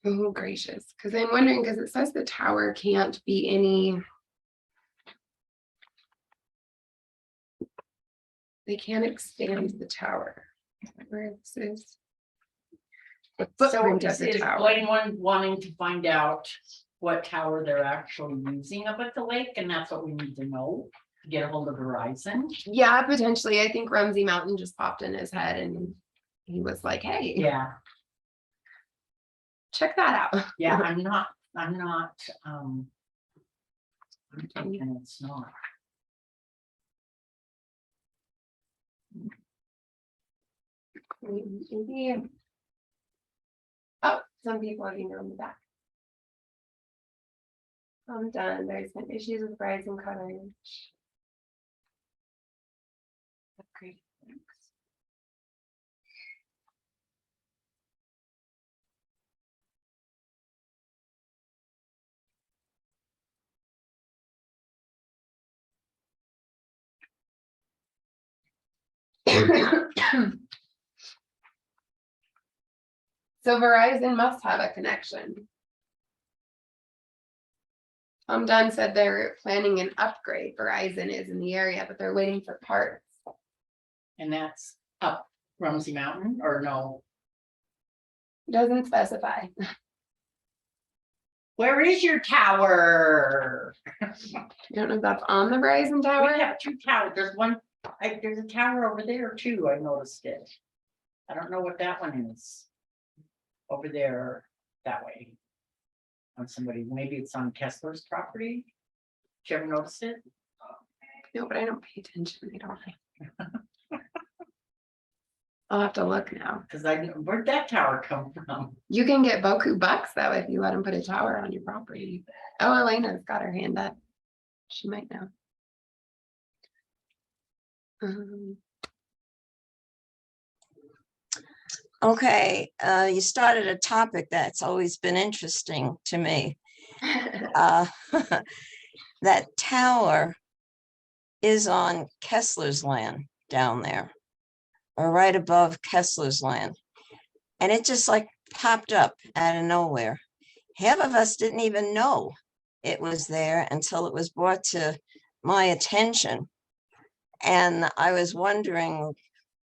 Oh gracious, because I'm wondering, because it says the tower can't be any. They can't expand the tower. Where this is. The So footprint of is the is tower. Blaine wanting to find out what tower they're actually using up at the lake, and that's what we need to know, to get a hold of Verizon? Yeah, potentially. I think Rumsey Mountain just popped in his head and he was like, hey, Yeah, check that out. yeah, I'm not, I'm thinking it's not. Maybe. Oh, some people are being on the back. I'm done. There's been issues with Verizon coverage. Okay, thanks. So Verizon must have a connection. Tom Dunn said they're planning an upgrade. Verizon is in the area, but they're waiting for parts. And that's up Rumsey Mountain, or no? Doesn't specify. Where is your tower? I don't know if that's on the Verizon tower. We have two towers, there's one, there's a tower over there too, I noticed it. I don't know what that one is. Over there, that way. On somebody, maybe it's on Kessler's property. Did you ever notice it? No, but I don't pay attention at all. I'll have to look now. Cause where'd that tower come from? You can get Boku bucks though if you let them put a tower on your property. Oh, Elena's got her hand up. She might know. Okay, you started a topic that's always been interesting to me. Uh, That tower is on Kessler's land down there, or right above Kessler's land. And it just like popped up out of nowhere. Half of us didn't even know it was there until it was brought to my attention. And I was wondering,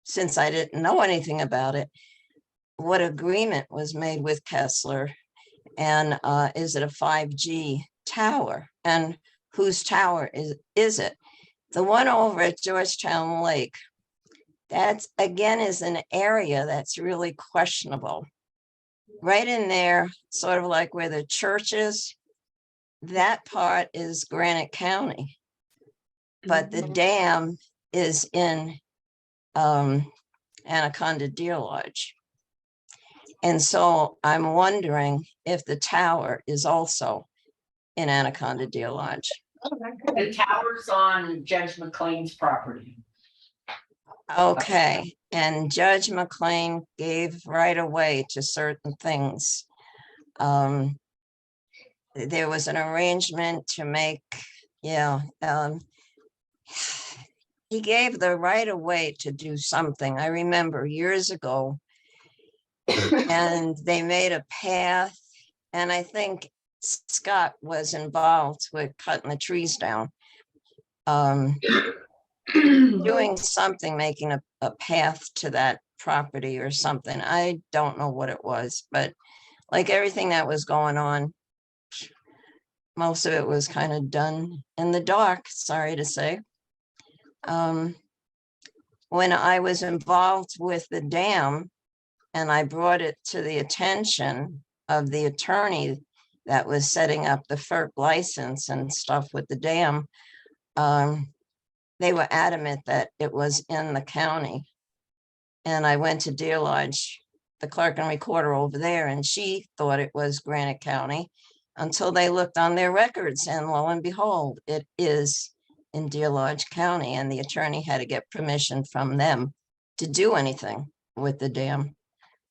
since I didn't know anything about it, what agreement was made with Kessler? And is it a 5G tower? And whose tower is it? The one over at Georgetown Lake, that's again is an area that's really questionable. Right in there, sort of like where the church is, that part is Granite County. But the dam is in Anaconda Deer Lodge. And so I'm wondering if the tower is also in Anaconda Deer Lodge. The tower's on Judge McLean's property. Okay, and Judge McLean gave right away to certain things. There was an arrangement to make, he gave the right of way to do something. I remember years ago. And they made a path, and I think Scott was involved with cutting the trees down. Doing something, making a path to that property or something. I don't know what it was, but like everything that was going on, most of it was kind of done in the dark, sorry to say. When I was involved with the dam, and I brought it to the attention of the attorney that was setting up the FERC license and stuff with the dam. They were adamant that it was in the county. And I went to Deer Lodge, the clerk and recorder over there, and she thought it was Granite County until they looked on their records, and lo and behold, it is in Deer Lodge County, and the attorney had to get permission from them to do anything with the dam.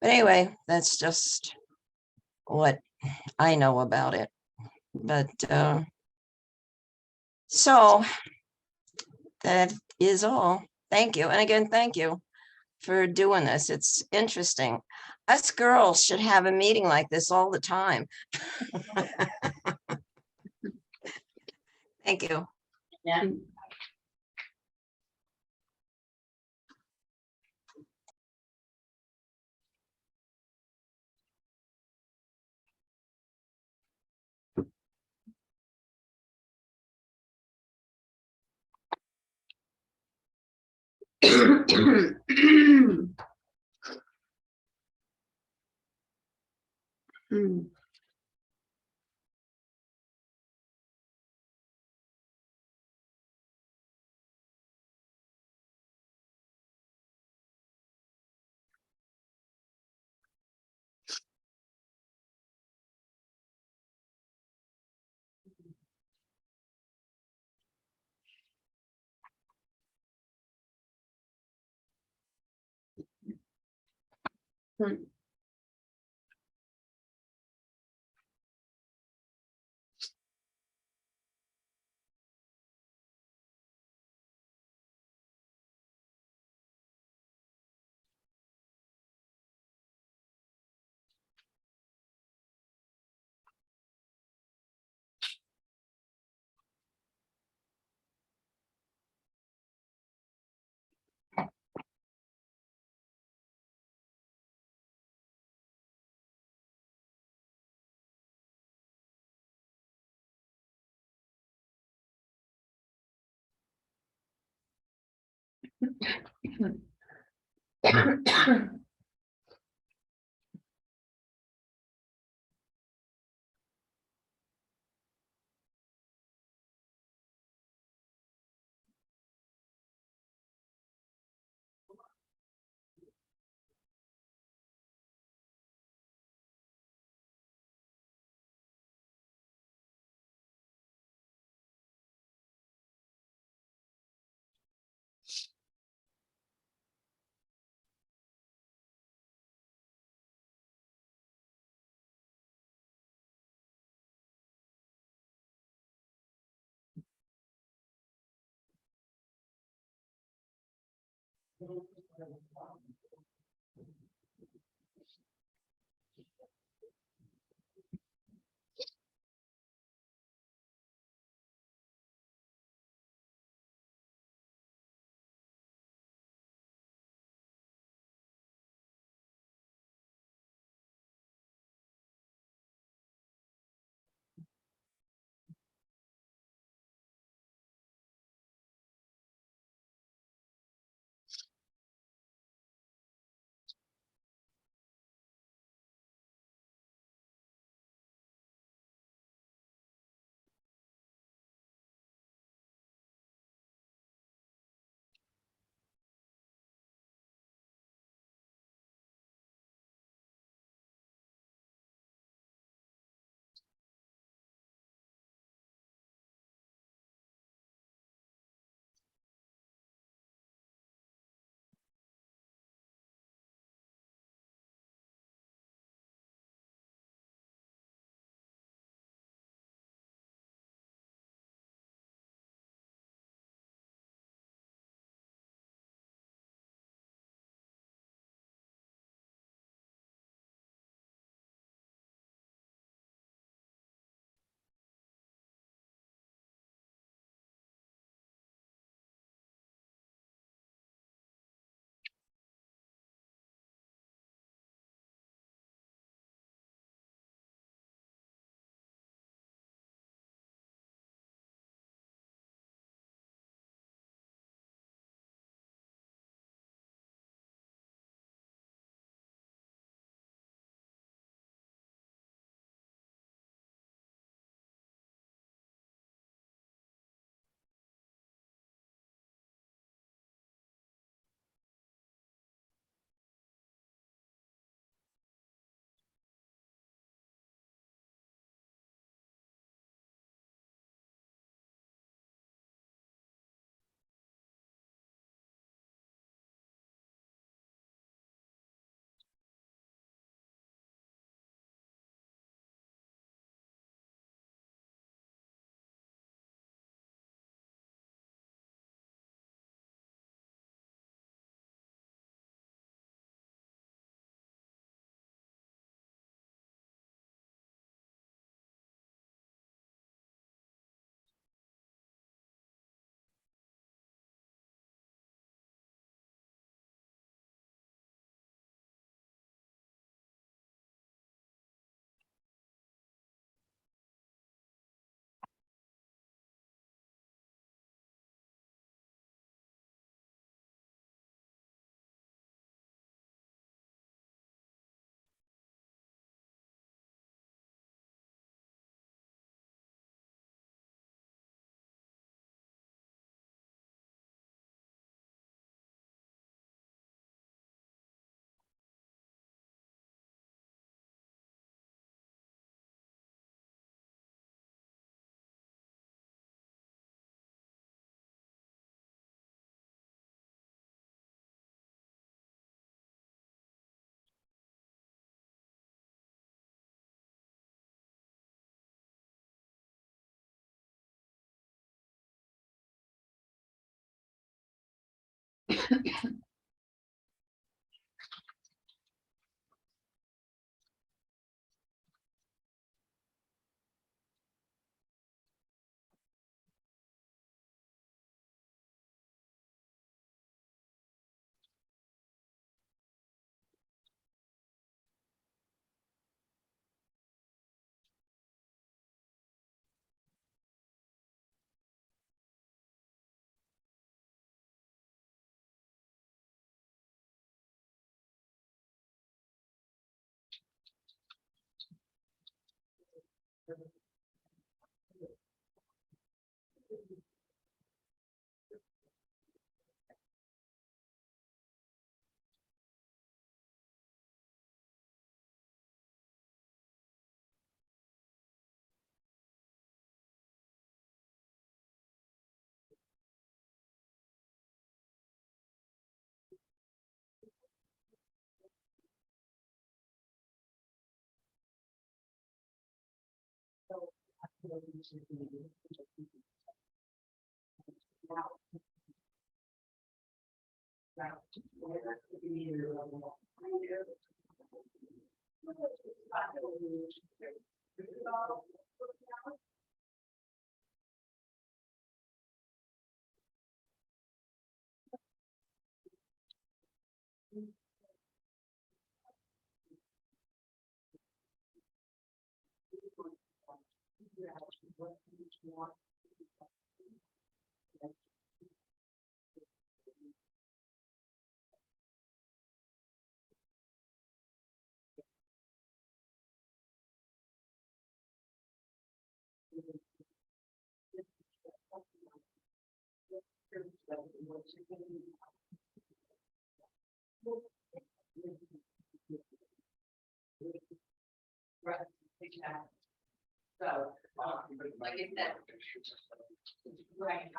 But anyway, that's just what I know about it. But so that is all. Thank you. And again, thank you for doing this. It's interesting. Us girls should have a meeting like this all the time. Thank you. Yeah. So, like I said. Right.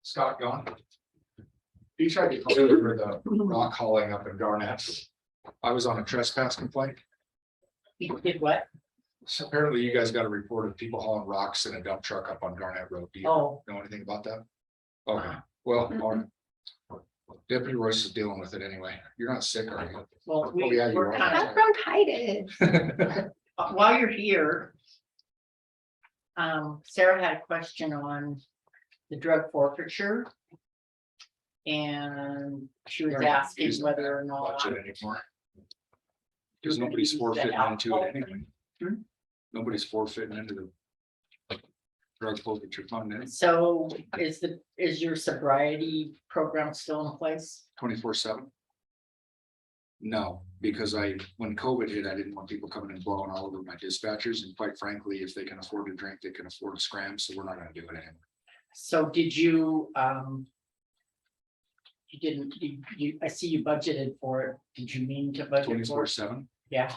Scott gone. He tried to call me for the rock hauling up in Garnett. I was on a trespass complaint. You did what? So apparently you guys got a report of people hauling rocks in a dump truck up on Garnett Road. Do you Oh, know anything about that? Okay, well, Deputy Royce is dealing with it anyway. You're not sick, are you? well, Oh, yeah, you we're are. kind Have bronchitis. of, while you're here. Sarah had a question on the drug forfeiture. And she was asking whether or not. Budget anymore. Because nobody's forfeiting into it anyway. Hmm? Nobody's forfeiting into the drug forfeiture fund now. So is your sobriety program still in place? 24/7? No, because when COVID hit, I didn't want people coming and blowing all over my dispatchers, and quite frankly, if they can afford to drink, they can afford to scram, so we're not gonna do it anymore. So did you You didn't, I see you budgeted for it. Did you mean to budget for 24/7. it? Yeah,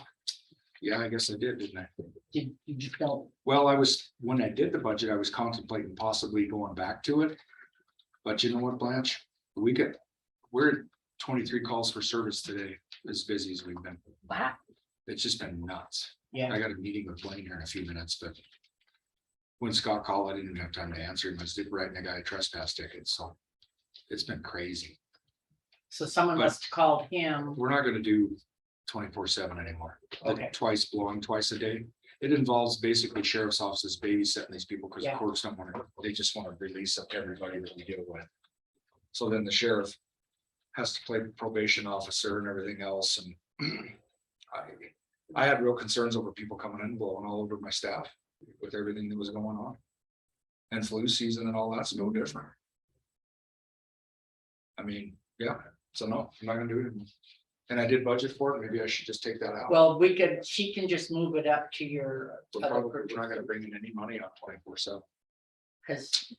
Yeah, I guess I did, didn't I? you just don't, Well, when I did the budget, I was contemplating possibly going back to it. But you know what, Blanche? We're at 23 calls for service today, as busy as we've been. wow, It's just been nuts. yeah, I got a meeting with Blaine here in a few minutes, but when Scott called, I didn't even have time to answer him. I was writing a guy a trespass ticket, so it's been crazy. so someone But- must have called him. We're not gonna do 24/7 anymore. The Okay. blowing twice a day. It involves basically sheriff's offices babysitting these people because the Yeah. courts don't want to, they just want to release up everybody that we deal with. So then the sheriff has to play probation officer and everything else, and I had real concerns over people coming in and blowing all over my staff with everything that was going on. And flu season and all that's no different. I mean, yeah, so no, I'm not gonna do it. And I did budget for it, maybe I should just take that out. Well, she can just move it up to your We're other probably, we're not gonna purchases, bring in any money on 24/7. because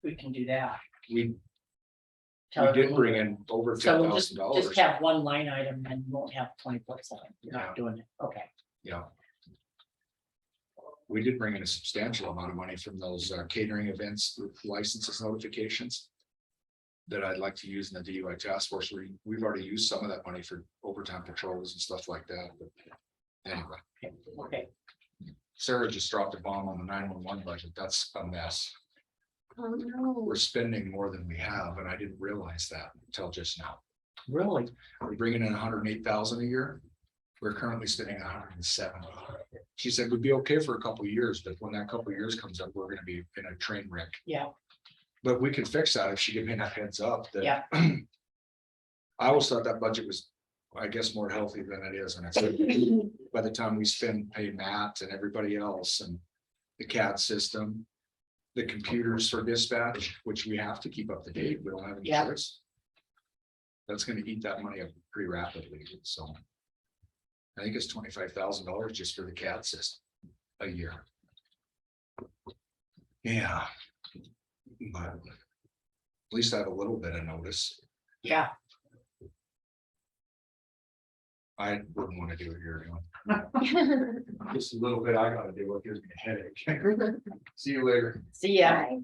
we can do that. We Tell her to did move bring it. in over So we'll just $10,000. have one line item and you won't have 24/7. You're Yeah. not doing it, okay. Yeah. We did bring in a substantial amount of money from those catering events, licenses notifications. That I'd like to use in the DUI task force. We've already used some of that money for overtime patrols and stuff like that, but anyway. Okay, Sarah just dropped a bomb on the 911 budget. That's a mess. Oh, no. We're spending more than we have, and I didn't realize that until just now. really? We're bringing in 108,000 a year. We're currently spending 107. She said we'd be okay for a couple of years, but when that couple of years comes up, we're gonna be in a train wreck. Yeah, But we can fix that if she gave me enough heads up that. Yeah. I always thought that budget was, I guess, more healthy than it is, and it's, by the time we pay Matt and everybody else and the CAD system. The computers for dispatch, which we have to keep up to date, we don't have any Yeah. choice. That's gonna eat that money up pretty rapidly, so. I think it's $25,000 just for the CAD system a year. Yeah. But at least I have a little bit of notice. yeah. I wouldn't want to do it here. Just a little bit I gotta do, it gives me a headache. See you later. See ya. Bye.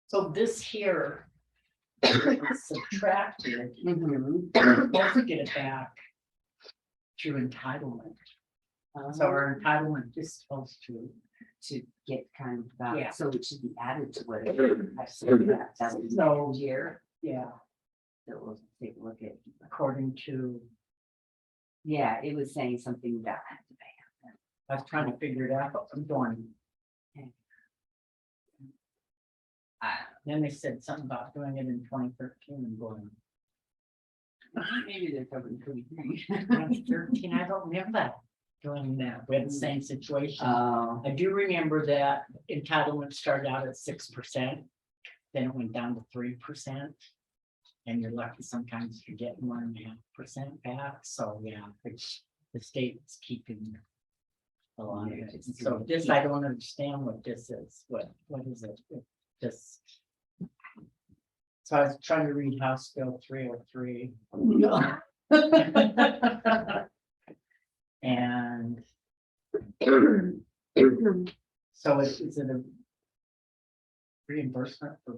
So this here. is Subtracted, Mhm. we're supposed to get it back. Through entitlement, so our entitlement is supposed to, To get kind of that, Yeah. so it should be added to what. I said that was So- next year, yeah, that we'll take a look at. according to, Yeah, it was saying something about. I was trying to figure it out, but I'm going. Then they said something about doing it in 2013 and going. Maybe they're covering 23. 2013, I don't remember doing that, we had the same situation. Oh, I do remember that entitlement started out at 6%, then it went down to 3%. And you're lucky sometimes to get 1.5% back, so yeah, the state's keeping. A lot of Yeah, it, just so keep- this, I don't understand what this is, what is it? It just. So I was trying to read House Bill 303. And. So is it a reimbursement for?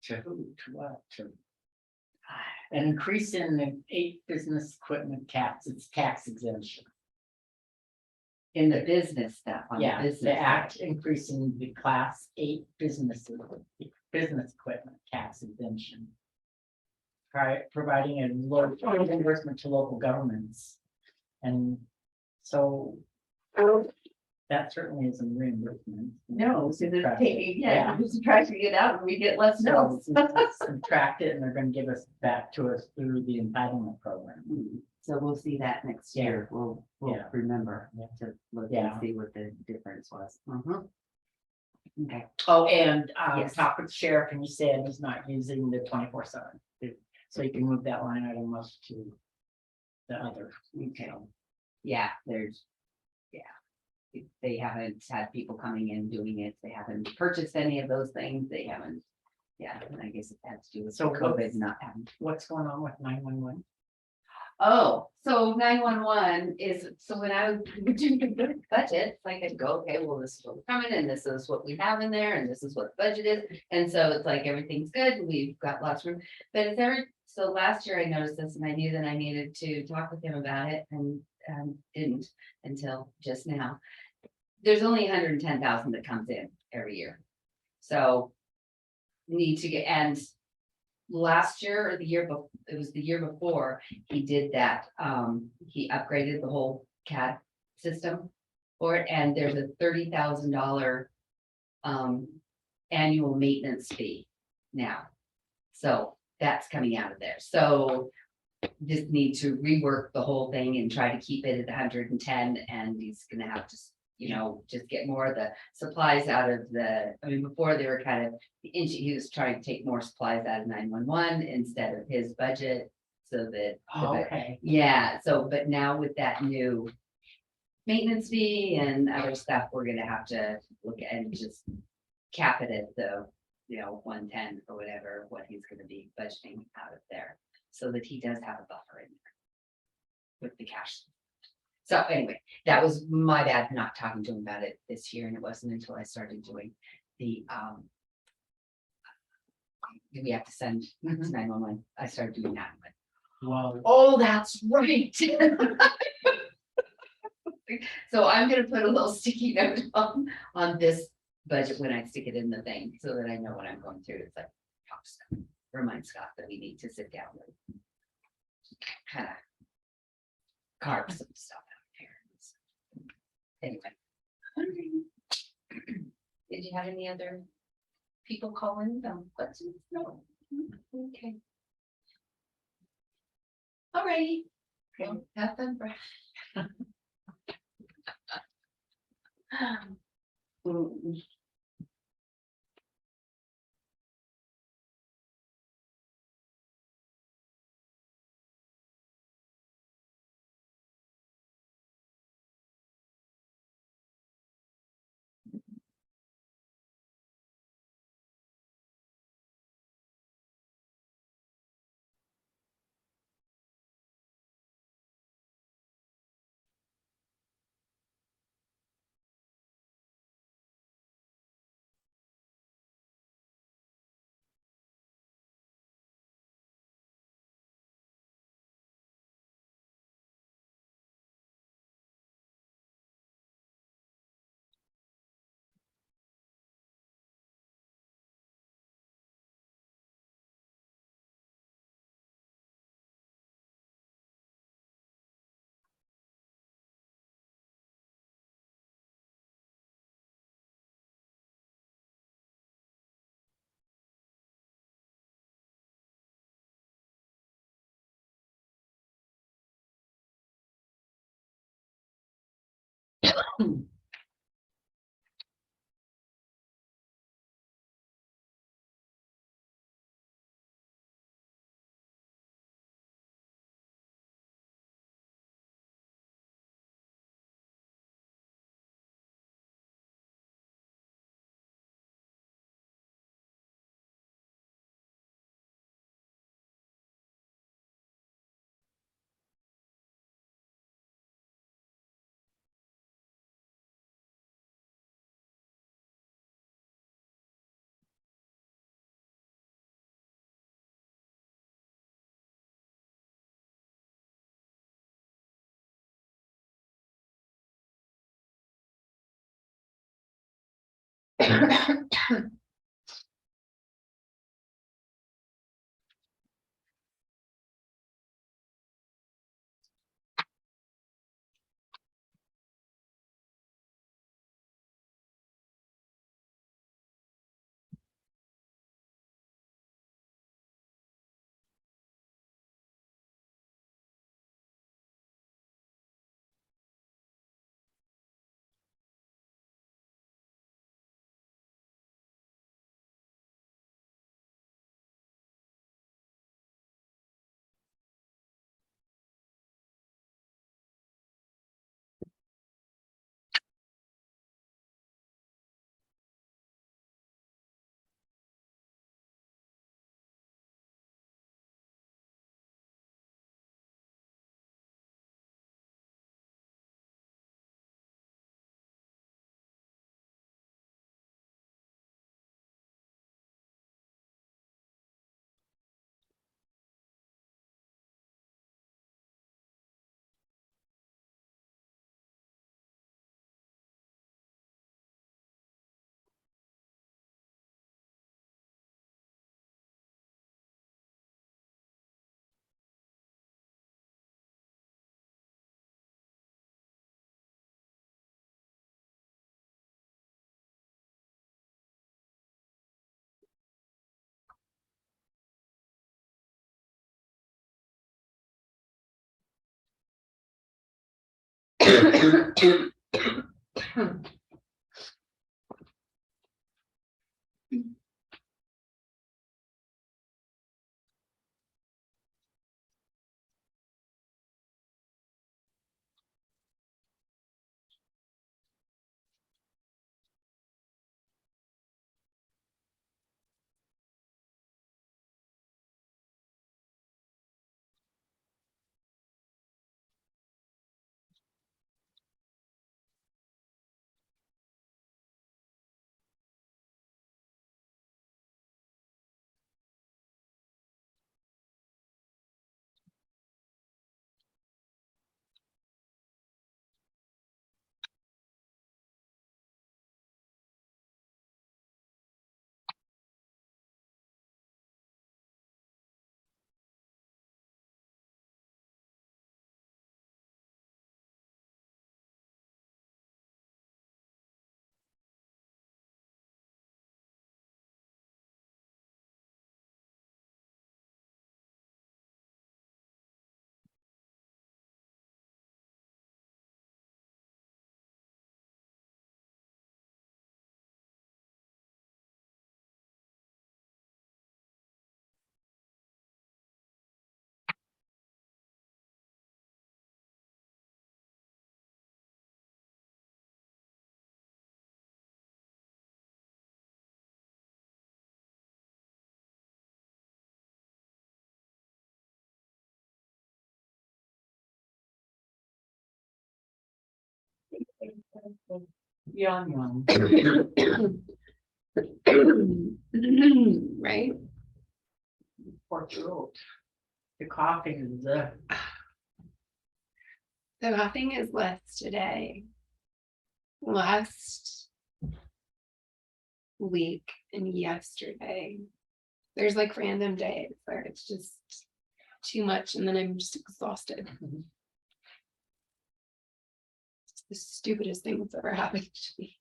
To who, to what, to? An increase in the 8 business equipment tax, it's tax exemption. in the business stuff, on the Yeah, business. the act increasing the class 8 businesses, business equipment tax exemption. Providing a low reimbursement to local governments. And so. That certainly is a reimbursement. No, so they're Subtract it. taking, yeah, we're subtracting it out and we get less So notes. subtract it and they're gonna give us back to us through the entitlement program. So we'll see that next Yeah. year. We'll Yeah. remember Yeah. to look Yeah. and see what the difference was. Mhm. Okay, Oh, and Yes. talk with the sheriff and he said he's not using the 24/7. So you can move that line item up to the other. okay. Yeah, there's, yeah. They haven't had people coming in doing it. They haven't purchased any of those things. They haven't. Yeah, and I guess it has to do with So COVID what's- not having. What's going on with 911? Oh, so 911 is, so when I was doing the budget, like I'd go, okay, well, this is what we're coming and this is what we have in there and this is what the budget is. And so it's like, everything's good. We've got lots of room. But it's every, so last year I noticed this and I knew that I needed to talk with him about it and didn't until just now. There's only 110,000 that comes in every year. So need to get, and last year or the year before, it was the year before, he did that. He upgraded the whole CAD system for it, and there's a $30,000 annual maintenance fee now. So that's coming out of there. So just need to rework the whole thing and try to keep it at 110, and he's gonna have to, you know, just get more of the supplies out of the, I mean, before they were kind of, he was trying to take more supplies out of 911 instead of his budget. So that, Okay. yeah, so, but now with that new maintenance fee and other stuff, we're gonna have to look at and just cap it at the, you know, 110 or whatever, what he's gonna be budgeting out of there. So that he does have a buffer in there with the cash. So anyway, that was my bad not talking to him about it this year, and it wasn't until I started doing the do we have to send to 911? I started doing that. Well, Oh, that's right. So I'm gonna put a little sticky note on this budget when I stick it in the thing, so that I know what I'm going through. It's like, talk to Scott, remind Scott that we need to sit down and kind of carve some stuff out here. Anyway. Did you have any other people call in? Questions? No. Okay. All righty. Well, have fun, Brad. Yawn. Right? Poor throat. The coughing is the. The coughing is less today. Last week and yesterday. There's like random days where it's just too much and then I'm just exhausted. It's the stupidest thing that's ever happened to me.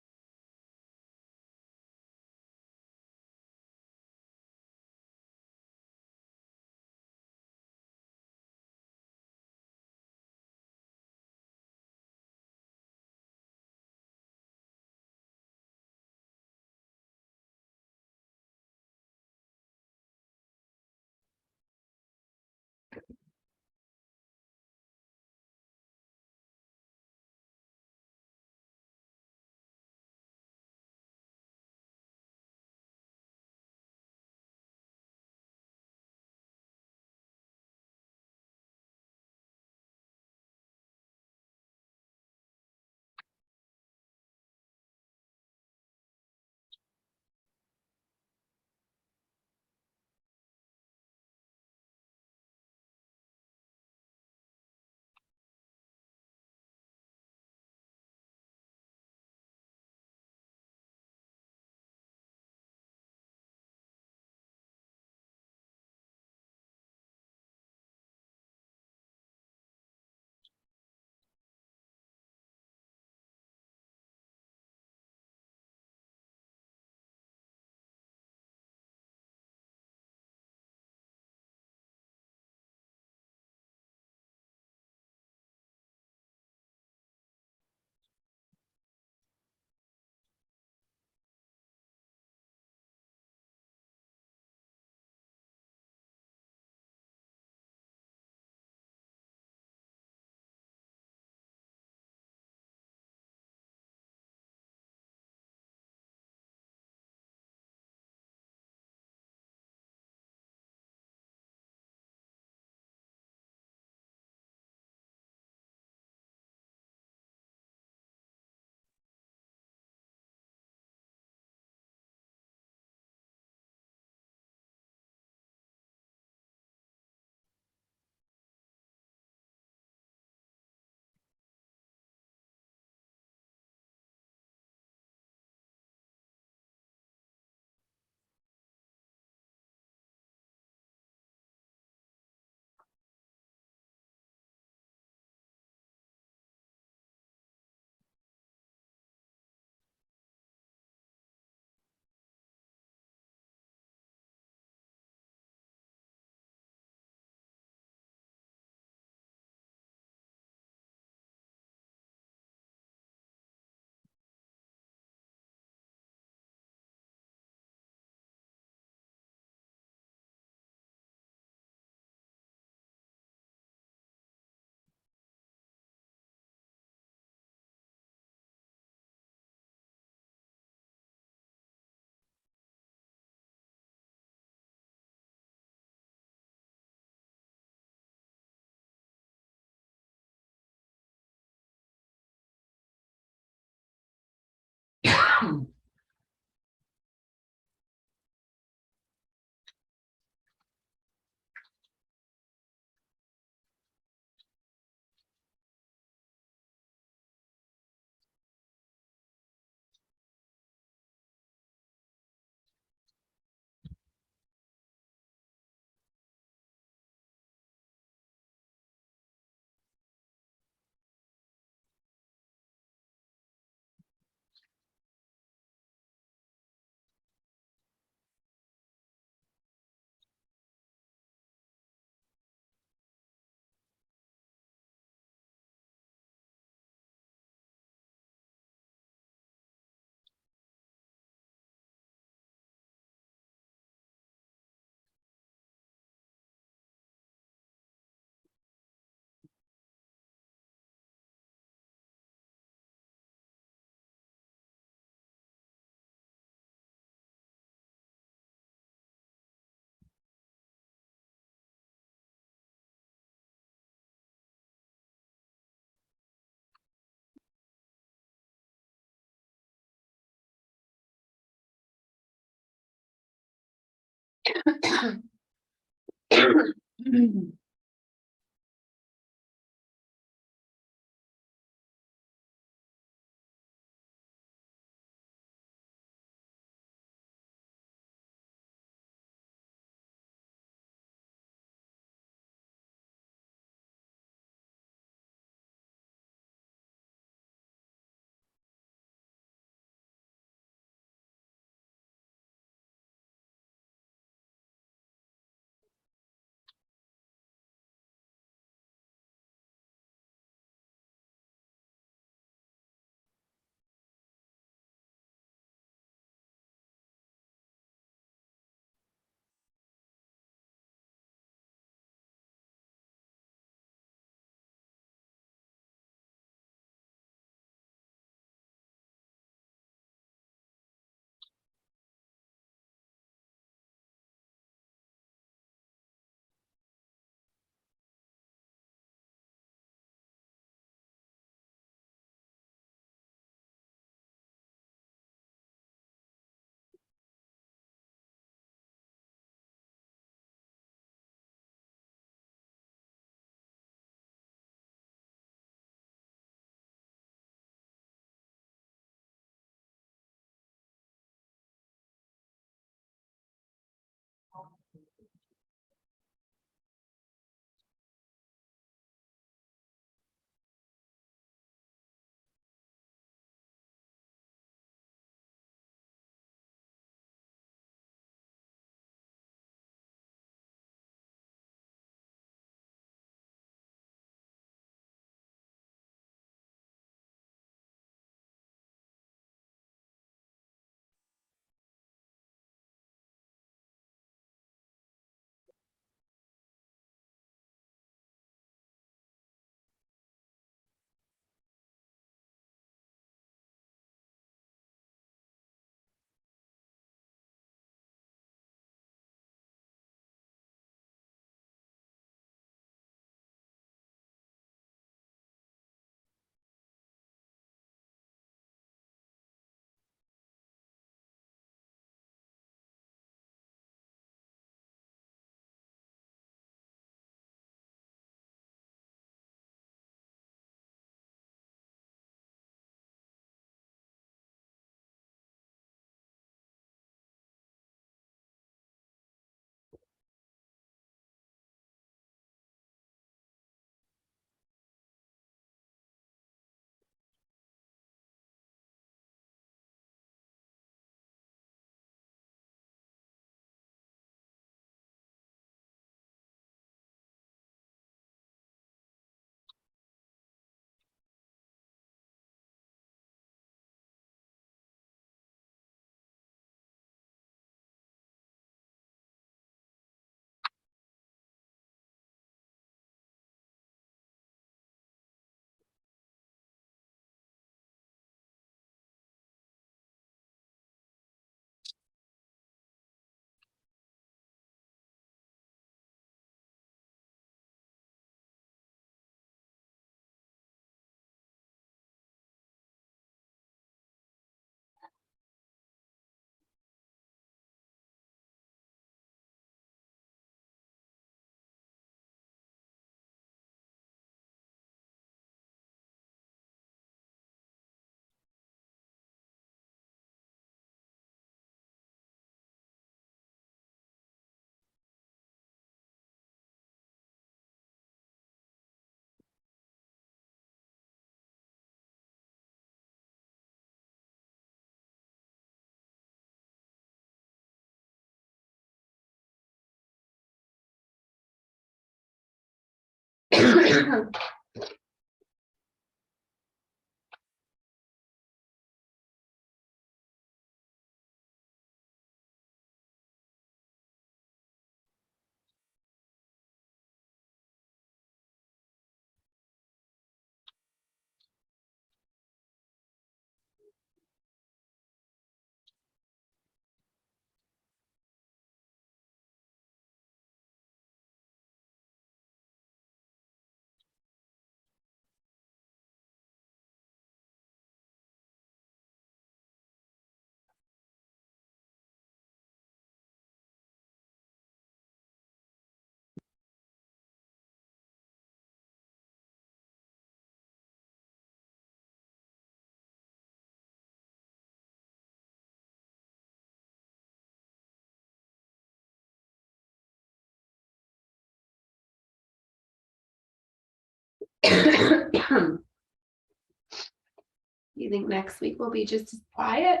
You think next week will be just as quiet?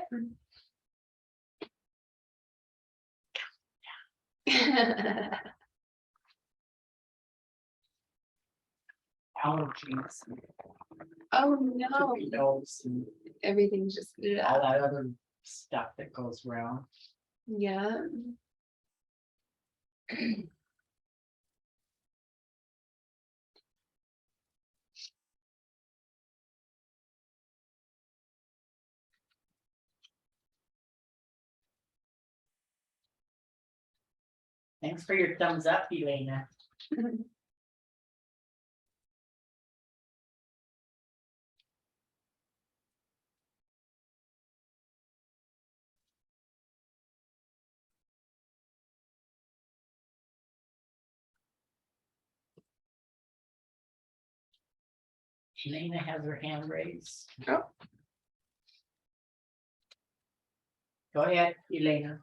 Allergies, Oh, no, nose and everything's just, all that other stuff that goes around. yeah. Thanks for your thumbs up, Elena. Elena has her hand raised. Oh. Go ahead, Elena.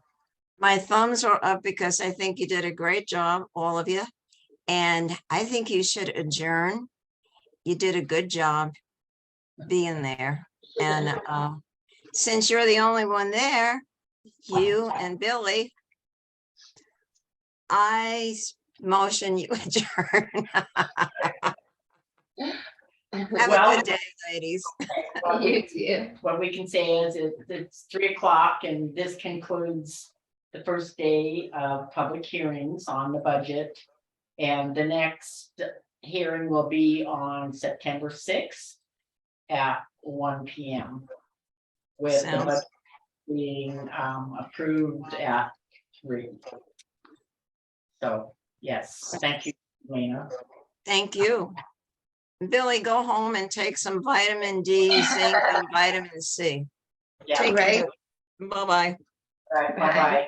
My thumbs are up because I think you did a great job, all of you. And I think you should adjourn. You did a good job being there. And since you're the only one there, you and Billy, I motion you adjourn. Have Well- a good day, ladies. You too. What we can say is it's 3 o'clock and this concludes the first day of public hearings on the budget. And the next hearing will be on September 6th at 1 p.m. With the Sounds- budget being approved at 3. So, yes, thank you, Lena. Thank you. Billy, go home and take some vitamin D, zinc, and vitamin C. Yeah, Take Right. care. Bye-bye. All right, bye-bye.